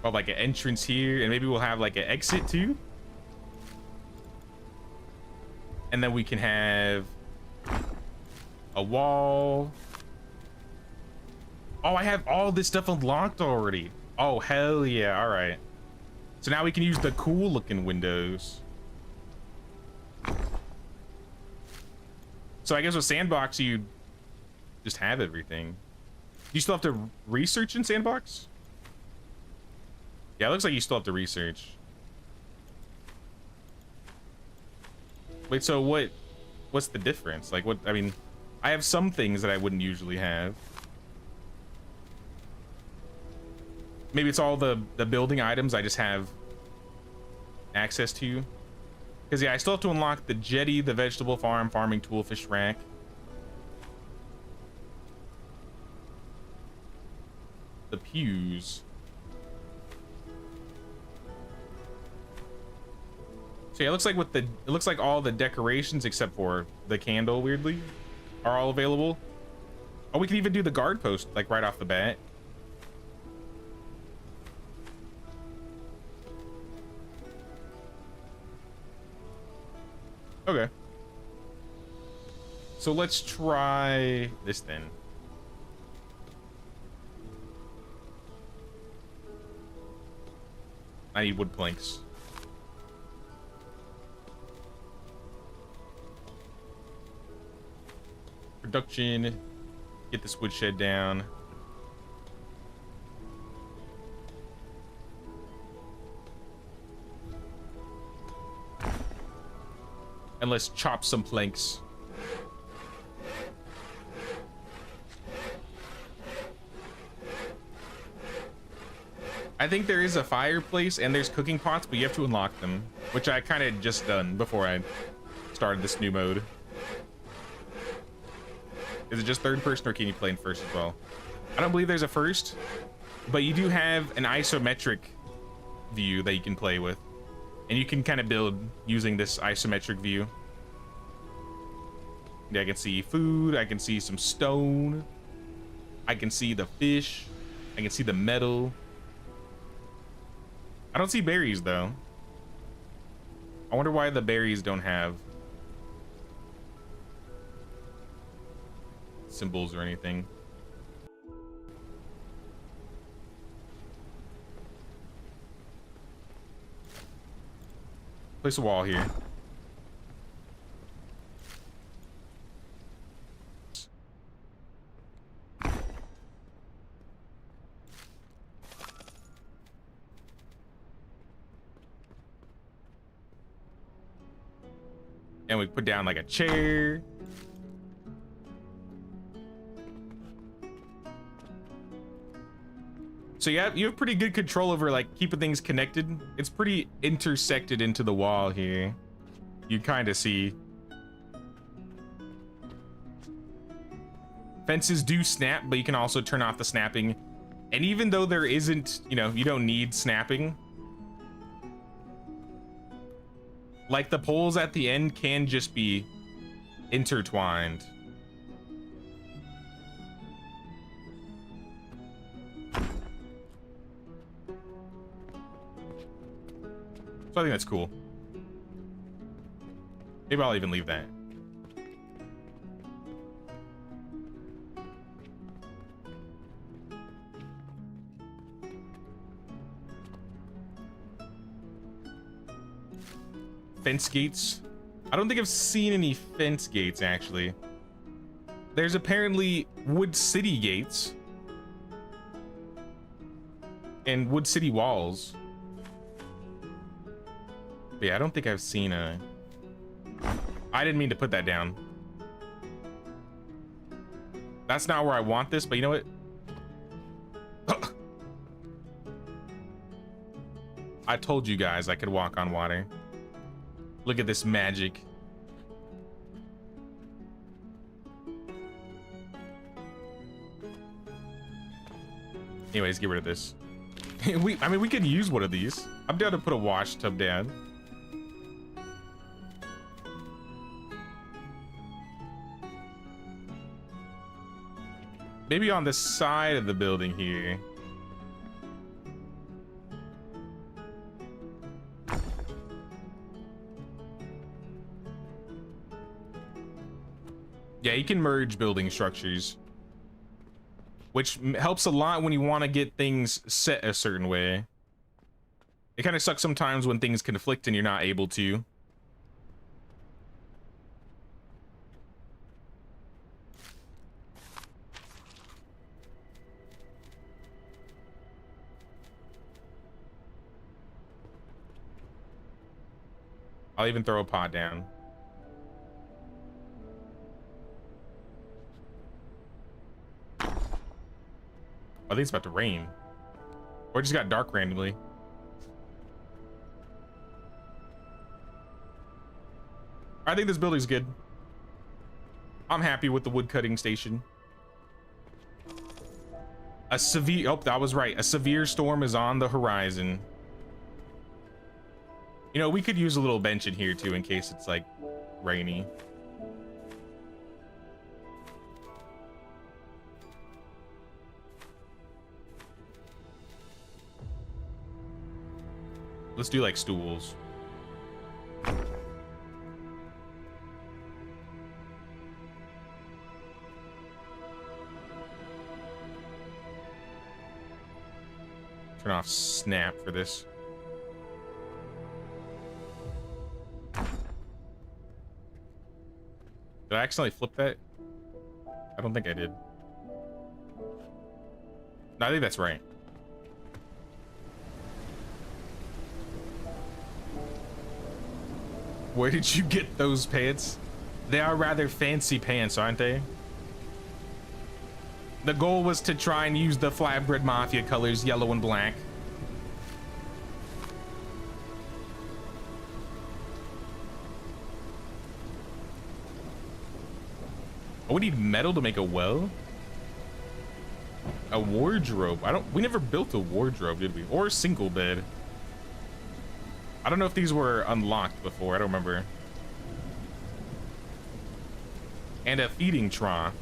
We'll have like an entrance here, and maybe we'll have like an exit too. And then we can have a wall. Oh, I have all this stuff unlocked already. Oh, hell yeah. All right. So now we can use the cool looking windows. So I guess with Sandbox, you just have everything. Do you still have to research in Sandbox? Yeah, it looks like you still have to research. Wait, so what's the difference? Like what, I mean, I have some things that I wouldn't usually have. Maybe it's all the building items I just have access to. Because yeah, I still have to unlock the jetty, the vegetable farm, farming tool, fish rack. The pews. So yeah, it looks like all the decorations except for the candle, weirdly, are all available. Oh, we can even do the guard post like right off the bat. Okay. So let's try this then. I need wood planks. Production. Get this woodshed down. And let's chop some planks. I think there is a fireplace and there's cooking pots, but you have to unlock them, which I kind of just done before I started this new mode. Is it just third person, or can you play in first as well? I don't believe there's a first, but you do have an isometric view that you can play with. And you can kind of build using this isometric view. Yeah, I can see food, I can see some stone. I can see the fish. I can see the metal. I don't see berries though. I wonder why the berries don't have symbols or anything. Place a wall here. And we put down like a chair. So you have pretty good control over like keeping things connected. It's pretty intersected into the wall here. You kind of see. Fences do snap, but you can also turn off the snapping. And even though there isn't, you know, you don't need snapping. Like the poles at the end can just be intertwined. So I think that's cool. Maybe I'll even leave that. Fence gates. I don't think I've seen any fence gates actually. There's apparently Wood City gates and Wood City walls. But yeah, I don't think I've seen a... I didn't mean to put that down. That's not where I want this, but you know what? I told you guys I could walk on water. Look at this magic. Anyways, get rid of this. I mean, we could use one of these. I'm down to put a wash tub down. Maybe on the side of the building here. Yeah, you can merge building structures, which helps a lot when you want to get things set a certain way. It kind of sucks sometimes when things conflict and you're not able to. I'll even throw a pot down. I think it's about to rain. Or it just got dark randomly. I think this building's good. I'm happy with the wood cutting station. A severe, oh, that was right. A severe storm is on the horizon. You know, we could use a little bench in here too in case it's like rainy. Let's do like stools. Turn off snap for this. Did I accidentally flip that? I don't think I did. No, I think that's right. Where did you get those pants? They are rather fancy pants, aren't they? The goal was to try and use the Flatbread Mafia colors, yellow and black. Oh, we need metal to make a well? A wardrobe. We never built a wardrobe, did we? Or a single bed. I don't know if these were unlocked before. I don't remember. And a feeding trough.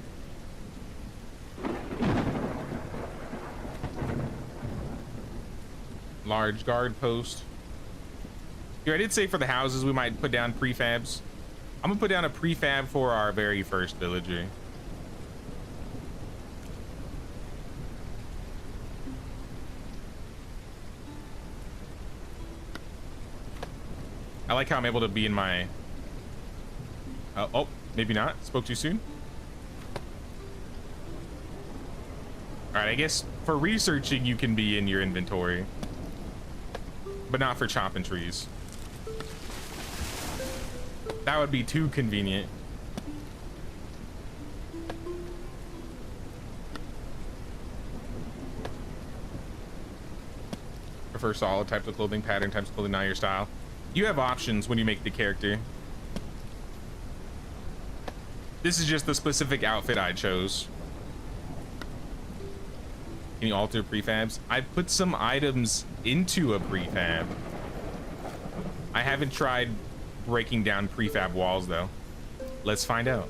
Large guard post. Here, I did say for the houses we might put down prefabs. I'm gonna put down a prefab for our very first villager. I like how I'm able to be in my... oh, maybe not. Spoke too soon. All right, I guess for researching, you can be in your inventory, but not for chopping trees. That would be too convenient. Prefer solid types of clothing, pattern types of clothing, not your style. You have options when you make the character. This is just the specific outfit I chose. Can you alter prefabs? I put some items into a prefab. I haven't tried breaking down prefab walls though. Let's find out.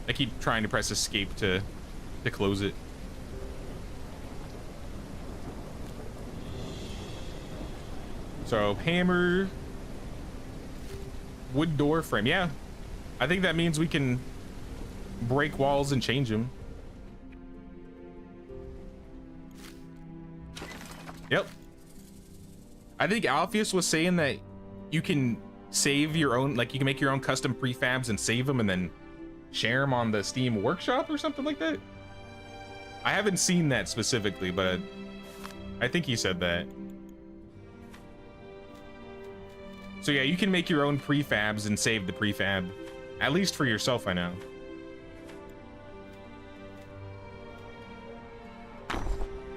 I keep trying to press escape to close it. So hammer, wood door frame. Yeah, I think that means we can break walls and change them. Yep. I think Alpheus was saying that you can save your own, like you can make your own custom prefabs and save them and then share them on the Steam Workshop or something like that. I haven't seen that specifically, but I think he said that. So yeah, you can make your own prefabs and save the prefab, at least for yourself, I know.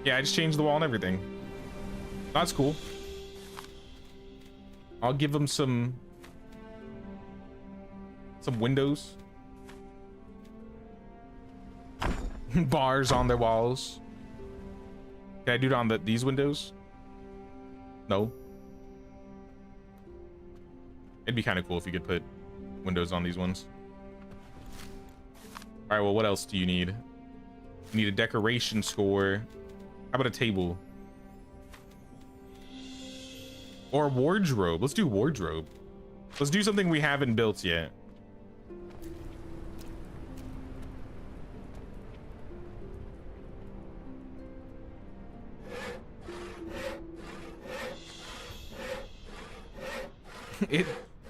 Yeah, I just changed the wall and everything. That's cool. I'll give them some windows. Bars on their walls. Can I do it on these windows? No. It'd be kind of cool if you could put windows on these ones. All right, well, what else do you need? You need a decoration score. How about a table? Or a wardrobe. Let's do wardrobe. Let's do something we haven't built yet.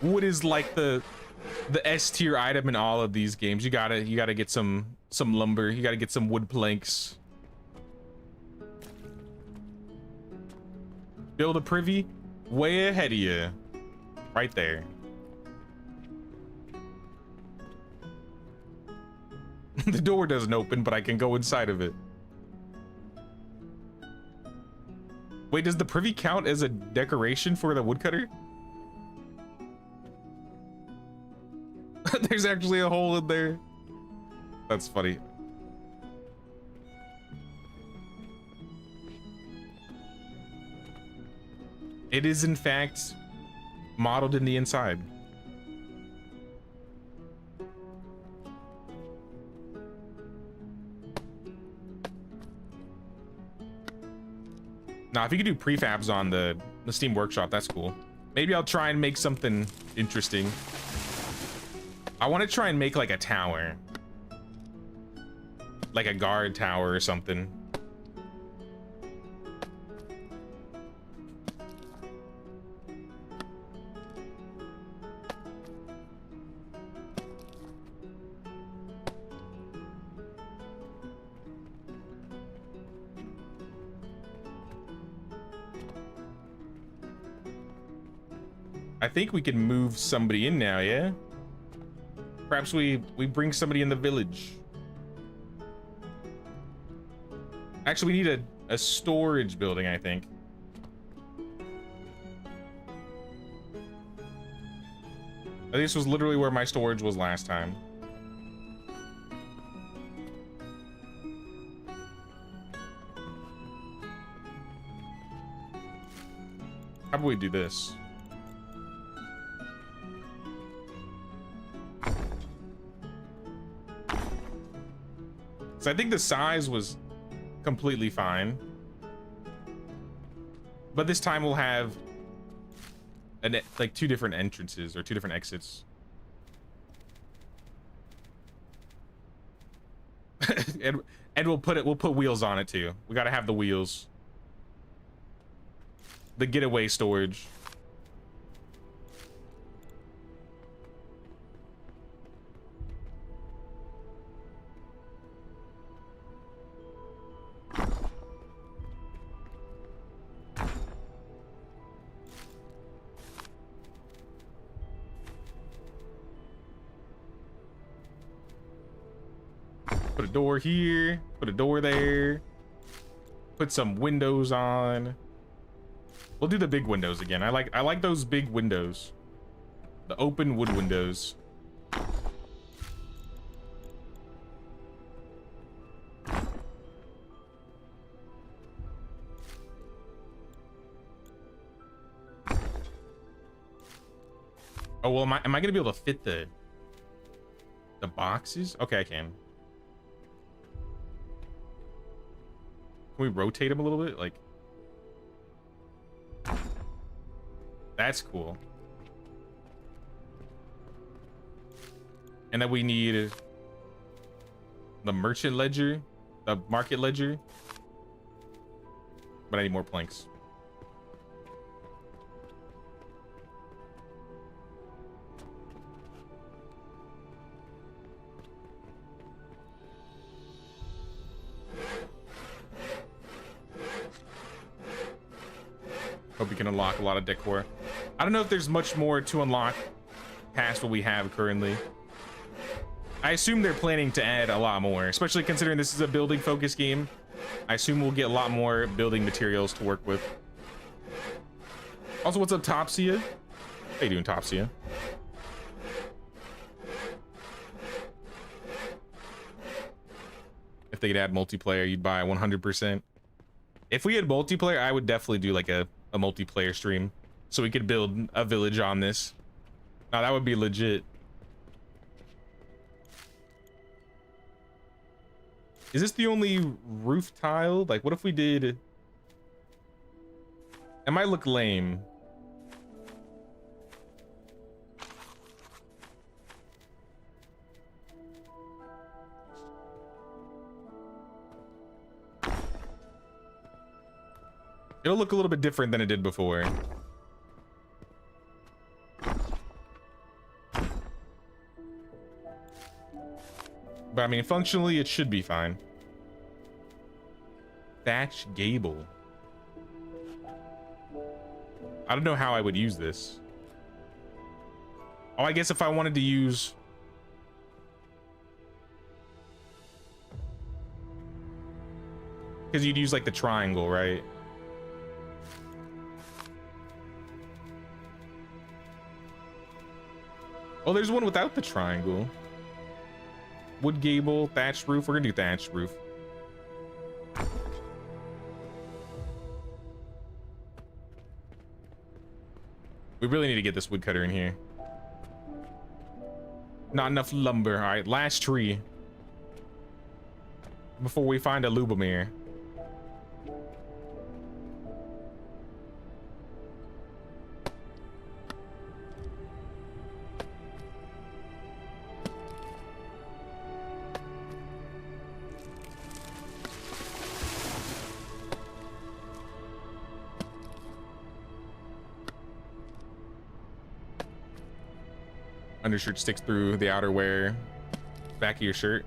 Wood is like the S tier item in all of these games. You gotta get some lumber. You gotta get some wood planks. Build a privy way ahead of you, right there. The door doesn't open, but I can go inside of it. Wait, does the privy count as a decoration for the woodcutter? There's actually a hole in there. That's funny. It is in fact modeled in the inside. Now, if you could do prefabs on the Steam Workshop, that's cool. Maybe I'll try and make something interesting. I want to try and make like a tower. Like a guard tower or something. I think we can move somebody in now, yeah? Perhaps we bring somebody in the village. Actually, we need a storage building, I think. This was literally where my storage was last time. How about we do this? So I think the size was completely fine. But this time we'll have like 2 different entrances or 2 different exits. and we'll put wheels on it too. We gotta have the wheels. The getaway storage. Put a door here, put a door there, put some windows on. We'll do the big windows again. I like those big windows. The open wood windows. Oh well, am I gonna be able to fit the boxes? Okay, I can. Can we rotate them a little bit? Like, that's cool. And then we need the merchant ledger, the market ledger. But I need more planks. Hope you can unlock a lot of decor. I don't know if there's much more to unlock past what we have currently. I assume they're planning to add a lot more, especially considering this is a building focused game. I assume we'll get a lot more building materials to work with. Also, what's up, Topsia? How you doing, Topsia? If they could add multiplayer, you'd buy 100%. If we had multiplayer, I would definitely do like a multiplayer stream so we could build a village on this. Now that would be legit. Is this the only roof tile? Like, what if we did... It might look lame. It'll look a little bit different than it did before. But I mean, functionally, it should be fine. Thatch gable. I don't know how I would use this. Oh, I guess if I wanted to use... Because you'd use like the triangle, right? Oh, there's one without the triangle. Wood gable, thatched roof. We're gonna do thatched roof. We really need to get this woodcutter in here. Not enough lumber. All right, last tree before we find a Lubomir. Undershirt sticks through the outerwear, back of your shirt.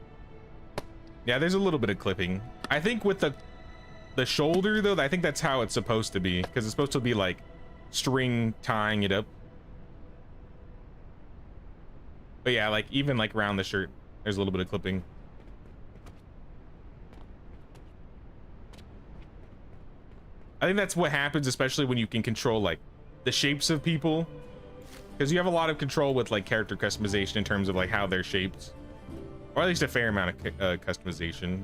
Yeah, there's a little bit of clipping. I think with the shoulder though, I think that's how it's supposed to be, because it's supposed to be like string tying it up. But yeah, like even like around the shirt, there's a little bit of clipping. I think that's what happens, especially when you can control like the shapes of people. Because you have a lot of control with like character customization in terms of like how they're shaped, or at least a fair amount of customization.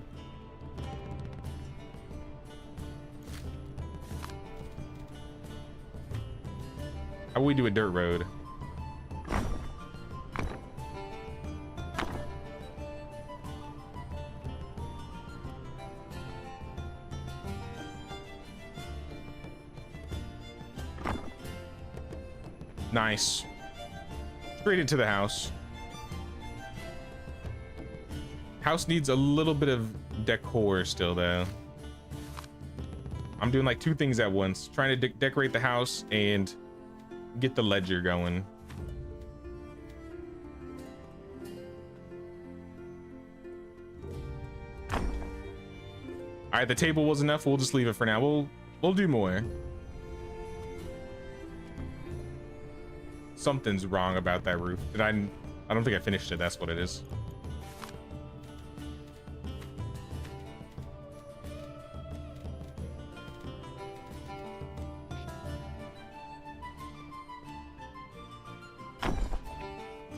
How about we do a dirt road? Nice. Straight into the house. House needs a little bit of decor still though. I'm doing like two things at once, trying to decorate the house and get the ledger going. All right, the table was enough. We'll just leave it for now. We'll do more. Something's wrong about that roof. I don't think I finished it. That's what it is.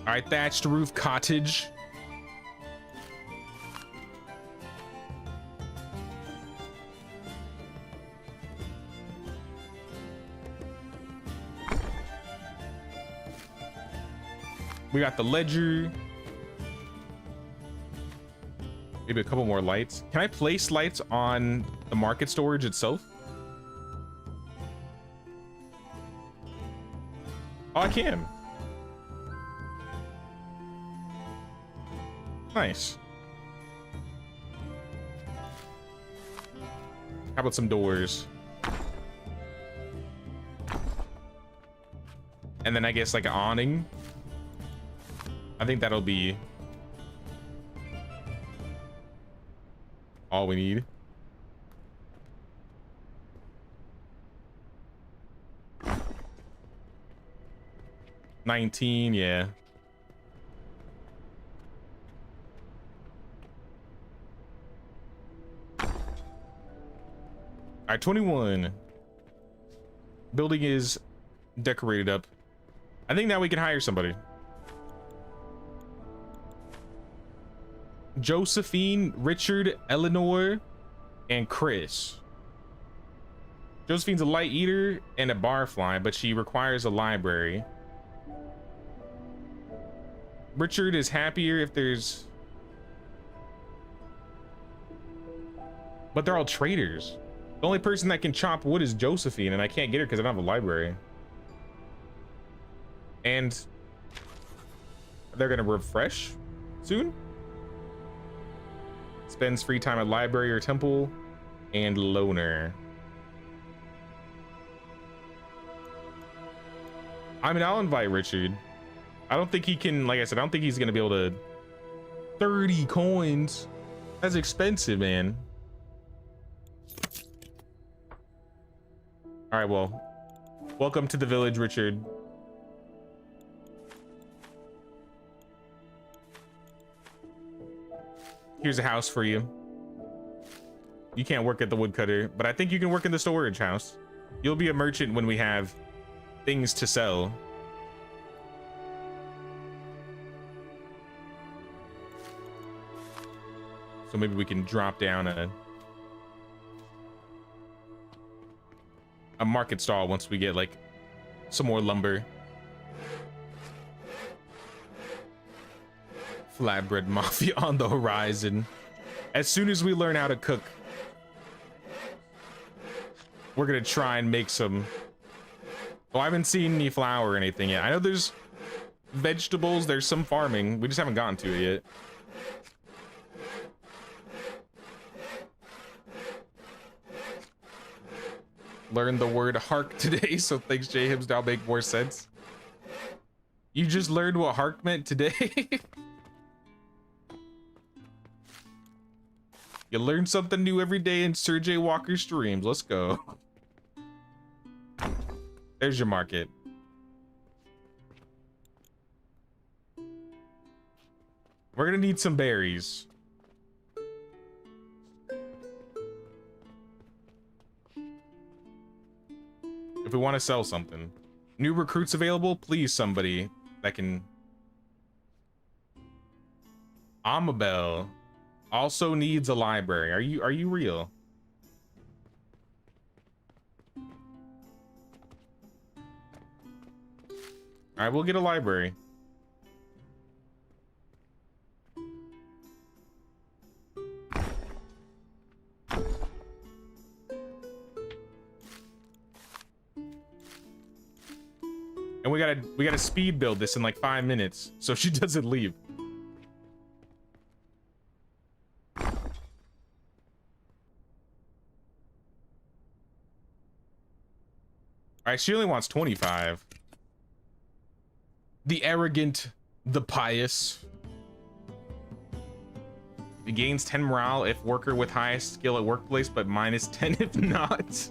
All right, thatched roof cottage. We got the ledger. Maybe a couple more lights. Can I place lights on the market storage itself? Oh, I can. Nice. How about some doors? And then I guess like an awning. I think that'll be all we need. $19, yeah. All right, 21. Building is decorated up. I think now we can hire somebody. Josephine, Richard, Eleanor, and Chris. Josephine's a light eater and a barfly, but she requires a library. Richard is happier if there's... But they're all traders. The only person that can chop wood is Josephine, and I can't get her because I don't have a library. And they're gonna refresh soon. Spends free time at library or temple, and loner. I mean, I'll invite Richard. I don't think he can, like I said, I don't think he's gonna be able to. 30 coins. That's expensive, man. All right, well, welcome to the village, Richard. Here's a house for you. You can't work at the woodcutter, but I think you can work in the storage house. You'll be a merchant when we have things to sell. So maybe we can drop down a market stall once we get like some more lumber. Flatbread mafia on the horizon. As soon as we learn how to cook, we're gonna try and make some. Oh, I haven't seen any flour or anything yet. I know there's vegetables, there's some farming. We just haven't gotten to it yet. Learned the word hark today, so thanks J-Hibs, now make more sense. You just learned what hark meant today? You learn something new every day in Sir J Walker streams. Let's go. There's your market. We're gonna need some berries. If we want to sell something. New recruits available? Please, somebody that can... Amabel also needs a library. Are you real? All right, we'll get a library. And we gotta speed build this in like 5 minutes so she doesn't leave. All right, she only wants 25. The arrogant, the pious. It gains 10 morale if worker with highest skill at workplace, but minus 10 if not.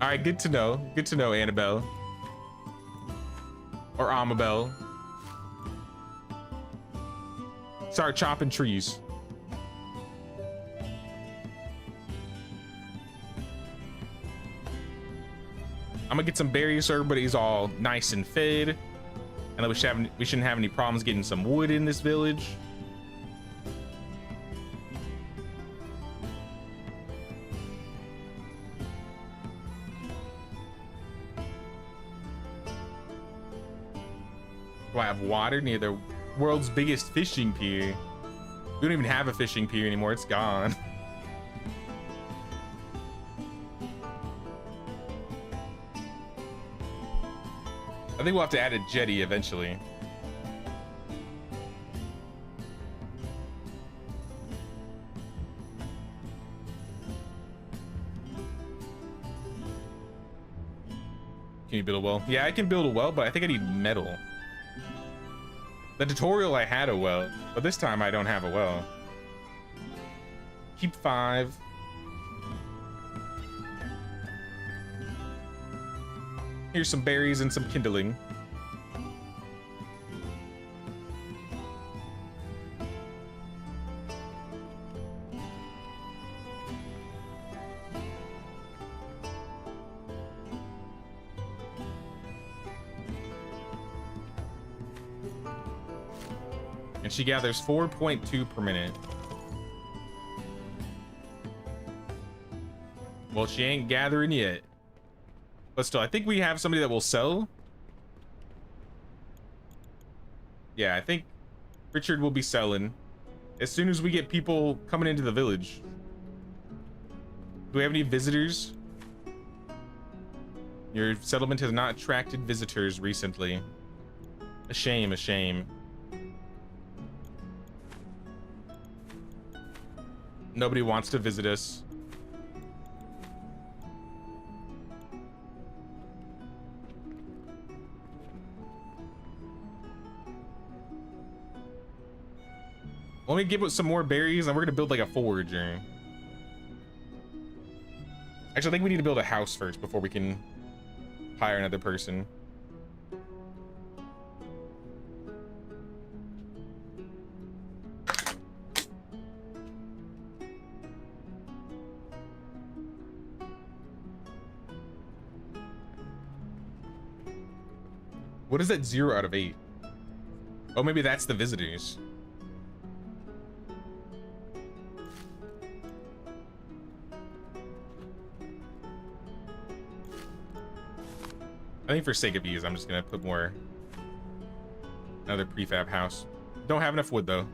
All right, good to know. Good to know, Annabelle. Or Amabelle. Start chopping trees. I'm gonna get some berries so everybody's all nice and fed. And then we shouldn't have any problems getting some wood in this village. Do I have water near the world's biggest fishing pier? We don't even have a fishing pier anymore, it's gone. I think we'll have to add a jetty eventually. Can you build a well? Yeah, I can build a well, but I think I need metal. The tutorial I had a well, but this time I don't have a well. Keep 5. Here's some berries and some kindling. And she gathers 4.2 per minute. Well, she ain't gathering yet. But still, I think we have somebody that will sell. Yeah, I think Richard will be selling as soon as we get people coming into the village. Do we have any visitors? Your settlement has not attracted visitors recently. A shame, a shame. Nobody wants to visit us. Let me give it some more berries and we're gonna build like a forager. Actually, I think we need to build a house first before we can hire another person. What is that 0 out of 8? Oh, maybe that's the visitors. I think for sake of ease, I'm just gonna put more. Another prefab house. Don't have enough wood though.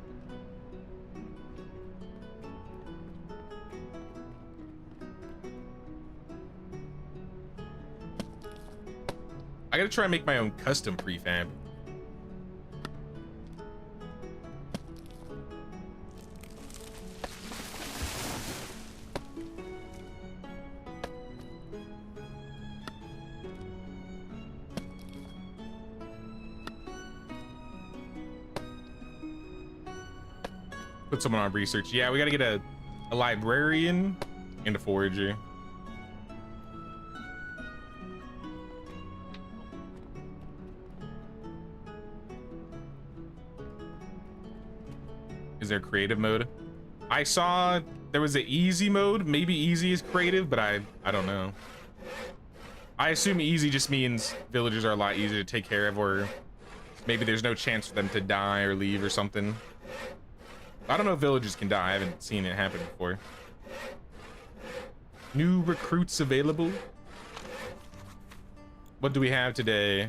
I gotta try and make my own custom prefab. Put someone on research. Yeah, we gotta get a librarian and a forager. Is there creative mode? I saw there was an easy mode. Maybe easy is creative, but I don't know. I assume easy just means villagers are a lot easier to take care of, or maybe there's no chance for them to die or leave or something. I don't know if villagers can die. I haven't seen it happen before. New recruits available. What do we have today?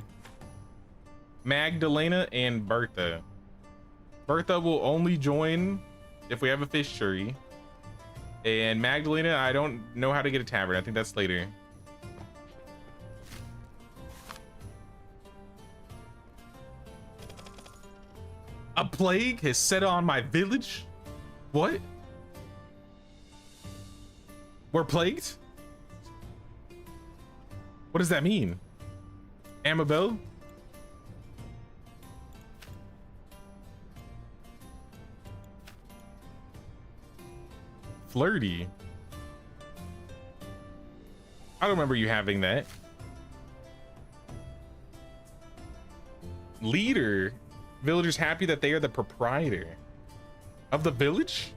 Magdalena and Bertha. Bertha will only join if we have a fish tree. And Magdalena, I don't know how to get a tavern. I think that's later. A plague has set on my village? What? We're plagued? What does that mean? Amabel? Flirty? I don't remember you having that. Leader? Villagers happy that they are the proprietor of the village?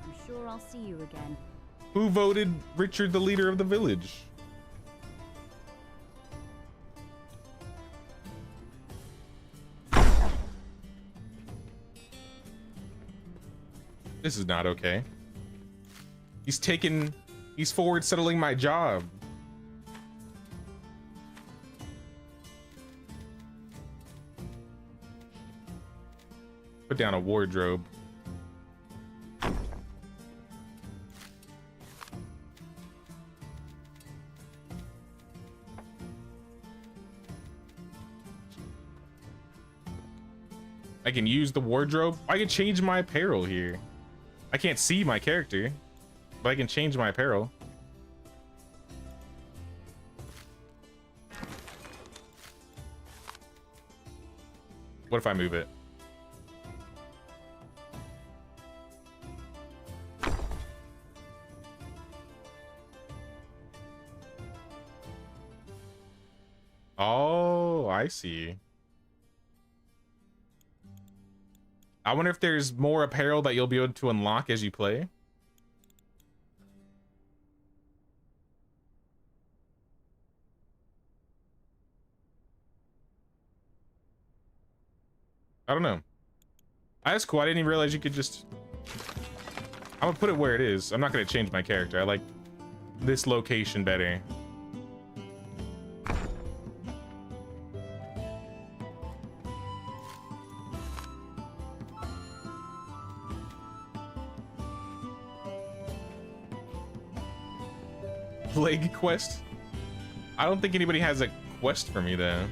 I'm sure I'll see you again. Who voted Richard the leader of the village? This is not okay. He's forward settling my job. Put down a wardrobe. I can use the wardrobe. I can change my apparel here. I can't see my character, but I can change my apparel. What if I move it? Oh, I see. I wonder if there's more apparel that you'll be able to unlock as you play. I don't know. That's cool. I didn't even realize you could just... I'm gonna put it where it is. I'm not gonna change my character. I like this location better. Plague quest? I don't think anybody has a quest for me though.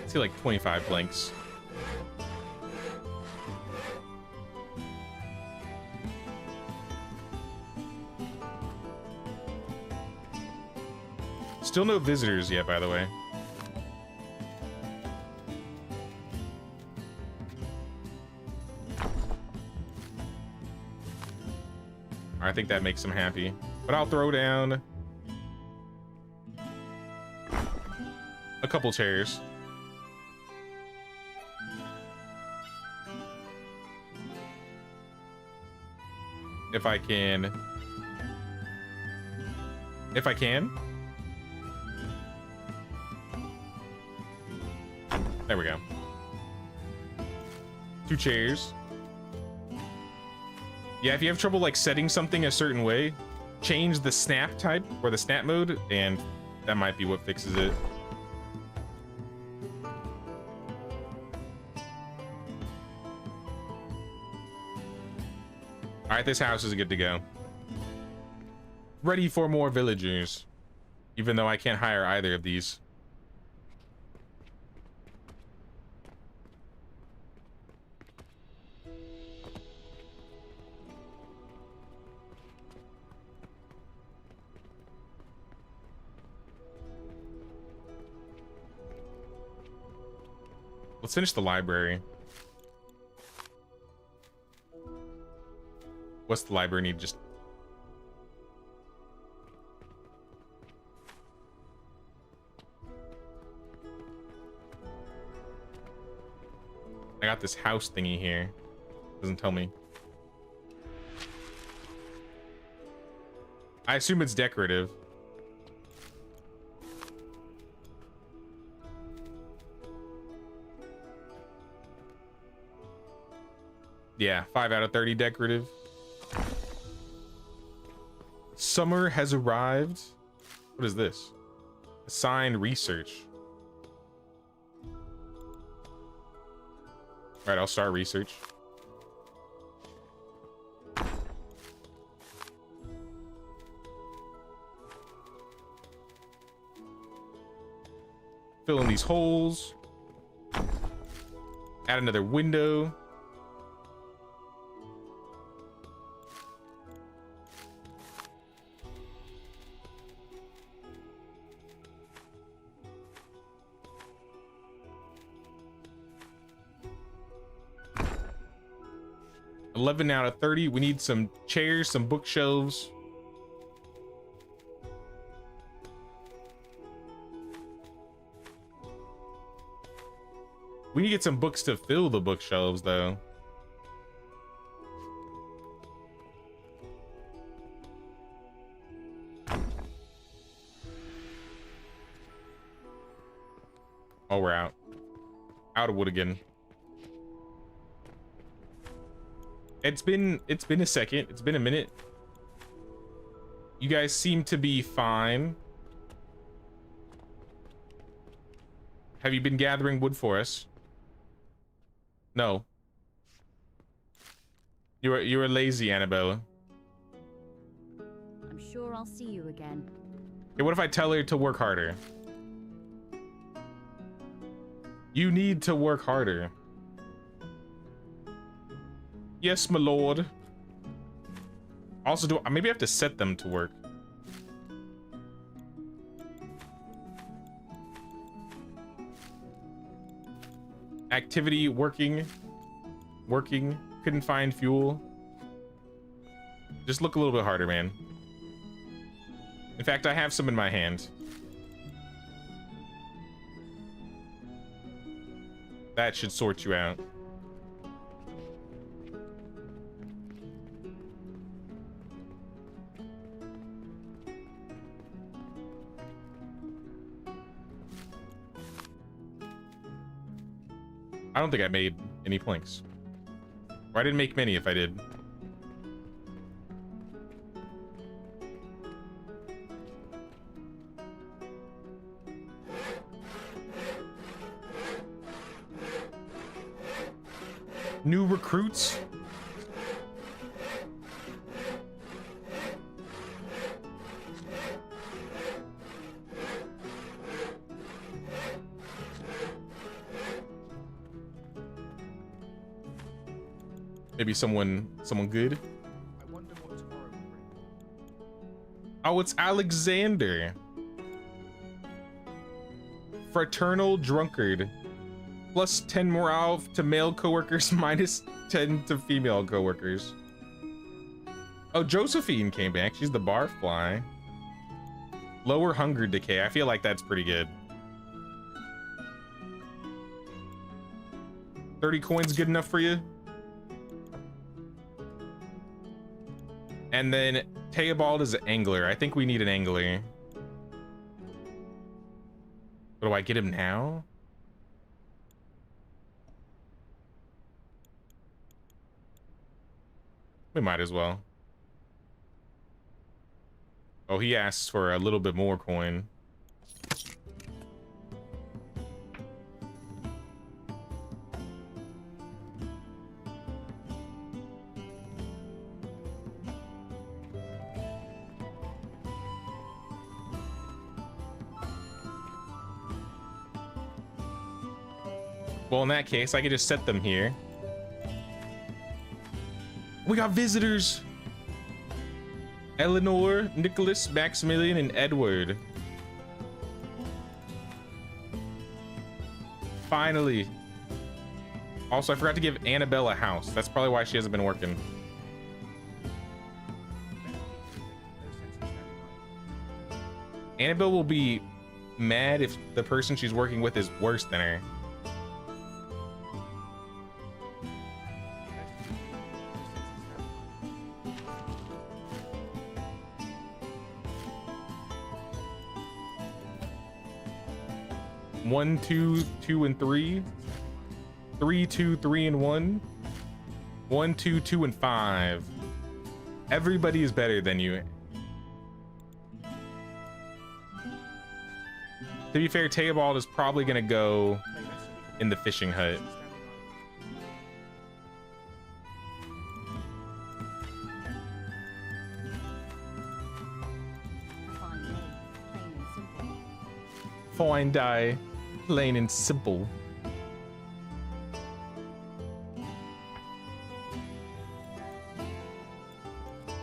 I see like 25 blanks. Still no visitors yet, by the way. I think that makes him happy. But I'll throw down a couple chairs. If I can. If I can. There we go. 2 chairs. Yeah, if you have trouble like setting something a certain way, change the snap type or the snap mode, and that might be what fixes it. All right, this house is good to go. Ready for more villagers, even though I can't hire either of these. Let's finish the library. What's the library need? Just... I got this house thingy here. Doesn't tell me. I assume it's decorative. Yeah, 5 out of 30 decorative. Summer has arrived. What is this? Assign research. All right, I'll start research. Fill in these holes. Add another window. $11 out of 30. We need some chairs, some bookshelves. We need to get some books to fill the bookshelves, though. Oh, we're out. Out of wood again. It's been a second. It's been a minute. You guys seem to be fine. Have you been gathering wood for us? No. You were lazy, Annabella. I'm sure I'll see you again. Okay, what if I tell her to work harder? You need to work harder. Yes, my lord. Also, do maybe I have to set them to work. Activity, working. Couldn't find fuel. Just look a little bit harder, man. In fact, I have some in my hand. That should sort you out. I don't think I made any planks. Or I didn't make many if I did. New recruits? Maybe someone good. I wonder what tomorrow will bring. Oh, it's Alexander. Fraternal drunkard. Plus 10 morale to male coworkers, minus 10 to female coworkers. Oh, Josephine came back. She's the barfly. Lower hunger decay. I feel like that's pretty good. 30 coins good enough for you? And then Teobald is an angler. I think we need an angler. But do I get him now? We might as well. Oh, he asks for a little bit more coin. Well, in that case, I could just set them here. We got visitors. Eleanor, Nicholas, Maximilian, and Edward. Finally. Also, I forgot to give Annabelle a house. That's probably why she hasn't been working. Annabelle will be mad if the person she's working with is worse than her. 1, 2, 2, and 3. 3, 2, 3, and 1. 1, 2, 2, and 5. Everybody is better than you. To be fair, Teobald is probably gonna go in the fishing hut. Fine day, plain and simple.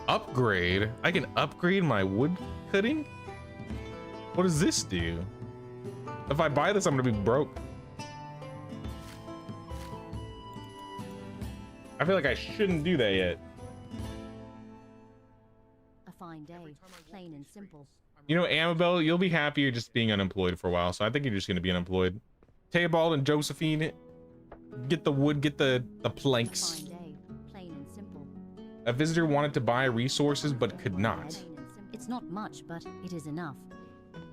Upgrade? I can upgrade my wood cutting? What does this do? If I buy this, I'm gonna be broke. I feel like I shouldn't do that yet. A fine day, plain and simple. You know, Amabel, you'll be happier just being unemployed for a while, so I think you're just gonna be unemployed. Teobald and Josephine, get the wood, get the planks. A fine day, plain and simple. A visitor wanted to buy resources but could not. It's not much, but it is enough.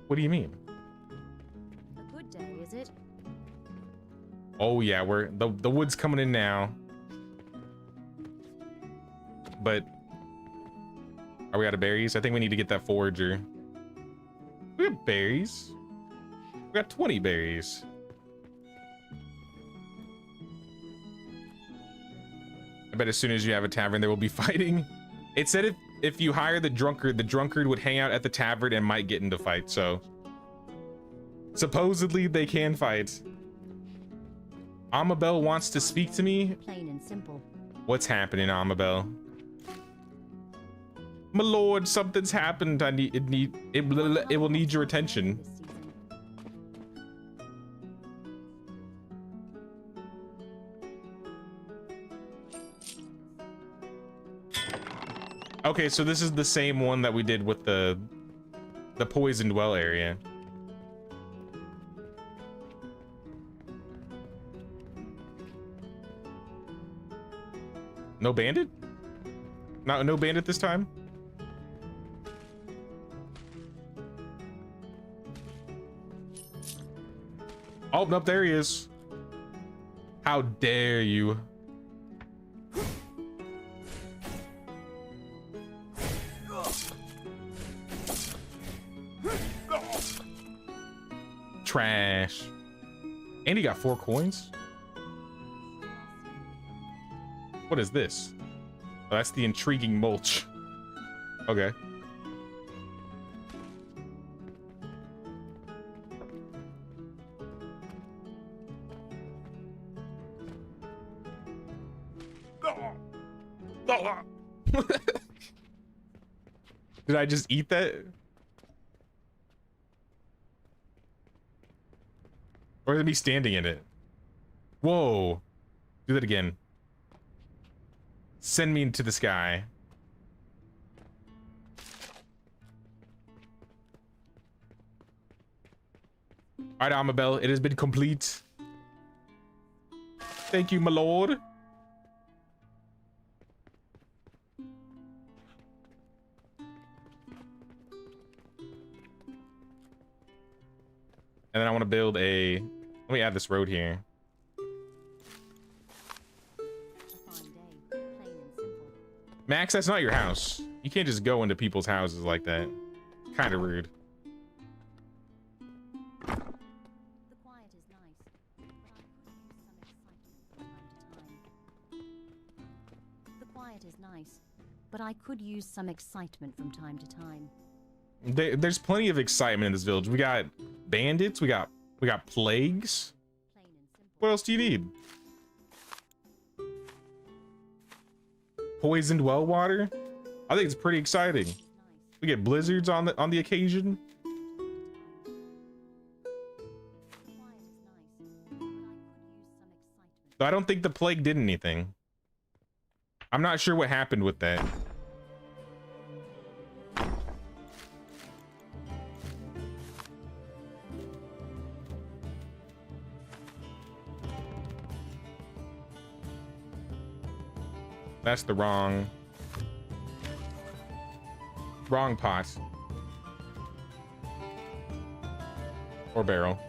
What do you mean? A good day, is it? Oh yeah, we're the wood's coming in now. But are we out of berries? I think we need to get that forager. We have berries. We got 20 berries. I bet as soon as you have a tavern, there will be fighting. It said if you hire the drunkard would hang out at the tavern and might get into fights, so supposedly they can fight. Amabel wants to speak to me. Plain and simple. What's happening, Amabel? My lord, something's happened. It will need your attention. Okay, so this is the same one that we did with the poisoned well area. No bandit? No bandit this time? Oh, nope, there he is. How dare you? Trash. And he got 4 coins? What is this? Oh, that's the intriguing mulch. Okay. Did I just eat that? Or is it me standing in it? Whoa. Do that again. Send me into the sky. Alright, Amabel, it has been complete. Thank you, my lord. And then I want to build a... Let me add this road here. Max, that's not your house. You can't just go into people's houses like that. Kind of rude. The quiet is nice, but I could use some excitement from time to time. There's plenty of excitement in this village. We got bandits. We got plagues. What else do you need? Poisoned well water. I think it's pretty exciting. We get blizzards on the occasion. So I don't think the plague did anything. I'm not sure what happened with that. That's the wrong pot. Or barrel.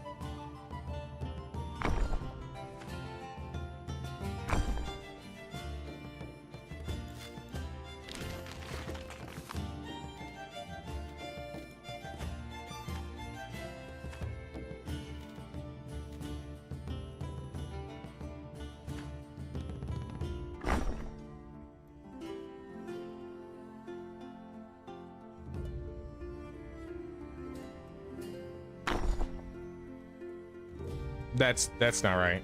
That's not right.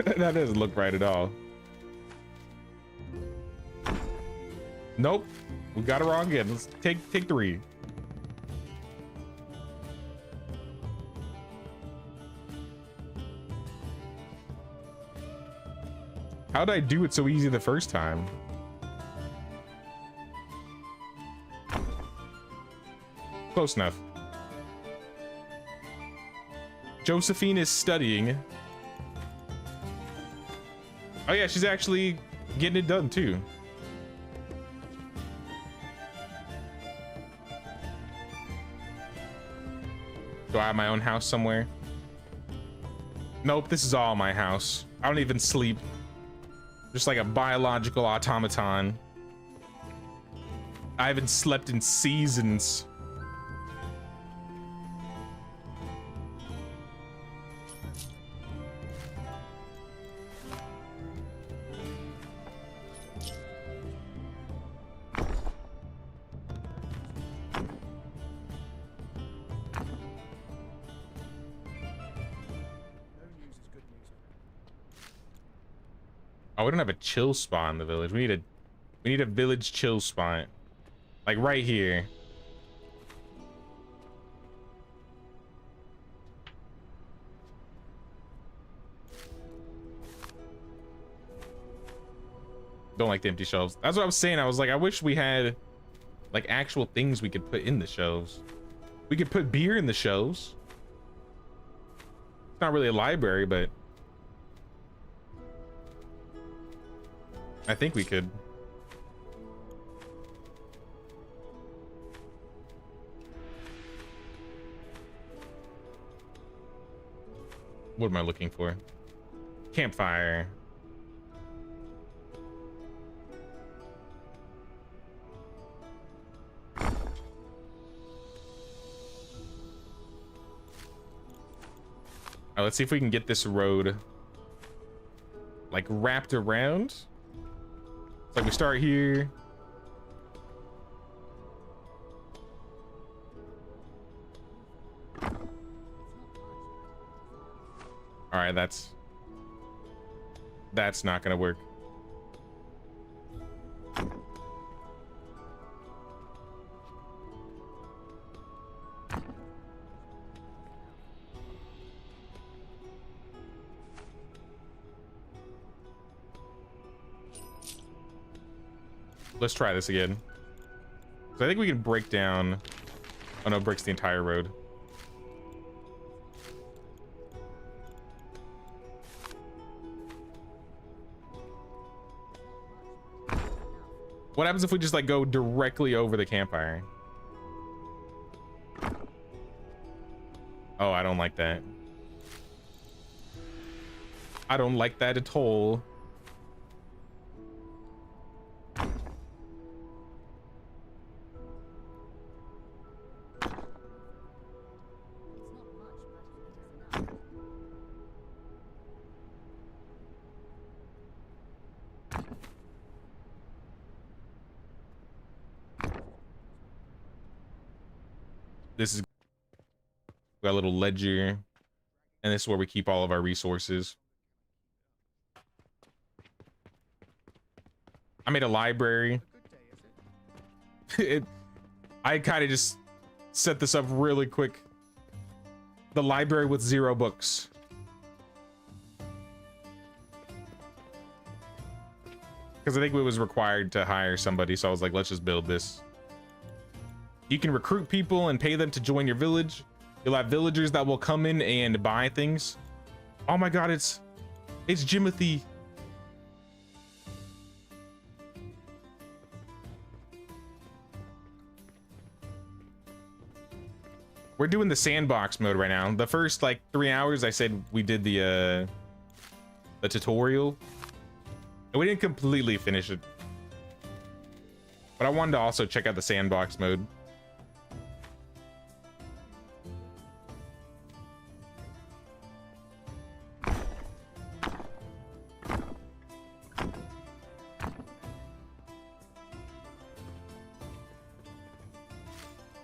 That doesn't look right at all. Nope. We got it wrong again. Let's take 3. How did I do it so easy the first time? Close enough. Josephine is studying. Oh yeah, she's actually getting it done too. Do I have my own house somewhere? Nope, this is all my house. I don't even sleep. Just like a biological automaton. I haven't slept in seasons. Oh, we don't have a chill spot in the village. We need a village chill spot. Like right here. Don't like the empty shelves. That's what I was saying. I was like, I wish we had like actual things we could put in the shelves. We could put beer in the shelves. It's not really a library, but I think we could. What am I looking for? Campfire. All right, let's see if we can get this road like wrapped around. Like we start here. All right, that's not gonna work. Let's try this again. So I think we can break down. Oh no, it breaks the entire road. What happens if we just like go directly over the campfire? Oh, I don't like that. I don't like that at all. This is got a little ledger, and this is where we keep all of our resources. I made a library. I kind of just set this up really quick. The library with 0 books. Because I think it was required to hire somebody, so I was like, let's just build this. You can recruit people and pay them to join your village. You'll have villagers that will come in and buy things. Oh my god, it's Jimothy. We're doing the sandbox mode right now. The first like 3 hours I said we did the tutorial. And we didn't completely finish it. But I wanted to also check out the sandbox mode.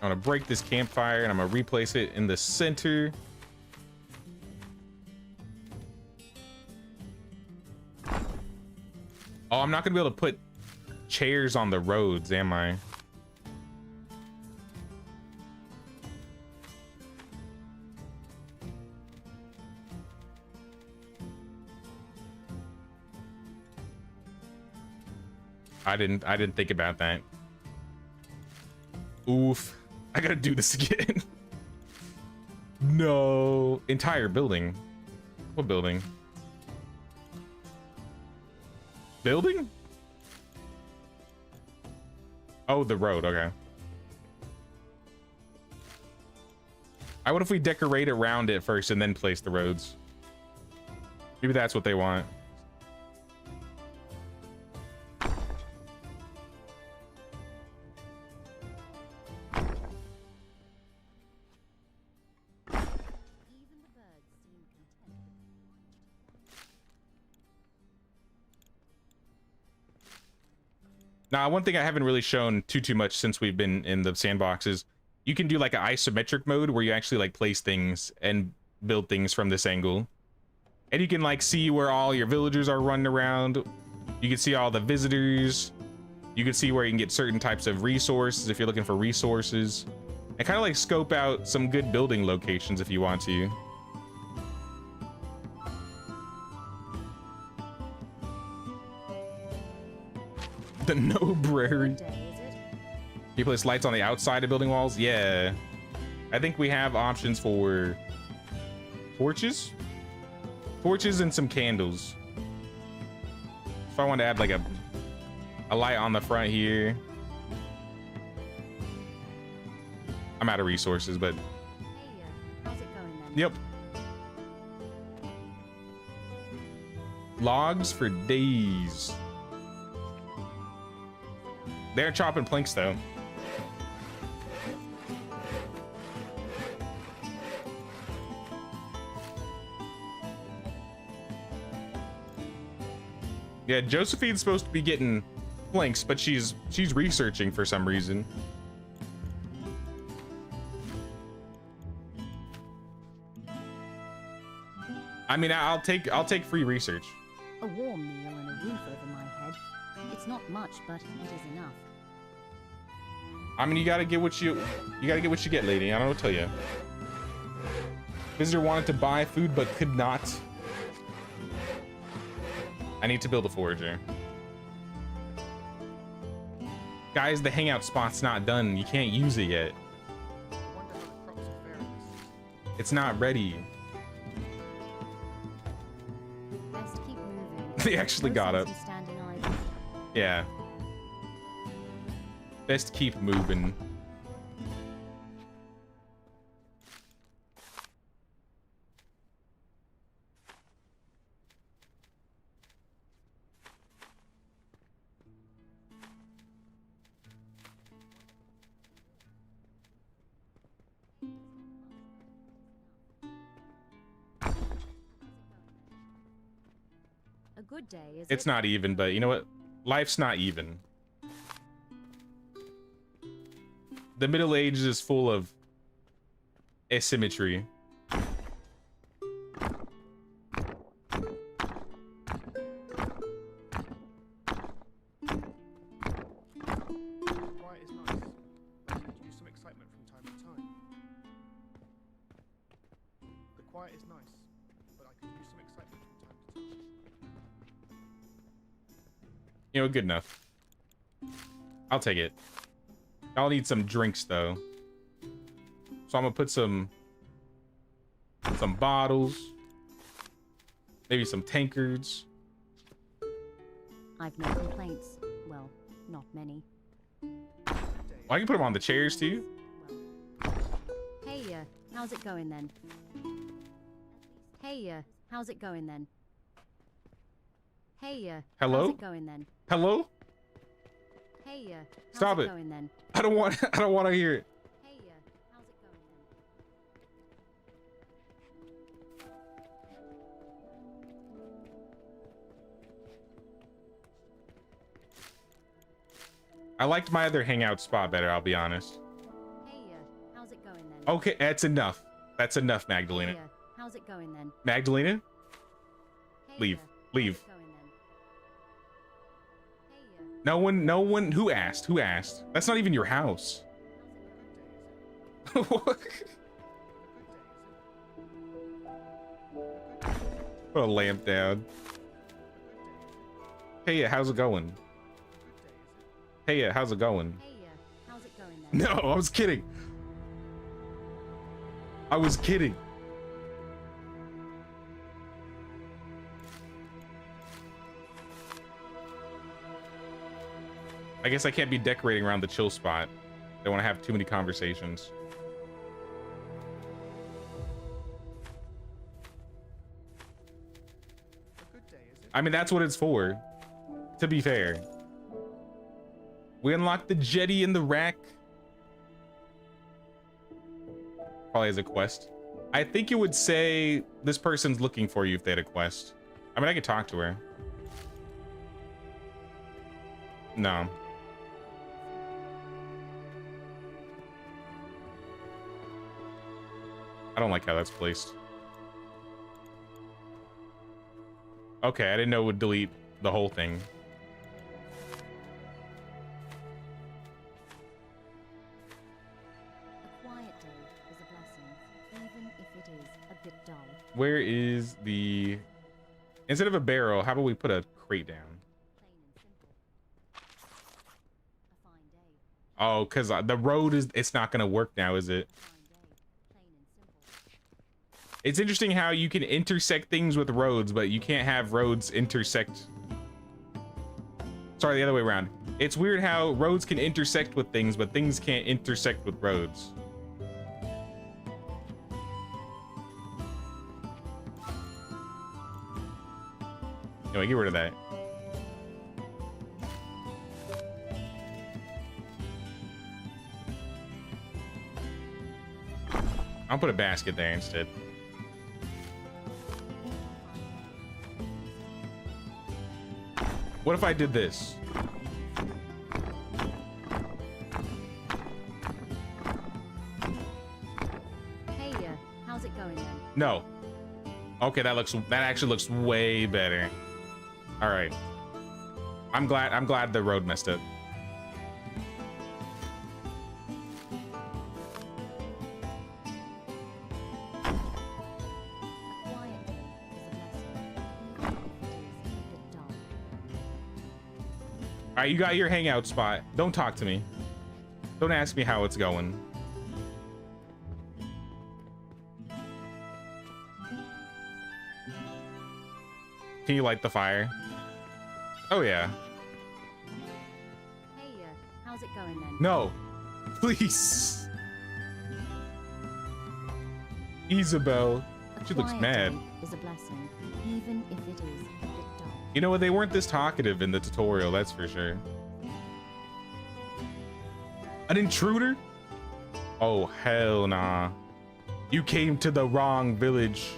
I'm gonna break this campfire and I'm gonna replace it in the center. Oh, I'm not gonna be able to put chairs on the roads, am I? I didn't think about that. Oof. I gotta do this again. No. Entire building. What building? Building? Oh, the road. Okay. What if we decorate around it first and then place the roads? Maybe that's what they want. Now, one thing I haven't really shown too much since we've been in the sandbox is you can do like an isometric mode where you actually like place things and build things from this angle. And you can like see where all your villagers are running around. You can see all the visitors. You can see where you can get certain types of resources if you're looking for resources. And kind of like scope out some good building locations if you want to. The no-brary. You place lights on the outside of building walls? Yeah. I think we have options for torches? Torches and some candles. If I want to add like a light on the front here. I'm out of resources, but... Hey, how's it going then? Yep. Logs for days. They're chopping planks though. Yeah, Josephine's supposed to be getting planks, but she's researching for some reason. I mean, I'll take free research. A warm meal and a roof over my head. It's not much, but it is enough. I mean, you gotta get what you get, lady. I don't know what to tell you. Visitor wanted to buy food but could not. I need to build a forager. Guys, the hangout spot's not done. You can't use it yet. It's not ready. Best keep moving. They actually got it. Yeah. Best keep moving. A good day, is It's not even, but you know what? Life's not even. The Middle Ages is full of asymmetry. Quiet is nice. I could use some excitement from time to time. The quiet is nice, but I could use some excitement from time to time. You know, good enough. I'll take it. I'll need some drinks though. So I'm gonna put some bottles, maybe some tankards. I've no complaints. Well, not many. Well, I can put them on the chairs too. Hey, how's it going then? Hey, how's it going then? Hey, Hello? how's it going then? Hello? Hey, how's Stop it it. going then? I don't want to hear it. Hey, how's it going then? I liked my other hangout spot better, I'll be honest. Hey, how's it going then? Okay, that's enough. That's enough, Magdalena. Hey, how's it going then? Magdalena? Hey, Leave. how's Leave. it going then? No one, who asked? Who asked? That's not even your house. What? Put a lamp down. Hey, how's it going? Hey, how's it going? Hey, how's it going then? No, I was kidding. I was kidding. I guess I can't be decorating around the chill spot. Don't want to have too many conversations. I mean, that's what it's for, to be fair. We unlocked the jetty and the rack. Probably as a quest. I think it would say this person's looking for you if they had a quest. I mean, I could talk to her. No. I don't like how that's placed. Okay, I didn't know it would delete the whole thing. A quiet day is a blessing, even if it is a bit dull. Where is the... Instead of a barrel, how about we put a crate down? Plain and simple. A fine day. Oh, because the road is... It's not going to work now, is it? Fine day. Plain and simple. It's interesting how you can intersect things with roads, but you can't have roads intersect... Sorry, the other way around. It's weird how roads can intersect with things, but things can't intersect with roads. Anyway, get rid of that. I'll put a basket there instead. What if I did this? Hey, how's it going then? No. Okay, that actually looks way better. All right. I'm glad the road messed up. A quiet day is a blessing, even if it is a bit dull. All right, you got your hangout spot. Don't talk to me. Don't ask me how it's going. Can you light the fire? Oh yeah. Hey, how's it going then? No, please. Isabel, A she looks quiet mad. day is a blessing, even if it is a bit dull. You know what? They weren't this talkative in the tutorial, that's for sure. An intruder? Oh, hell nah. You came to the wrong village.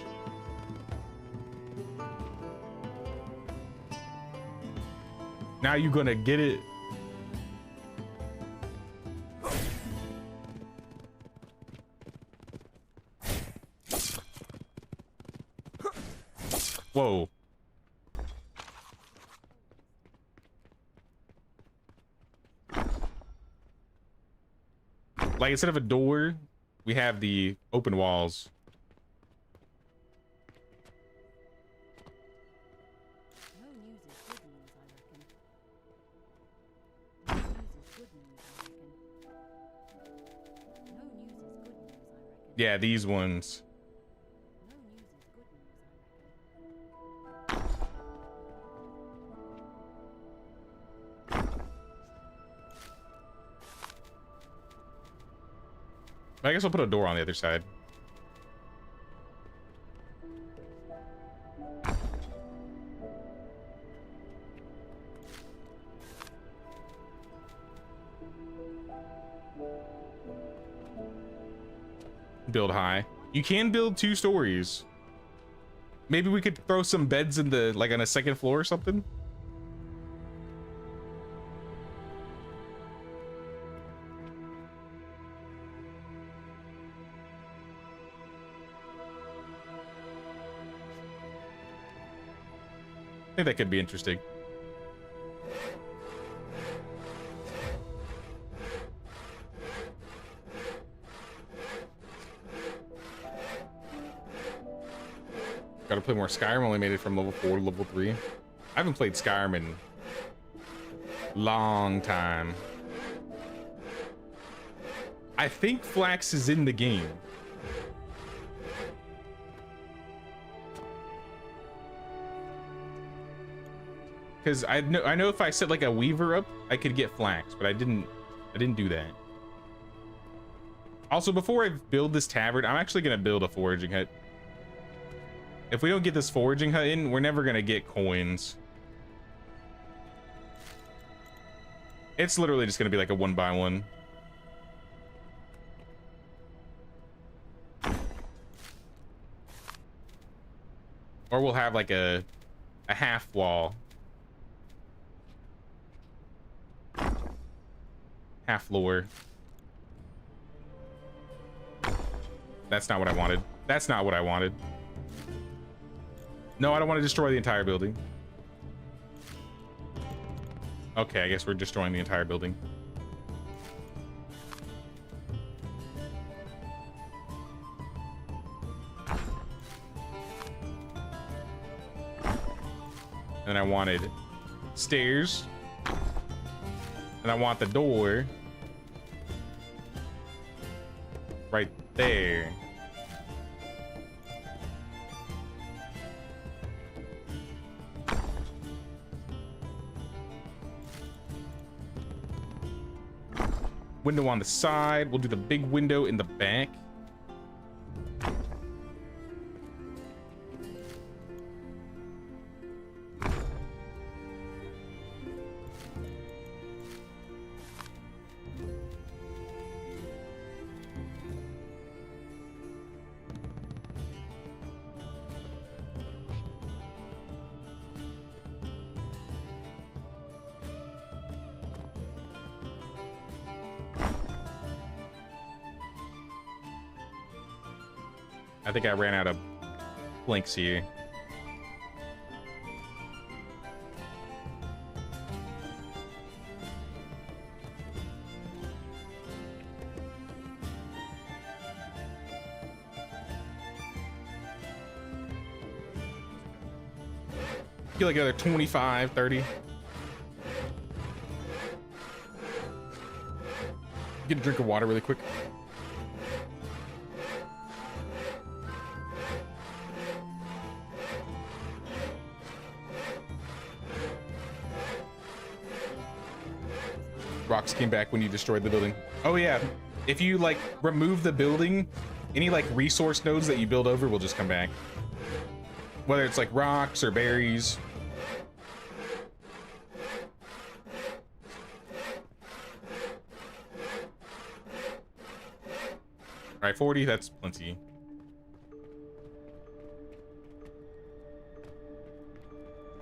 Now you gonna get it. Whoa. Like, instead of a door, we have the open walls. No news is good news, I reckon. No news is good news, I reckon. No news is good news, I reckon. Yeah, these ones. No news is good news, I reckon. I guess I'll put a door on the other side. Build high. You can build 2 stories. Maybe we could throw some beds in the, like, on a second floor or something. I think that could be interesting. Gotta play more Skyrim. Only made it from level 4 to level 3. I haven't played Skyrim in long time. I think Flax is in the game. Because I know if I set like a weaver up, I could get Flax, but I didn't do that. Also, before I build this tavern, I'm actually gonna build a foraging hut. If we don't get this foraging hut in, we're never gonna get coins. It's literally just gonna be like a 1x1. Or we'll have like a half wall. Half floor. That's not what I wanted. That's not what I wanted. No, I don't want to destroy the entire building. Okay, I guess we're destroying the entire building. And I wanted stairs. And I want the door right there. Window on the side. We'll do the big window in the back. I think I ran out of blinks here. Get like another 25, 30. Get a drink of water really quick. Rocks came back when you destroyed the building. Oh yeah, if you like remove the building, any like resource nodes that you build over will just come back. Whether it's like rocks or berries. All right, 40, that's plenty.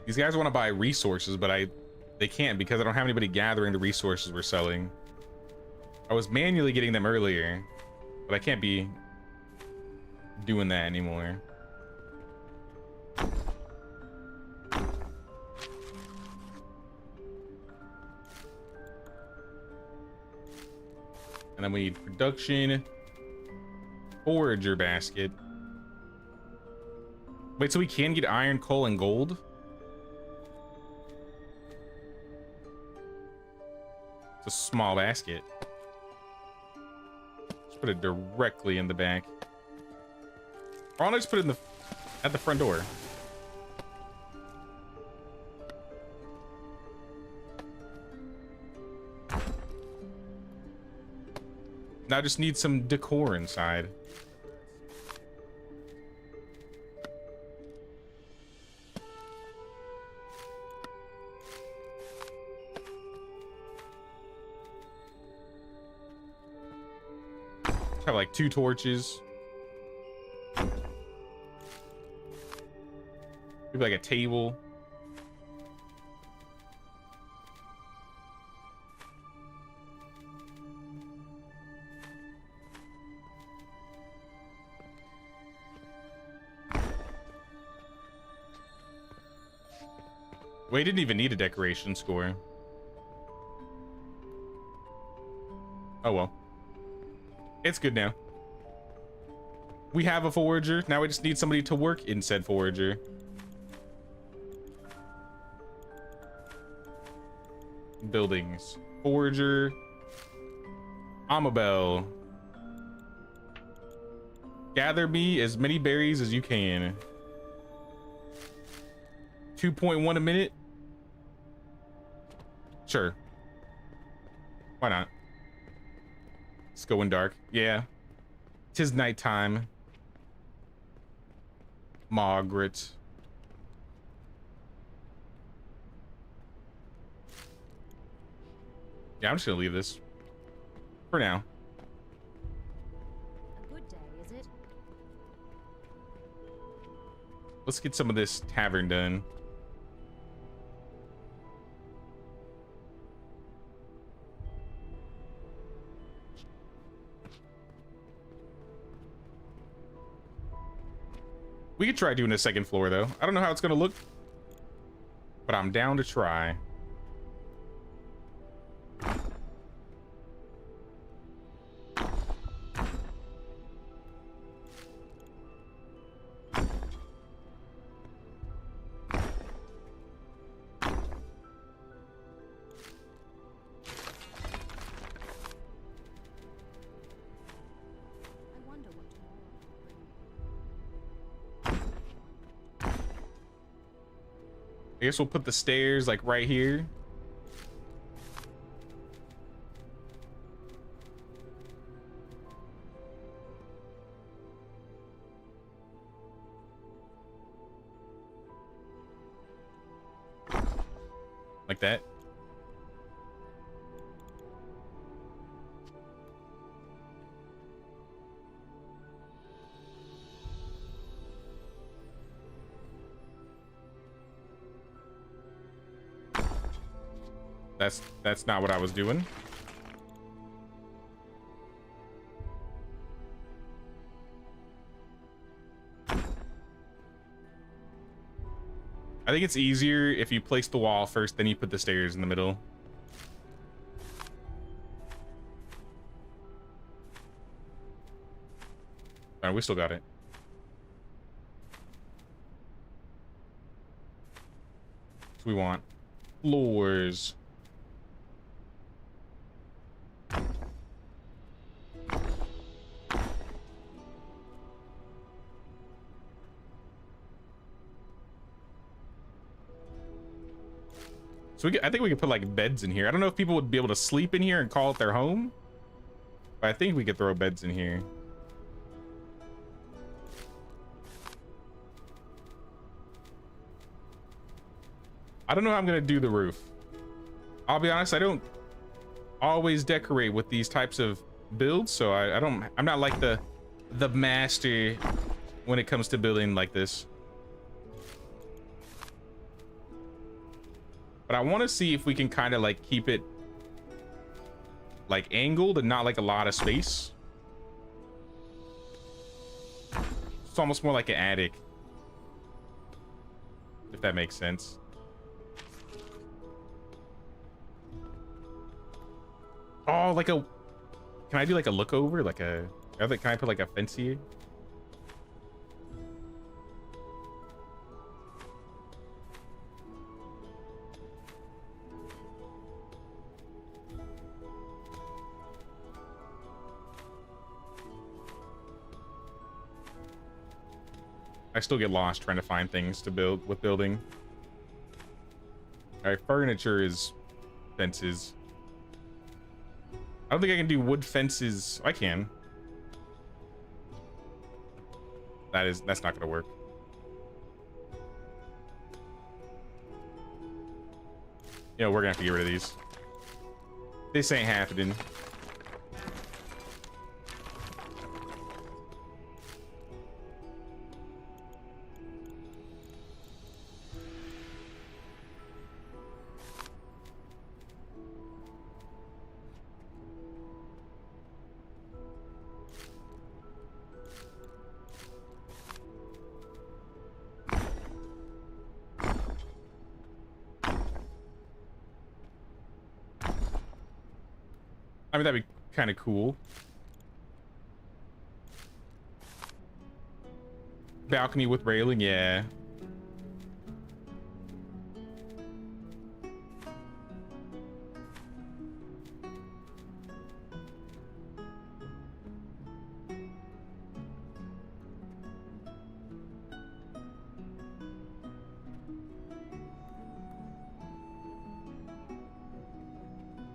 These guys want to buy resources, but they can't because I don't have anybody gathering the resources we're selling. I was manually getting them earlier, but I can't be doing that anymore. And then we need production, forager basket. Wait, so we can get iron, coal, and gold? It's a small basket. Just put it directly in the back. Or I'll just put it in at the front door. Now I just need some decor inside. Have like 2 torches. Maybe like a table. We didn't even need a decoration score. Oh well. It's good now. We have a forager. Now we just need somebody to work in said forager. Buildings. Forager. Amabel. Gather me as many berries as you can. 2.1 a minute. Sure. Why not? It's going dark. Yeah. 'Tis nighttime. Margaret. Yeah, I'm just gonna leave this for now. A good day, is it? Let's get some of this tavern done. We could try doing a second floor though. I don't know how it's gonna look, but I'm down to try. I wonder what tomorrow will bring. I guess we'll put the stairs like right here. Like that. That's not what I was doing. I think it's easier if you place the wall first, then you put the stairs in the middle. All right, we still got it. So we want floors. So I think we could put like beds in here. I don't know if people would be able to sleep in here and call it their home, but I think we could throw beds in here. I don't know how I'm gonna do the roof. I'll be honest, I don't always decorate with these types of builds, so I'm not like the master when it comes to building like this. But I want to see if we can kind of like keep it like angled and not like a lot of space. It's almost more like an attic, if that makes sense. Oh, like a, can I do like a look over, like a, can I put like a fence here? I still get lost trying to find things to build with building. All right, furniture is fences. I don't think I can do wood fences. I can. That's not gonna work. You know, we're gonna have to get rid of these. This ain't happening. I mean, that'd be kind of cool. balcony with railing, yeah.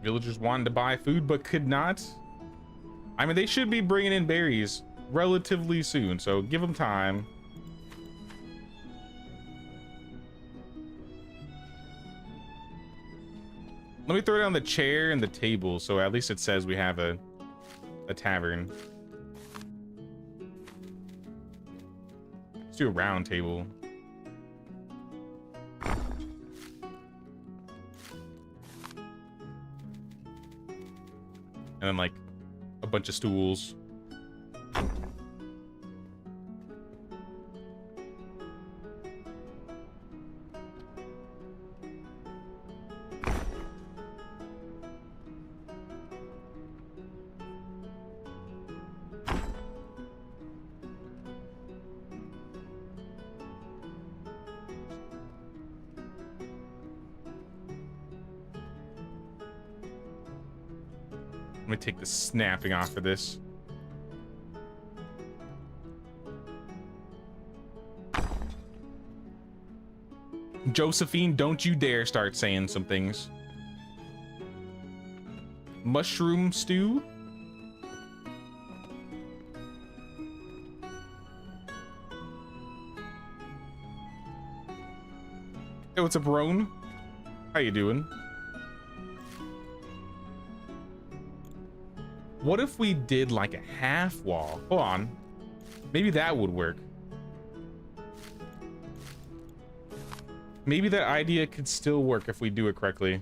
Villagers wanted to buy food but could not. I mean, they should be bringing in berries relatively soon, so give them time. Let me throw down the chair and the table, so at least it says we have a tavern. Let's do a round table. And then like a bunch of stools. Let me take the snapping off for this. Josephine, don't you dare start saying some things. Mushroom stew? Hey, what's up, Roan? How you doing? What if we did like a half wall? Hold on. Maybe that would work. Maybe that idea could still work if we do it correctly.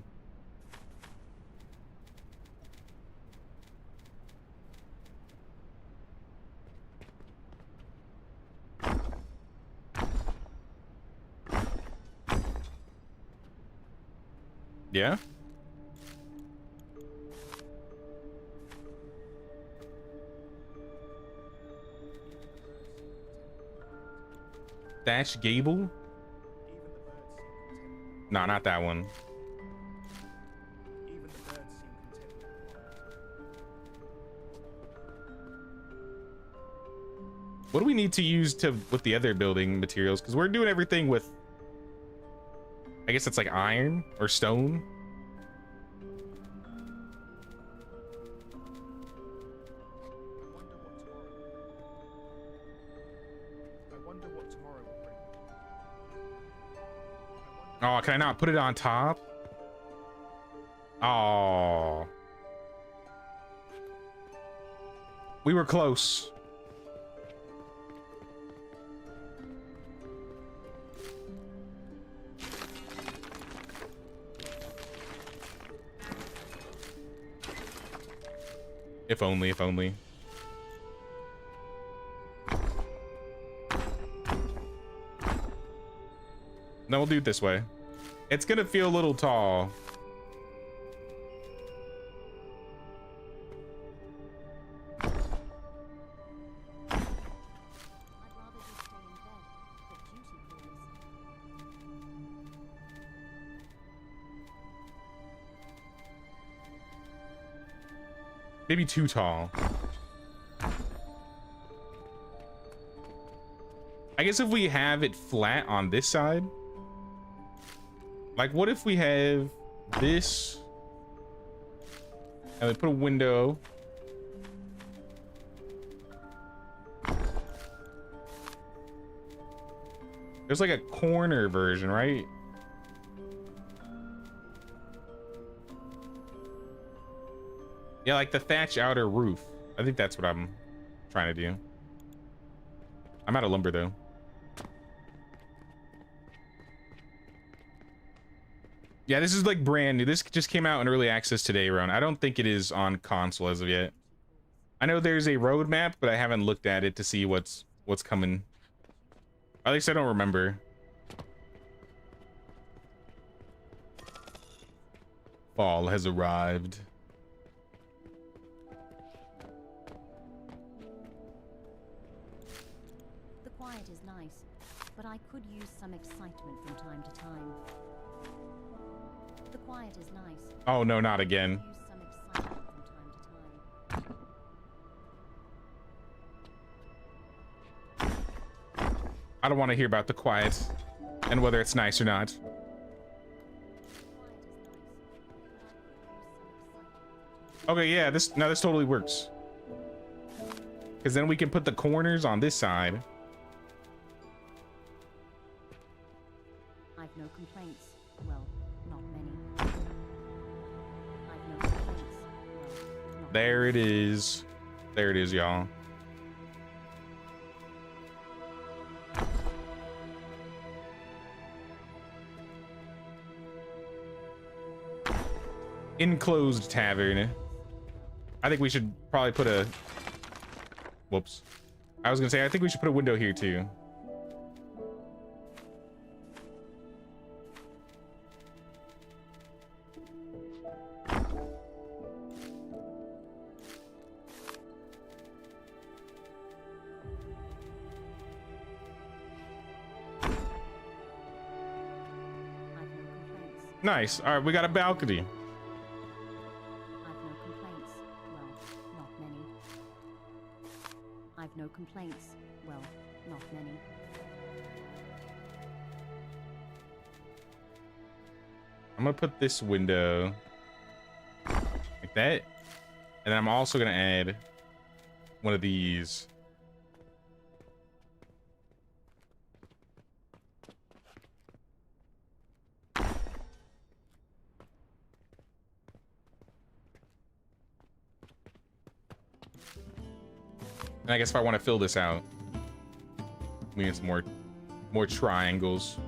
Yeah? Thatch gable? No, not that one. What do we need to use with the other building materials? Because we're doing everything with, I guess it's like iron or stone. Oh, can I not put it on top? Oh. We were close. If only, if only. No, we'll do it this way. It's gonna feel a little tall. Maybe too tall. I guess if we have it flat on this side, like what if we have this and we put a window, there's like a corner version, right? Yeah, like the thatch outer roof. I think that's what I'm trying to do. I'm out of lumber though. Yeah, this is like brand new. This just came out in early access today, Ron. I don't think it is on console as of yet. I know there's a roadmap, but I haven't looked at it to see what's coming. At least I don't remember. Fall has arrived. The quiet is nice. nice, but I could use some excitement from time to time. The quiet is nice. Oh no, not again. Use some excitement from time to time. I don't want to hear about the quiet and whether it's nice or not. Okay, yeah, this totally works. Because then we can put the corners on this side. I've no complaints. Well, not many. I've no complaints. Well, not There it is. There it is, y'all. Enclosed tavern. I think we should probably put a... Whoops. I was gonna say, I think we should put a window here too. I've no complaints. Nice. All right, we got a balcony. I've no complaints. Well, not many. I've no complaints. Well, not many. I'm gonna put this window like that, and then I'm also gonna add one of these. And I guess if I want to fill this out, we need some more triangles.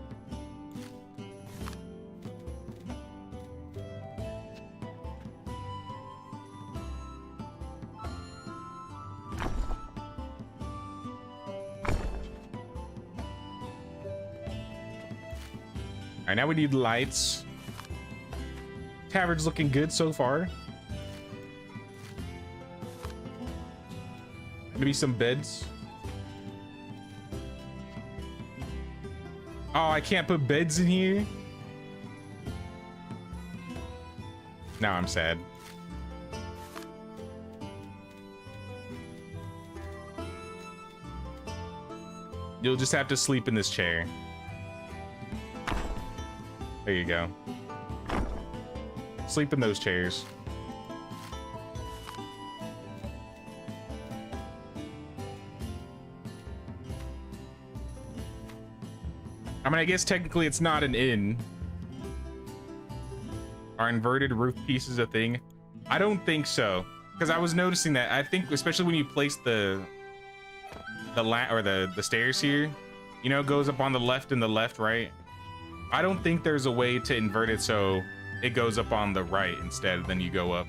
All right, now we need lights. Tavern's looking good so far. Maybe some beds. Oh, I can't put beds in here. Now I'm sad. You'll just have to sleep in this chair. There you go. Sleep in those chairs. I mean, I guess technically it's not an inn. Are inverted roof pieces a thing? I don't think so, because I was noticing that. I think especially when you place the stairs here, you know, it goes up on the left and the left, right? I don't think there's a way to invert it so it goes up on the right instead, then you go up.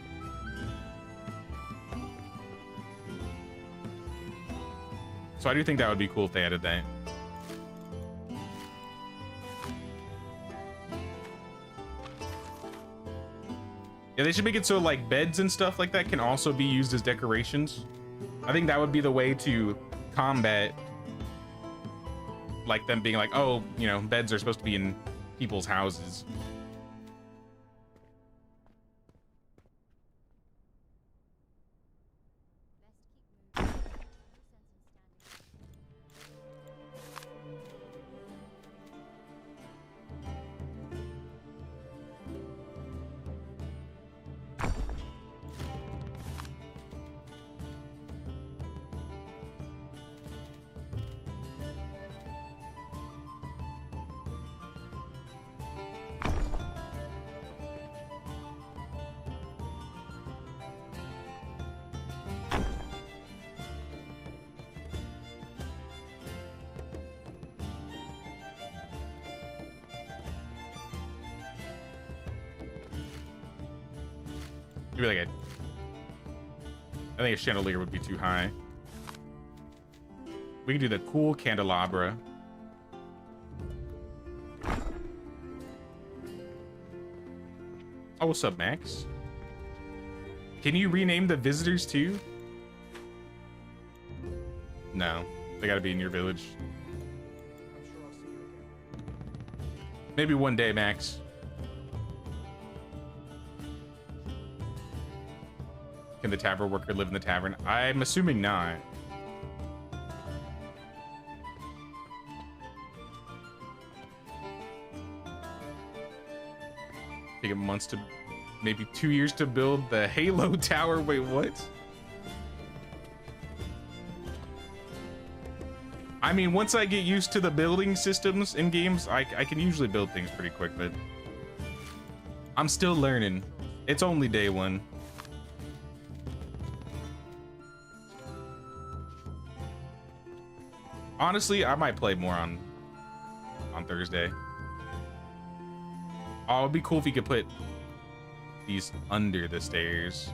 So I do think that would be cool if they added that. Yeah, they should make it so like beds and stuff like that can also be used as decorations. I think that would be the way to combat like them being like, oh, you know, beds are supposed to be in people's houses. Maybe like I think a chandelier would be too high. We can do the cool candelabra. Oh, what's up, Max? Can you rename the visitors too? No, they gotta be in your village. Maybe one day, Max. Can the tavern worker live in the tavern? I'm assuming not. Take months to, maybe 2 years to build the Halo Tower. Wait, what? I mean, once I get used to the building systems in games, I can usually build things pretty quick, but I'm still learning. It's only day one. Honestly, I might play more on Thursday. Oh, it'd be cool if you could put these under the stairs.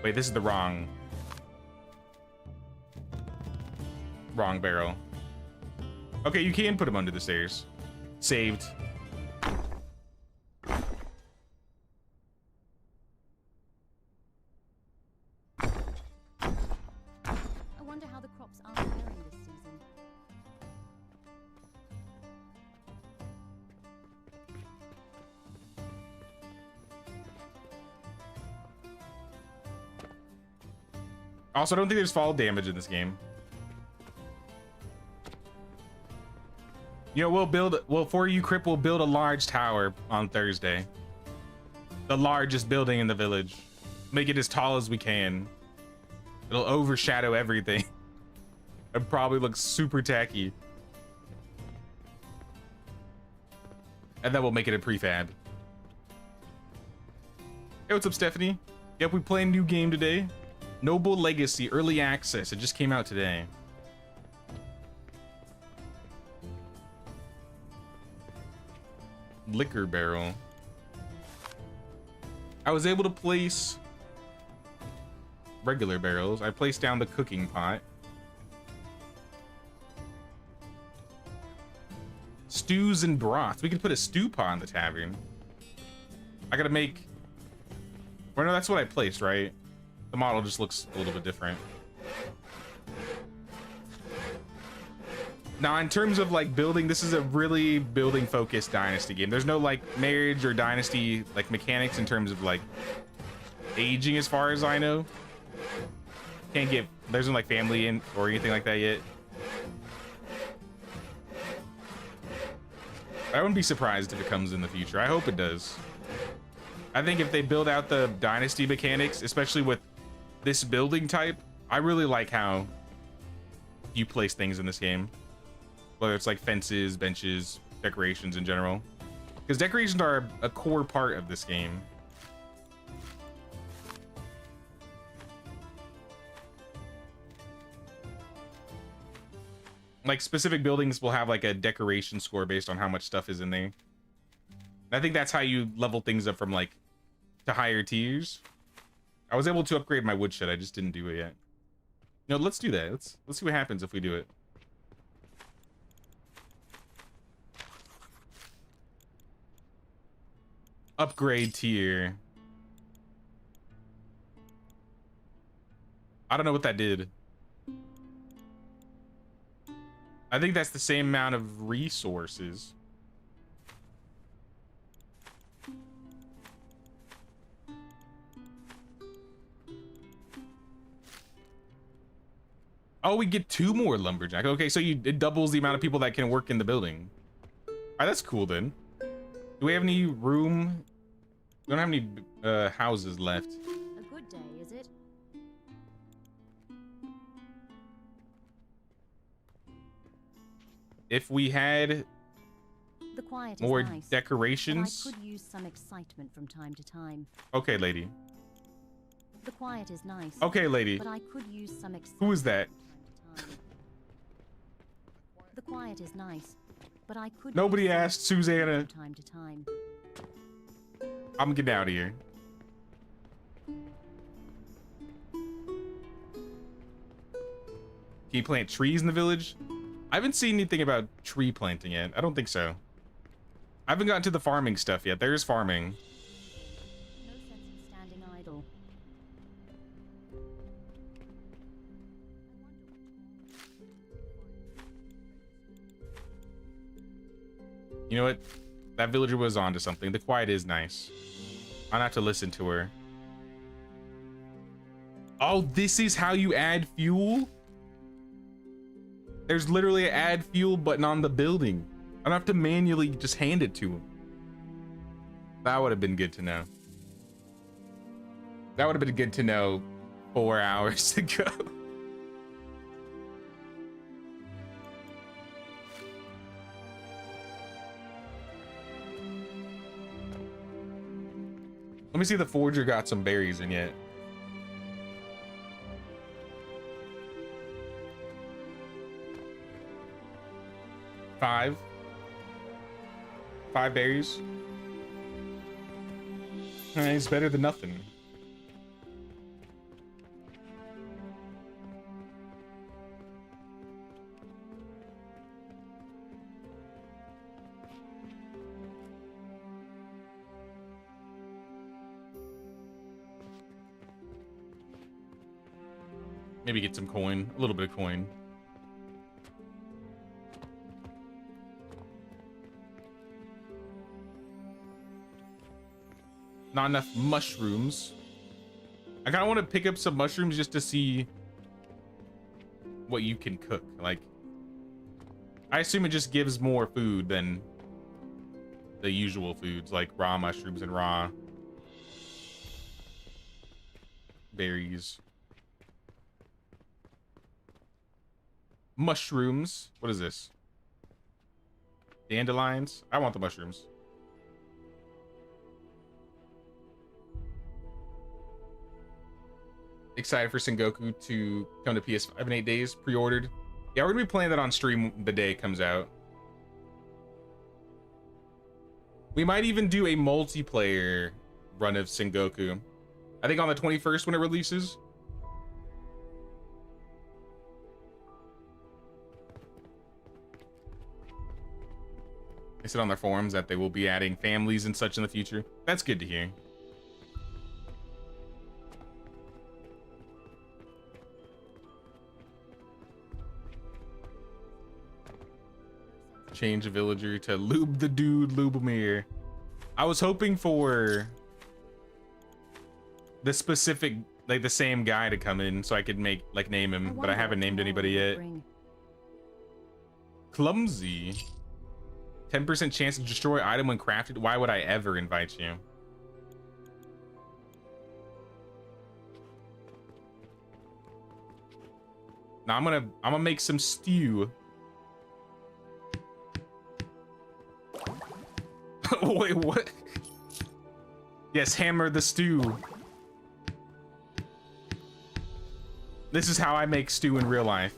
Wait, this is the wrong barrel. Okay, you can put them under the stairs. Saved. I wonder how the crops are faring this season. Also, I don't think there's fall damage in this game. You know, for you, Crip, we'll build a large tower on Thursday. The largest building in the village. Make it as tall as we can. It'll overshadow everything. It probably looks super tacky. And then we'll make it a prefab. Hey, what's up, Stephanie? Yep, we playing a new game today. Noble Legacy Early Access. It just came out today. Liquor barrel. I was able to place regular barrels. I placed down the cooking pot. Stews and broths. We can put a stew pot in the tavern. I gotta make... Well, no, that's what I placed, right? The model just looks a little bit different. Now, in terms of like building, this is a really building focused dynasty game. There's no like marriage or dynasty like mechanics in terms of like aging, as far as I know. There's no like family in or anything like that yet. I wouldn't be surprised if it comes in the future. I hope it does. I think if they build out the dynasty mechanics, especially with this building type, I really like how you place things in this game. Whether it's like fences, benches, decorations in general. Because decorations are a core part of this game. Like specific buildings will have like a decoration score based on how much stuff is in there. And I think that's how you level things up from like to higher tiers. I was able to upgrade my woodshed, I just didn't do it yet. No, let's do that. Let's see what happens if we do it. Upgrade tier. I don't know what that did. I think that's the same amount of resources. Oh, we get 2 more lumberjack. Okay, so it doubles the amount of people that can work in the building. All right, that's cool then. Do we have any room? We don't have any houses left. A good day, is it? If we had The quiet is more nice, decorations. but I could use some excitement from time to time. Okay, lady. The quiet is nice. Okay, lady. But I could use some excitement. Who is that? from time to time. The quiet is nice, but I could. Nobody use some asked Susanna. from time to time. I'm getting out of here. Can you plant trees in the village? I haven't seen anything about tree planting yet. I don't think so. I haven't gotten to the farming stuff yet. There's farming. No sense in standing idle. You know what? That villager was onto something. The quiet is nice. I'll have to listen to her. Oh, this is how you add fuel? There's literally an add fuel button on the building. I don't have to manually just hand it to him. That would have been good to know. That would have been good to know 4 hours ago. Let me see if the forger got some berries in yet. Five berries. It's better than nothing. Maybe get some coin, a little bit of coin. Not enough mushrooms. I kind of want to pick up some mushrooms just to see what you can cook. Like, I assume it just gives more food than the usual foods, like raw mushrooms and raw berries. Mushrooms. What is this? Dandelions? I want the mushrooms. Excited for Sengoku to come to PS5 in 8 days. Pre-ordered. Yeah, we're gonna be playing that on stream the day it comes out. We might even do a multiplayer run of Sengoku. I think on the 21st when it releases. They said on their forums that they will be adding families and such in the future. That's good to hear. Change a villager to Lube the Dude Lubomir. I was hoping for the specific, like the same guy to come in so I could make, like, name him, but I haven't named anybody yet. Clumsy. 10% chance to destroy item when crafted. Why would I ever invite you? Now I'm gonna make some stew. Wait, what? Yes, hammer the stew. This is how I make stew in real life.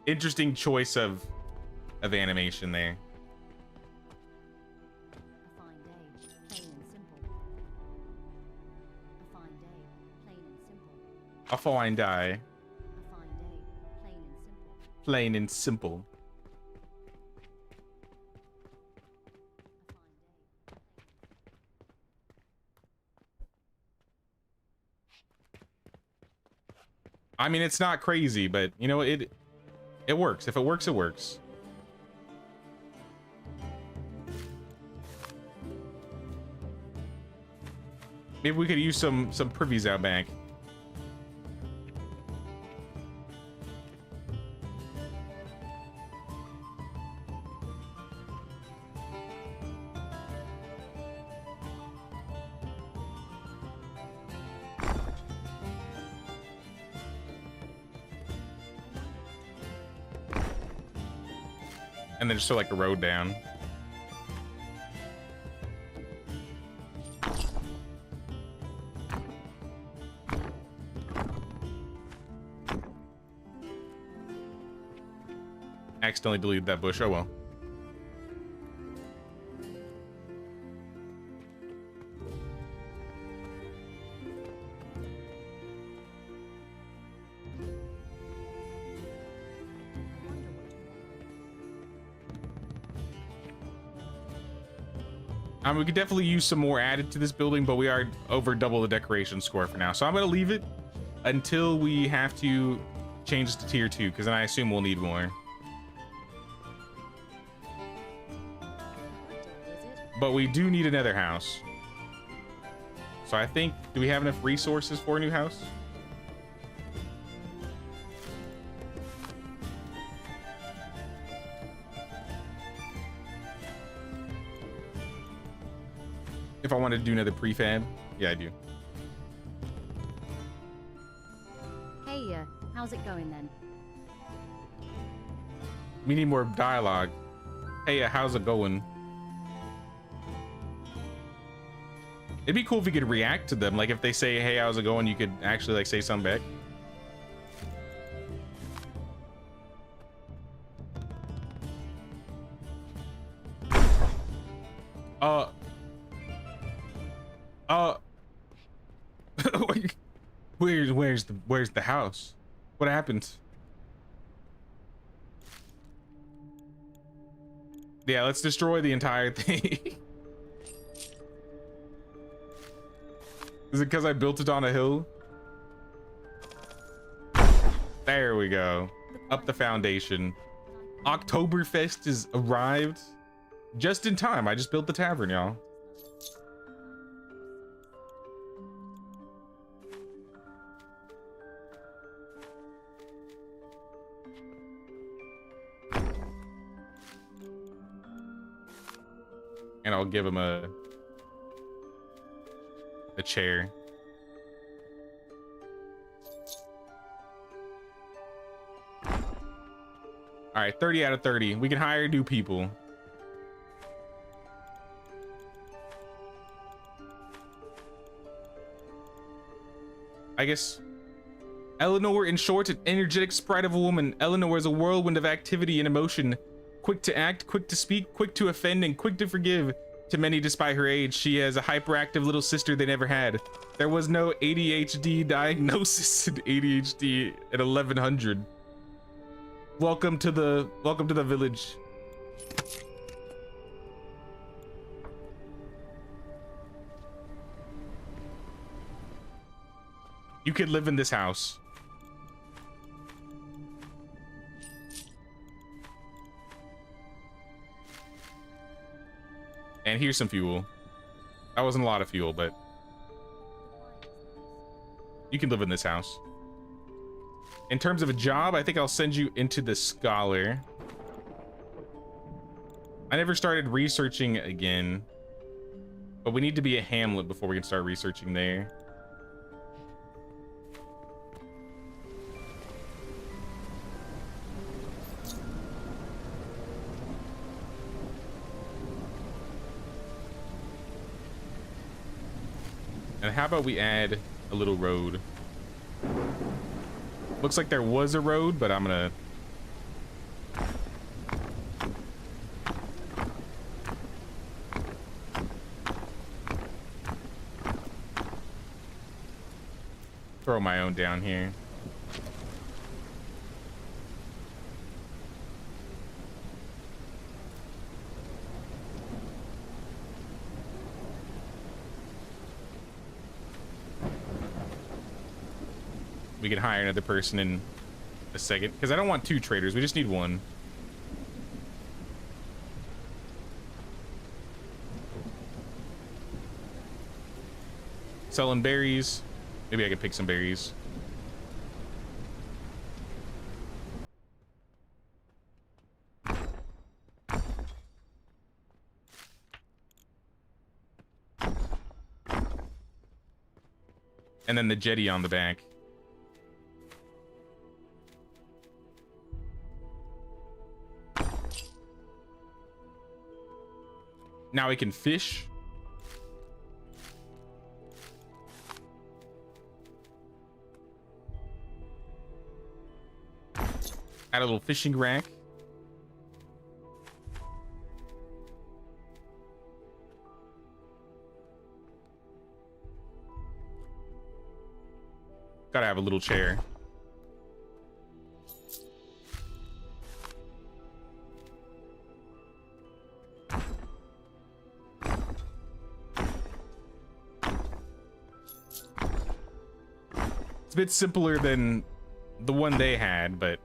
Interesting choice of animation there. A fine day, plain and simple. I mean, it's not crazy, but you know, it works. If it works, it works. Maybe we could use some privies out back. And then just throw like a road down. Accidentally deleted that bush. Oh well. We could definitely use some more added to this building, but we are over double the decoration score for now. So I'm going to leave it. until we have to change to tier 2, because then I assume we'll need more. But we do need another house. So I think, do we have enough resources for a new house? If I wanted to do another prefab, yeah, I do. Hey, how's it going then? We need more dialogue. Hey, how's it going? It'd be cool if we could react to them. Like if they say, hey, how's it going? You could actually like say something back. Where's the house? What happened? Yeah, let's destroy the entire thing. Is it because I built it on a hill? There we go. Up the foundation. Oktoberfest has arrived just in time. I just built the tavern, y'all. And I'll give him a chair. All right, 30 out of 30. We can hire new people. I guess Eleanor, in short, an energetic sprite of a woman. Eleanor is a whirlwind of activity and emotion. Quick to act, quick to speak, quick to offend, and quick to forgive. To many, despite her age, she has a hyperactive little sister they never had. There was no ADHD diagnosis in ADHD at 1100. Welcome to the village. You could live in this house. And here's some fuel. That wasn't a lot of fuel, but you can live in this house. In terms of a job, I think I'll send you into the Scholar. I never started researching again, but we need to be a hamlet before we can start researching there. And how about we add a little road? Looks like there was a road, but I'm gonna... throw my own down here. We can hire another person in a second, because I don't want 2 traders. We just need 1. Selling berries. Maybe I can pick some berries. And then the jetty on the back. Now we can fish. Add a little fishing rack. Gotta have a little chair. It's a bit simpler than the one they had, but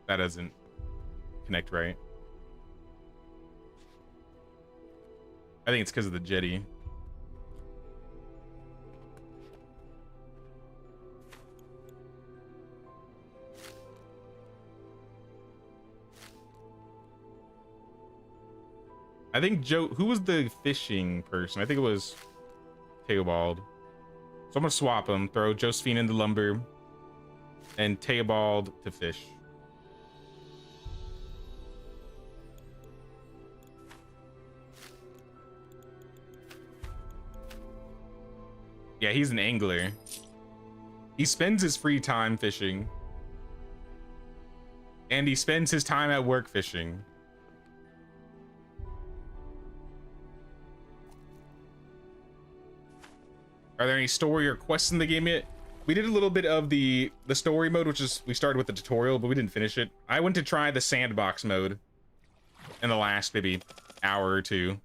that doesn't connect right. I think it's because of the jetty. I think Joe, who was the fishing person? I think it was Theobald. So I'm gonna swap them, throw Josephine into lumber and Theobald to fish. Yeah, he's an angler. He spends his free time fishing. And he spends his time at work fishing. Are there any story or quests in the game yet? We did a little bit of the story mode, which is, we started with the tutorial, but we didn't finish it. I went to try the Sandbox mode in the last maybe hour or two.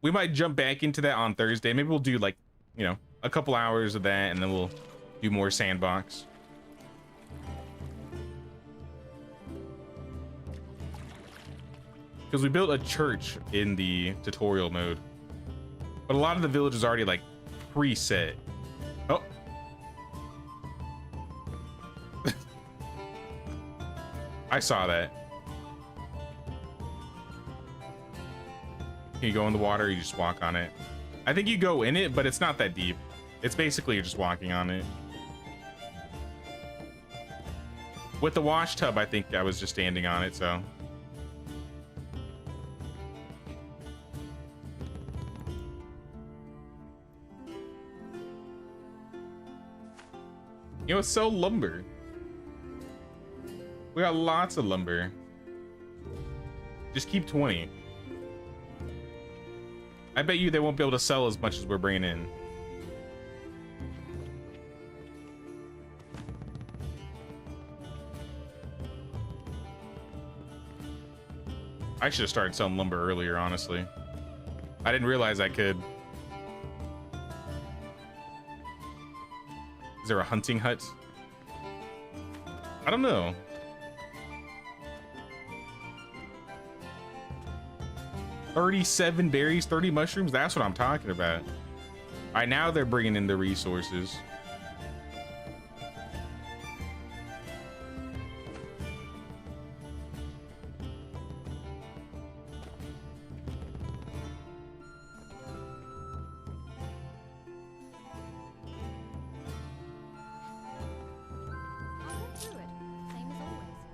We might jump back into that on Thursday. Maybe we'll do like, you know, a couple hours of that and then we'll do more Sandbox. Because we built a church in the tutorial mode. But a lot of the village is already like preset. Oh. I saw that. Can you go in the water or you just walk on it? I think you go in it, but it's not that deep. It's basically you're just walking on it. With the wash tub, I think I was just standing on it, so. You know, sell lumber. We got lots of lumber. Just keep 20. I bet you they won't be able to sell as much as we're bringing in. I should have started selling lumber earlier, honestly. I didn't realize I could. Is there a hunting hut? I don't know. $37 berries, 30 mushrooms. That's what I'm talking about. All right, now they're bringing in the resources.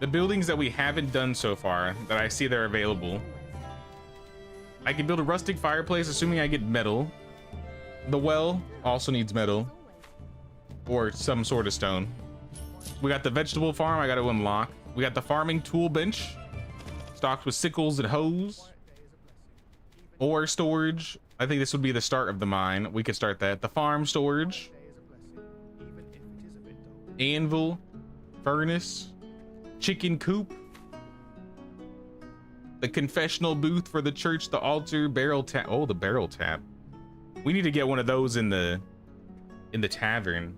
The buildings that we haven't done so far that I see they're available. I can build a rustic fireplace, assuming I get metal. The well also needs metal. Or some sort of stone. We got the vegetable farm I got to unlock. We got the farming tool bench. Stocked with sickles and hoes. Ore storage. I think this would be the start of the mine. We could start that. The farm storage. Anvil. Furnace. Chicken coop. The confessional booth for the church, the altar, barrel tap. Oh, the barrel tap. We need to get one of those in the tavern.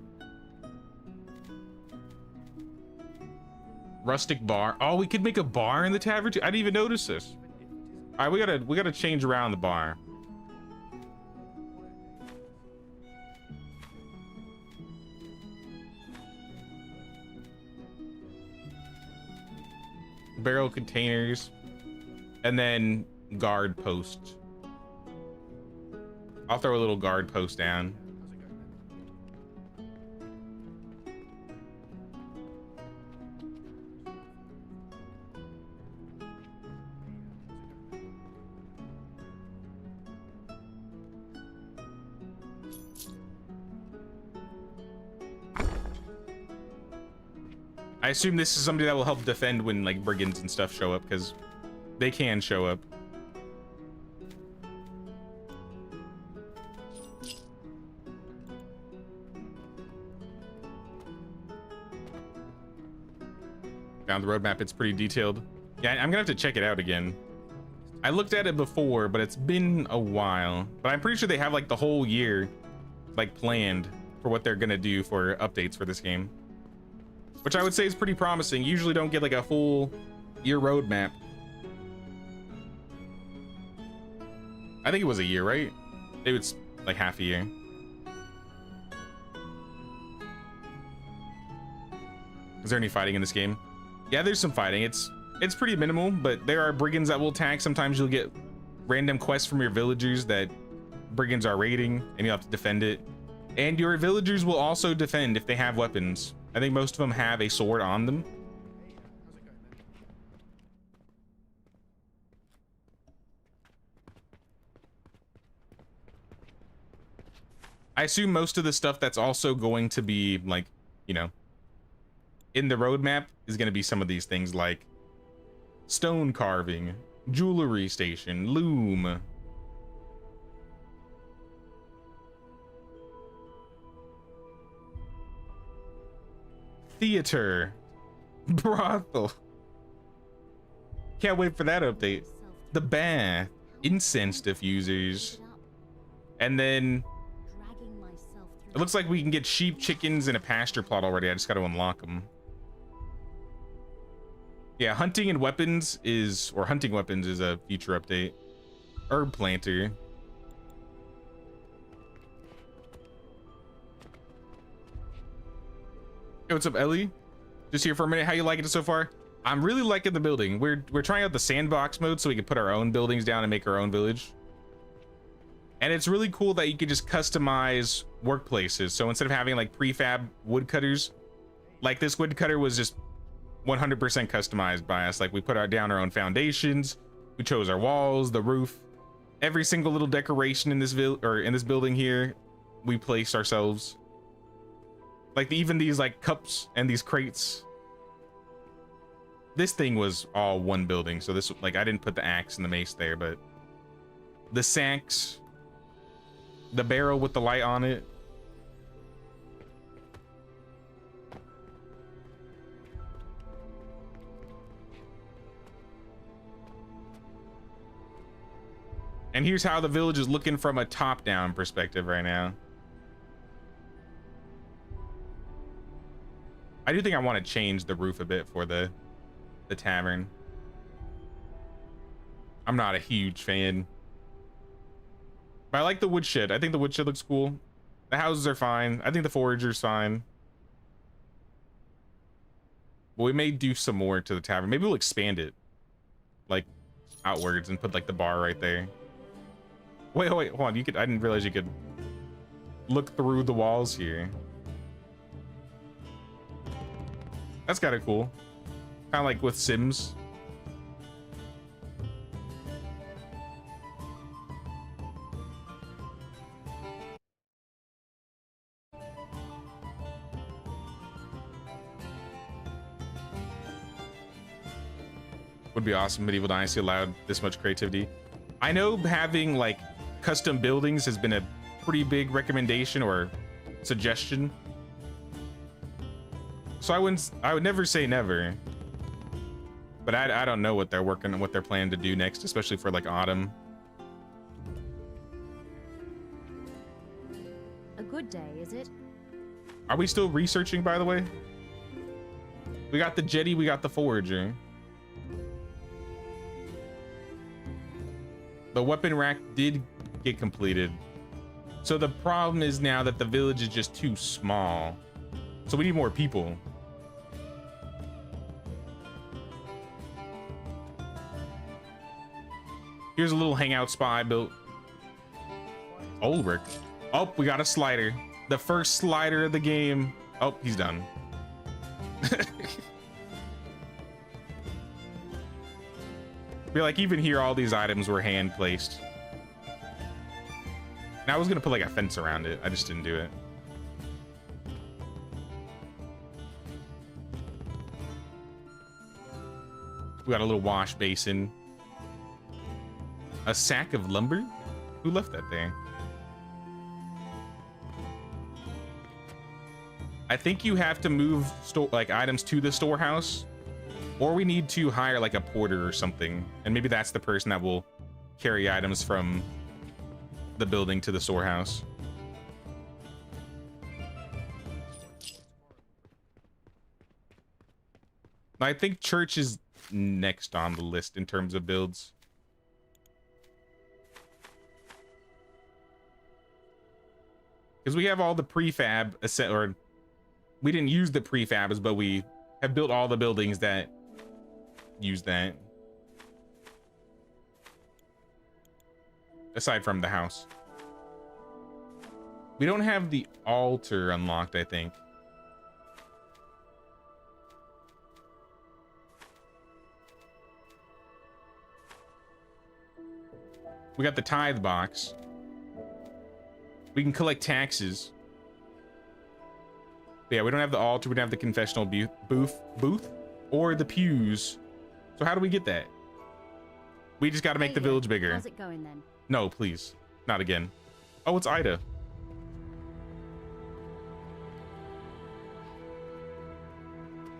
Rustic bar. Oh, we could make a bar in the tavern too. I didn't even notice this. All right, we gotta change around the bar. Barrel containers. And then guard post. I'll throw a little guard post down. I assume this is somebody that will help defend when like brigands and stuff show up, because they can show up. Down the roadmap, it's pretty detailed. Yeah, I'm gonna have to check it out again. I looked at it before, but it's been a while. But I'm pretty sure they have like the whole year like planned for what they're gonna do for updates for this game, which I would say is pretty promising. You usually don't get like a full year roadmap. I think it was a year, right? Maybe it's like half a year. Is there any fighting in this game? Yeah, there's some fighting. It's pretty minimal, but there are brigands that will attack. Sometimes you'll get random quests from your villagers that brigands are raiding, and you'll have to defend it. And your villagers will also defend if they have weapons. I think most of them have a sword on them. I assume most of the stuff that's also going to be like, you know, in the roadmap is going to be some of these things like stone carving, jewelry station, loom. Theater, brothel. Can't wait for that update. The bath, incense diffusers. And then it looks like we can get sheep, chickens, and a pasture plot already. I just got to unlock them. Yeah, hunting and weapons is, or hunting weapons is a future update. Herb planter. Hey, what's up, Ellie? Just here for a minute. How you liking it so far? I'm really liking the building. We're trying out the sandbox mode so we can put our own buildings down and make our own village. And it's really cool that you can just customize workplaces. So instead of having like prefab woodcutters, like this woodcutter was just 100% customized by us. Like we put down our own foundations, we chose our walls, the roof, every single little decoration in this in this building here, we placed ourselves. Like even these like cups and these crates. This thing was all one building, so this, like, I didn't put the axe and the mace there, but the sacks, the barrel with the light on it. And here's how the village is looking from a top-down perspective right now. I do think I want to change the roof a bit for the tavern. I'm not a huge fan, but I like the woodshed. I think the woodshed looks cool. The houses are fine. I think the forager's fine. But we may do some more to the tavern. Maybe we'll expand it like outwards and put like the bar right there. Wait, hold on. You could, I didn't realize you could look through the walls here. That's kind of cool. Kind of like with Sims. Would be awesome. Medieval Dynasty allowed this much creativity. I know having like custom buildings has been a pretty big recommendation or suggestion. So I would never say never. But I don't know what they're working on, what they're planning to do next, especially for like autumn. A good day, is it? Are we still researching, by the way? We got the jetty, we got the forager. The weapon rack did get completed. So the problem is now that the village is just too small. So we need more people. Here's a little hangout spot I built. Ulrich. Oh, we got a slider. The first slider of the game. Oh, he's done. Feel like even here, all these items were hand placed. And I was gonna put like a fence around it. I just didn't do it. We got a little wash basin. A sack of lumber? Who left that there? I think you have to move like items to the storehouse, or we need to hire like a porter or something, and maybe that's the person that will carry items from the building to the storehouse. I think church is next on the list in terms of builds. Because we have all the prefab, or we didn't use the prefabs, but we have built all the buildings that use that. Aside from the house. We don't have the altar unlocked, I think. We got the tithe box. We can collect taxes. But yeah, we don't have the altar. We don't have the confessional booth or the pews. So how do we get that? We just got to make the village bigger. How's it going then? No, please. Not again. Oh, it's Ida.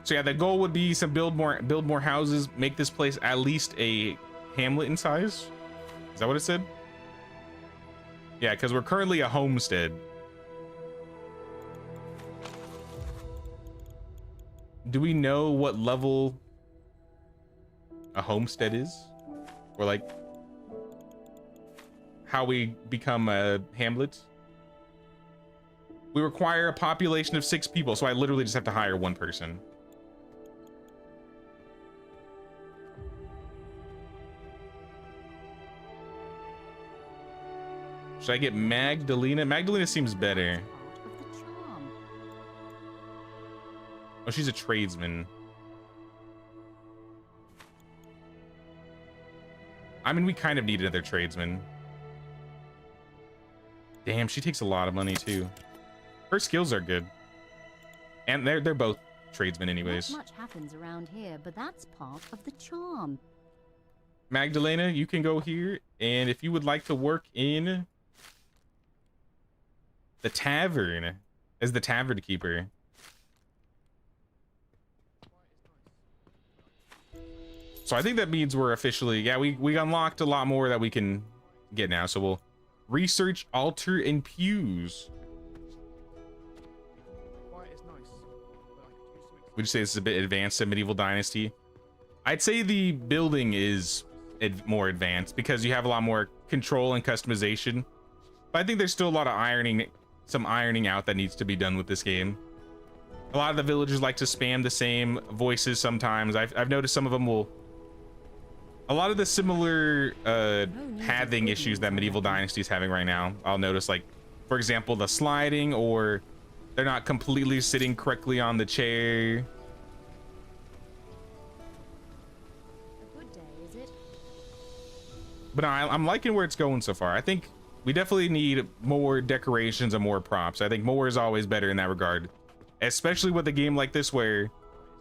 So yeah, the goal would be to build more houses, make this place at least a hamlet in size. Is that what it said? Yeah, because we're currently a homestead. Do we know what level a homestead is? Or like how we become a hamlet? We require a population of 6 people, so I literally just have to hire 1 person. Should I get Magdalena? Magdalena seems better. Oh, she's a tradesman. I mean, we kind of need another tradesman. Damn, she takes a lot of money too. Her skills are good. And they're both tradesmen anyways. Not much happens around here, but that's part of the charm. Magdalena, you can go here, and if you would like to work in the tavern as the tavern keeper. So I think that means we're officially, yeah, we unlocked a lot more that we can get now. So we'll research altar and pews. Would you say this is a bit advanced in Medieval Dynasty? I'd say the building is more advanced because you have a lot more control and customization. But I think there's still a lot of some ironing out that needs to be done with this game. A lot of the villagers like to spam the same voices sometimes. I've noticed some of them will. A lot of the similar pathing issues that Medieval Dynasty is having right now, I'll notice, like, for example, the sliding, or they're not completely sitting correctly on the chair. A good day, is it? But I'm liking where it's going so far. I think we definitely need more decorations and more props. I think more is always better in that regard, especially with a game like this where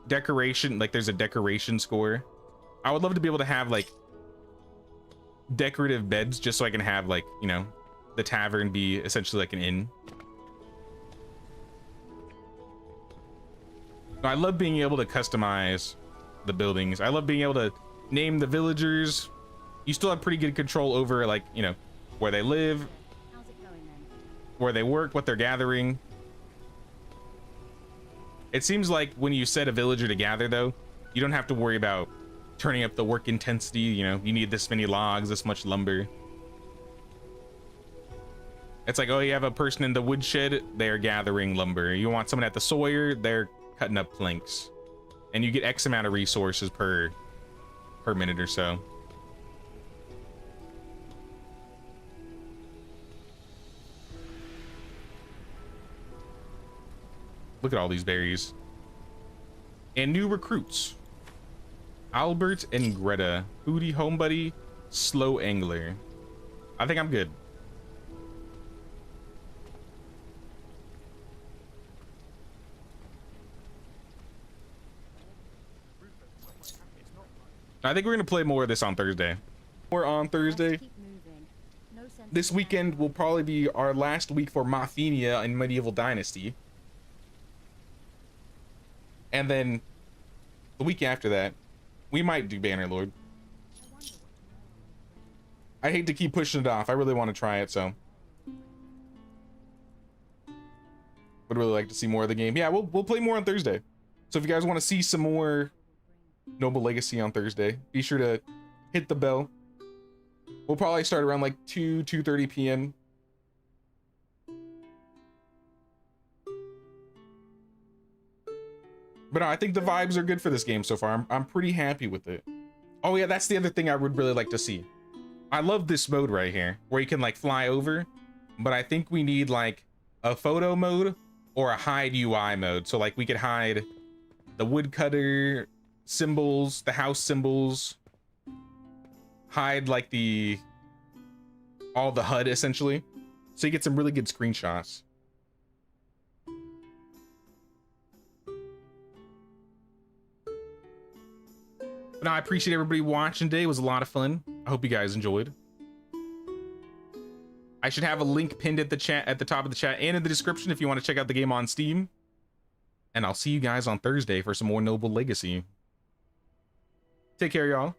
decoration, like there's a decoration score. I would love to be able to have like decorative beds just so I can have, like, you know, the tavern be essentially like an inn. I love being able to customize the buildings. I love being able to name the villagers. You still have pretty good control over, like, you know, where they live, How's it going then? where they work, what they're gathering. It seems like when you set a villager to gather, though, you don't have to worry about turning up the work intensity. You know, you need this many logs, this much lumber. It's like, oh, you have a person in the woodshed, they're gathering lumber. You want someone at the sawyer, they're cutting up planks. And you get X amount of resources per minute or so. Look at all these berries. And new recruits. Albert and Greta. Foodie, homebuddy, slow angler. I think I'm good. I think we're gonna play more of this on Thursday. We're on Thursday. Keep moving. No sense This in weekend will probably be our last week for Mothenia in Medieval Dynasty. And then the week after that, we might do Banner Lord. I hate to keep pushing it off. I really want to try it, so. Would really like to see more of the game. Yeah, we'll play more on Thursday. So if you guys want to see some more Noble Legacy on Thursday, be sure to hit the bell. We'll probably start around like 2:30 p.m. But no, I think the vibes are good for this game so far. I'm pretty happy with it. Oh yeah, that's the other thing I would really like to see. I love this mode right here, where you can like fly over, but I think we need like a photo mode or a hide UI mode. So like we could hide the woodcutter symbols, the house symbols, hide like all the HUD essentially. So you get some really good screenshots. But no, I appreciate everybody watching today. It was a lot of fun. I hope you guys enjoyed. I should have a link pinned at the chat, at the top of the chat and in the description if you want to check out the game on Steam. And I'll see you guys on Thursday for some more Noble Legacy. Take care, y'all.